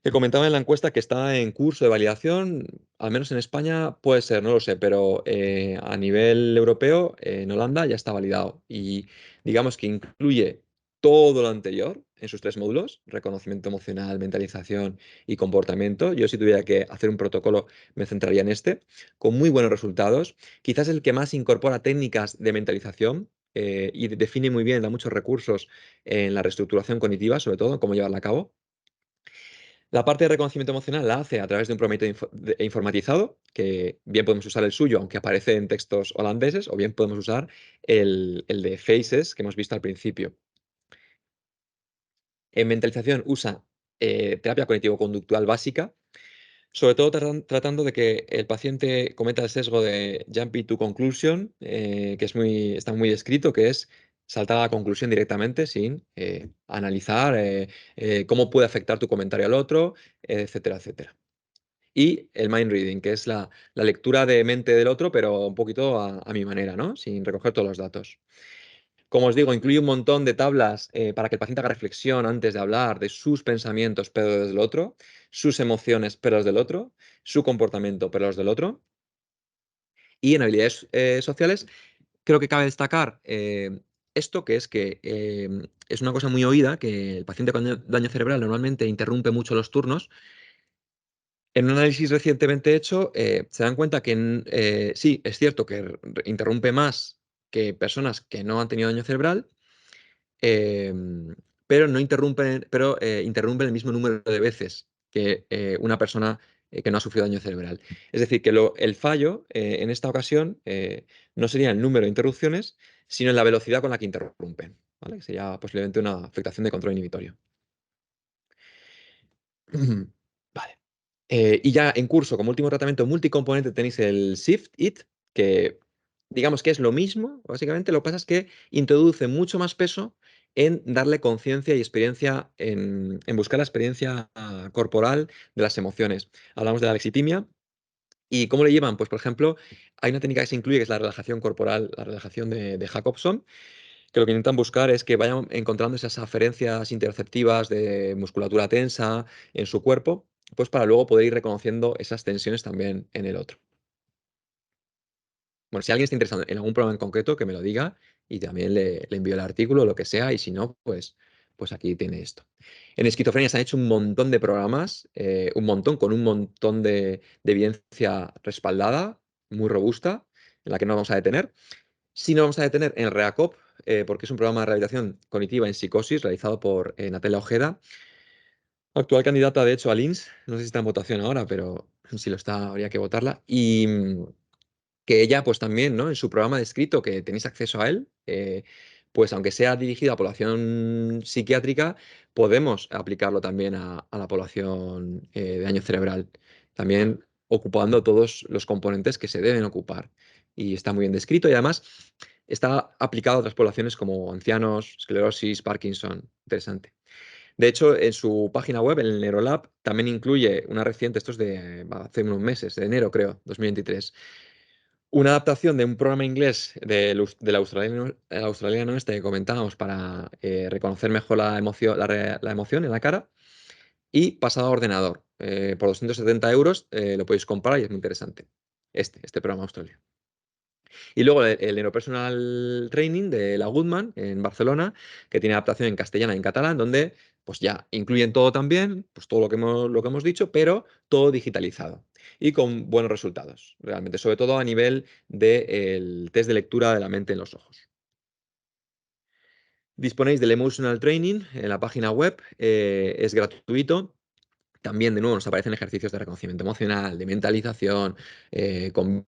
que comentaba en la encuesta que está en curso de validación, al menos en España puede ser, no lo sé, pero a nivel europeo, en Holanda ya está validado. Y digamos que incluye todo lo anterior en sus 3 módulos: reconocimiento emocional, mentalización y comportamiento. Yo, si tuviera que hacer un protocolo, me centraría en este, con muy buenos resultados. Quizás el que más incorpora técnicas de mentalización y define muy bien, da muchos recursos en la reestructuración cognitiva, sobre todo, en cómo llevarla a cabo. La parte de reconocimiento emocional la hace a través de un promedio informatizado, que bien podemos usar el suyo, aunque aparece en textos holandeses, o bien podemos usar el de Faces, que hemos visto al principio. En mentalización usa terapia cognitivo-conductual básica, sobre todo tratando de que el paciente cometa el sesgo de jumping to conclusion, que está muy descrito, que es saltar a la conclusión directamente sin analizar cómo puede afectar tu comentario al otro, etcétera, etcétera. Y el mind reading, que es la lectura de mente del otro, pero un poquito a mi manera, ¿no? Sin recoger todos los datos. Como os digo, incluye un montón de tablas para que el paciente haga reflexión antes de hablar de sus pensamientos, pero desde el otro, sus emociones, pero desde el otro, su comportamiento, pero desde el otro. Y en habilidades sociales, creo que cabe destacar esto, que es que es una cosa muy oída, que el paciente con daño cerebral normalmente interrumpe mucho los turnos. En un análisis recientemente hecho, se dan cuenta que sí, es cierto que interrumpe más que personas que no han tenido daño cerebral, pero interrumpe el mismo número de veces que una persona que no ha sufrido daño cerebral. Es decir, que el fallo en esta ocasión no sería el número de interrupciones, sino en la velocidad con la que interrumpen, ¿vale? Que sería posiblemente una afectación de control inhibitorio. Vale. Y ya en curso, como último tratamiento multicomponente, tenéis el Shift-It, que digamos que es lo mismo, básicamente. Lo que pasa es que introduce mucho más peso en darle conciencia y experiencia, en buscar la experiencia corporal de las emociones. Hablamos de la lexitimia. ¿Y cómo le llevan? Pues, por ejemplo, hay una técnica que se incluye, que es la relajación corporal, la relajación de Jacobson, que lo que intentan buscar es que vayan encontrando esas aferencias interoceptivas de musculatura tensa en su cuerpo, pues para luego poder ir reconociendo esas tensiones también en el otro. Bueno, si alguien está interesado en algún programa en concreto, que me lo diga y también le envío el artículo o lo que sea, y si no, pues aquí tiene esto. En esquizofrenia se han hecho un montón de programas, un montón, con un montón de evidencia respaldada, muy robusta, en la que no vamos a detener. Sí nos vamos a detener en el REACOP, porque es un programa de rehabilitación cognitiva en psicosis realizado por Natalia Ojeda, actual candidata, de hecho, al INS. No sé si está en votación ahora, pero si lo está, habría que votarla. Y que ella, pues también, ¿no? En su programa de escrito, que tenéis acceso a él, pues aunque sea dirigido a población psiquiátrica, podemos aplicarlo también a la población de daño cerebral. También ocupando todos los componentes que se deben ocupar. Y está muy bien descrito y además está aplicado a otras poblaciones como ancianos, esclerosis, Parkinson. Interesante. De hecho, en su página web, en el Neurolab, también incluye una reciente, esto es de hace unos meses, de enero creo, 2023, una adaptación de un programa inglés del australiano este que comentábamos para reconocer mejor la emoción, la emoción en la cara, y pasado a ordenador. Por 270 euros lo podéis comprar y es muy interesante. Este programa australiano. Y luego el Neuropersonal Training de la Goodman en Barcelona, que tiene adaptación en castellano y en catalán, donde pues ya incluyen todo también, pues todo lo que hemos dicho, pero todo digitalizado y con buenos resultados, realmente, sobre todo a nivel del test de lectura de la mente en los ojos. Disponéis del Emotional Training en la página web, es gratuito. También, de nuevo, nos aparecen ejercicios de reconocimiento emocional, de mentalización, con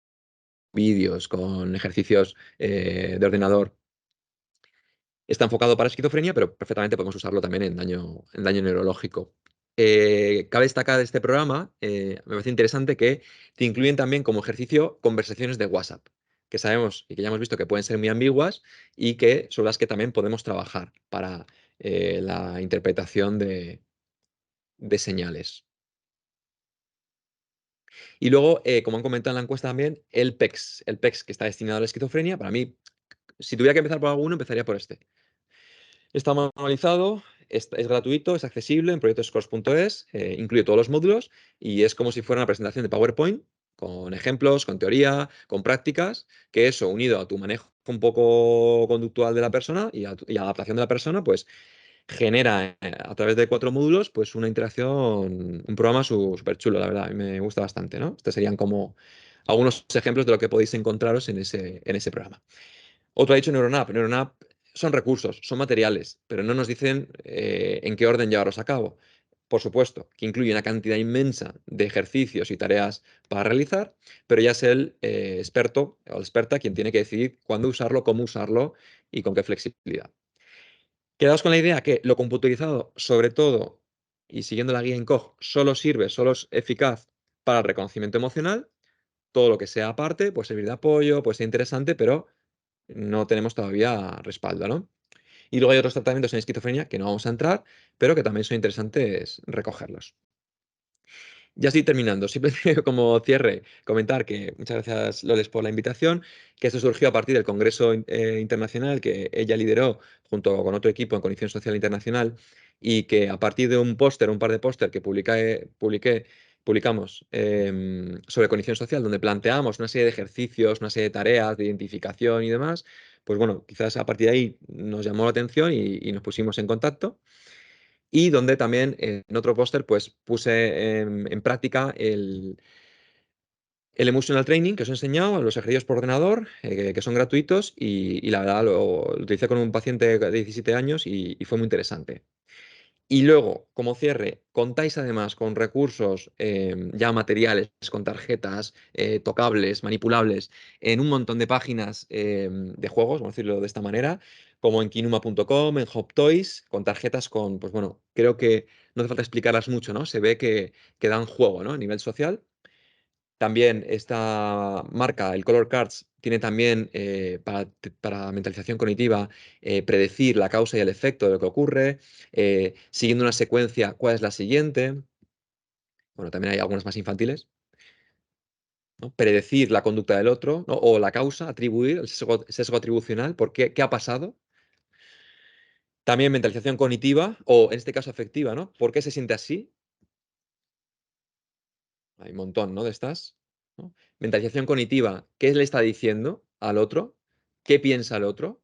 vídeos, con ejercicios de ordenador. Está enfocado para esquizofrenia, pero perfectamente podemos usarlo también en daño neurológico. Cabe destacar de este programa, me parece interesante que te incluyen también como ejercicio conversaciones de WhatsApp, que sabemos y que ya hemos visto que pueden ser muy ambiguas y que son las que también podemos trabajar para la interpretación de señales. Y luego, como han comentado en la encuesta también, el PECS, que está destinado a la esquizofrenia, para mí, si tuviera que empezar por alguno, empezaría por este. Está manualizado, es gratuito, es accesible en proyectoscores.es, incluye todos los módulos y es como si fuera una presentación de PowerPoint con ejemplos, con teoría, con prácticas, que eso, unido a tu manejo un poco conductual de la persona y a adaptación de la persona, pues genera a través de 4 módulos pues una interacción, un programa súper chulo, la verdad, a mí me gusta bastante, ¿no? Estos serían como algunos ejemplos de lo que podéis encontraros en ese programa. Otro ha dicho Neuronap. Neuronap son recursos, son materiales, pero no nos dicen en qué orden llevarlos a cabo. Por supuesto, que incluye una cantidad inmensa de ejercicios y tareas para realizar, pero ya es el experto o la experta quien tiene que decidir cuándo usarlo, cómo usarlo y con qué flexibilidad. Quedaos con la idea que lo computarizado, sobre todo, y siguiendo la guía INCOG, solo es eficaz para el reconocimiento emocional. Todo lo que sea aparte puede servir de apoyo, puede ser interesante, pero no tenemos todavía respaldo, ¿no? Y luego hay otros tratamientos en esquizofrenia que no vamos a entrar, pero que también son interesantes recogerlos. Ya estoy terminando. Simplemente como cierre, comentar que muchas gracias, Loles, por la invitación, que esto surgió a partir del Congreso Internacional que ella lideró junto con otro equipo en Cognición Social Internacional y que a partir de un par de póster que publicamos sobre cognición social, donde planteamos una serie de ejercicios, una serie de tareas de identificación y demás, pues bueno, quizás a partir de ahí nos llamó la atención y nos pusimos en contacto. y donde también en otro póster pues puse en práctica el Emotional Training que os he enseñado, los ejercicios por ordenador, que son gratuitos, y la verdad lo utilicé con un paciente de 17 años y fue muy interesante. Y luego, como cierre, contáis además con recursos ya materiales, con tarjetas tocables, manipulables, en un montón de páginas de juegos, vamos a decirlo de esta manera, como en kinuma.com, en HopToys, con tarjetas con, pues bueno, creo que no hace falta explicarlas mucho, ¿no? Se ve que dan juego, ¿no? A nivel social. También esta marca, el Color Cards, tiene también para mentalización cognitiva predecir la causa y el efecto de lo que ocurre, siguiendo una secuencia, cuál es la siguiente. Bueno, también hay algunas más infantiles, ¿no? Predecir la conducta del otro, ¿no? O la causa, atribuir, el sesgo atribucional, qué ha pasado. También mentalización cognitiva, o en este caso afectiva, ¿no? ¿Por qué se siente así? Hay un montón, ¿no? De estas, ¿no? Mentalización cognitiva, ¿qué le está diciendo al otro? ¿Qué piensa el otro?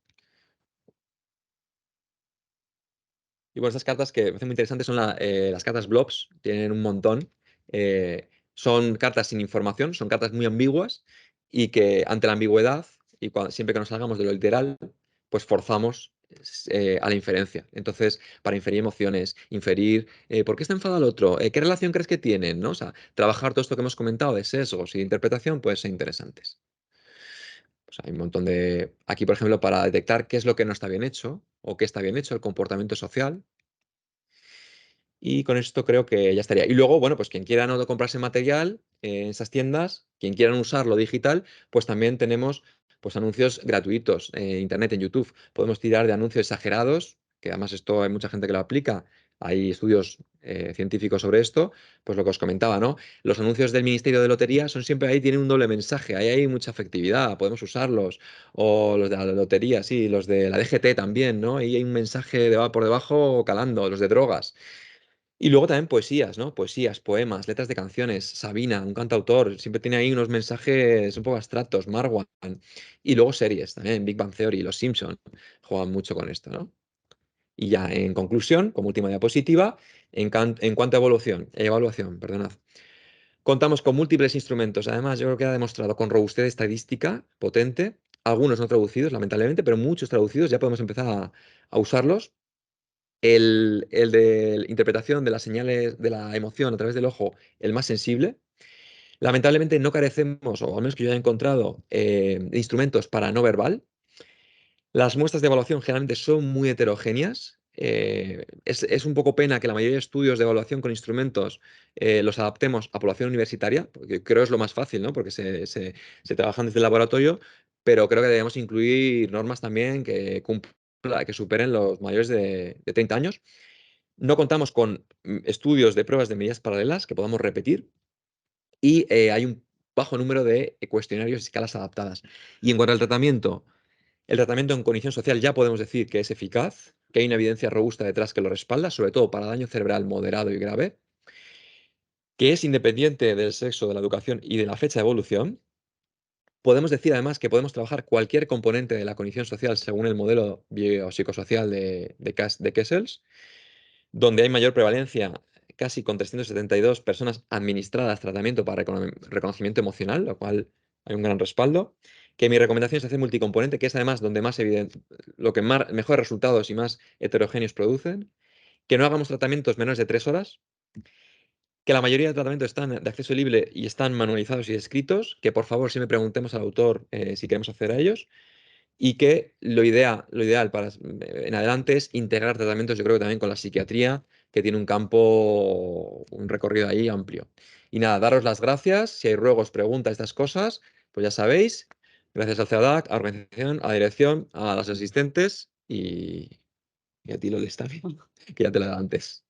Y bueno, estas cartas que me parecen muy interesantes son las cartas blobs, tienen un montón. Son cartas sin información, son cartas muy ambiguas y que ante la ambigüedad y siempre que nos salgamos de lo literal, pues forzamos a la inferencia. Entonces, para inferir emociones, inferir por qué está enfadado el otro, qué relación crees que tienen, ¿no? O sea, trabajar todo esto que hemos comentado de sesgos y de interpretación puede ser interesantes. Pues hay un montón de... Aquí, por ejemplo, para detectar qué es lo que no está bien hecho o qué está bien hecho, el comportamiento social. Y con esto creo que ya estaría. Y luego, bueno, pues quien quiera no comprarse material en esas tiendas, quien quiera usarlo digital, pues también tenemos pues anuncios gratuitos en Internet, en YouTube. Podemos tirar de anuncios exagerados, que además esto hay mucha gente que lo aplica. Hay estudios científicos sobre esto, pues lo que os comentaba, ¿no? Los anuncios del Ministerio de Lotería son siempre ahí, tienen un doble mensaje, ahí hay mucha efectividad, podemos usarlos. O los de la lotería, sí, los de la DGT también, ¿no? Ahí hay un mensaje por debajo calando, los de drogas. Y luego también poesías, ¿no? Poesías, poemas, letras de canciones. Sabina, un cantautor, siempre tiene ahí unos mensajes un poco abstractos. Marwan. Y luego series también, Big Bang Theory, Los Simpson juegan mucho con esto, ¿no? Y ya en conclusión, como última diapositiva, en cuanto a evaluación, perdonad. Contamos con múltiples instrumentos. Además, yo creo que ha demostrado con robustez estadística potente. Algunos no traducidos, lamentablemente, pero muchos traducidos. Ya podemos empezar a usarlos. El de interpretación de las señales de la emoción a través del ojo, el más sensible. Lamentablemente no carecemos, o al menos que yo haya encontrado, de instrumentos para no verbal. Las muestras de evaluación generalmente son muy heterogéneas. Es un poco pena que la mayoría de estudios de evaluación con instrumentos los adaptemos a población universitaria, porque creo es lo más fácil, ¿no? Porque se trabajan desde el laboratorio, pero creo que debemos incluir normas también que superen los mayores de 30 años. No contamos con estudios de pruebas de medidas paralelas que podamos repetir y hay un bajo número de cuestionarios y escalas adaptadas. Y en cuanto al tratamiento, el tratamiento en cognición social ya podemos decir que es eficaz, que hay una evidencia robusta detrás que lo respalda, sobre todo para daño cerebral moderado y grave, que es independiente del sexo, de la educación y de la fecha de evolución. Podemos decir además que podemos trabajar cualquier componente de la cognición social según el modelo biopsicosocial de Kessels, donde hay mayor prevalencia, casi con 372 personas administradas tratamiento para reconocimiento emocional, lo cual hay un gran respaldo. Que mi recomendación es hacer multicomponente, que es además donde más evidente, lo que mejores resultados y más heterogéneos producen. Que no hagamos tratamientos menores de 3 horas. Que la mayoría de tratamientos están de acceso libre y están manualizados y escritos. Que por favor siempre preguntemos al autor si queremos acceder a ellos. Y que lo ideal para en adelante es integrar tratamientos, yo creo que también con la psiquiatría, que tiene un campo, un recorrido ahí amplio. Y nada, daros las gracias. Si hay ruegos, preguntas, estas cosas, pues ya sabéis. Gracias al CEADAC, a la organización, a la dirección, a las asistentes y a ti, Loles, también, que ya te lo he dado antes.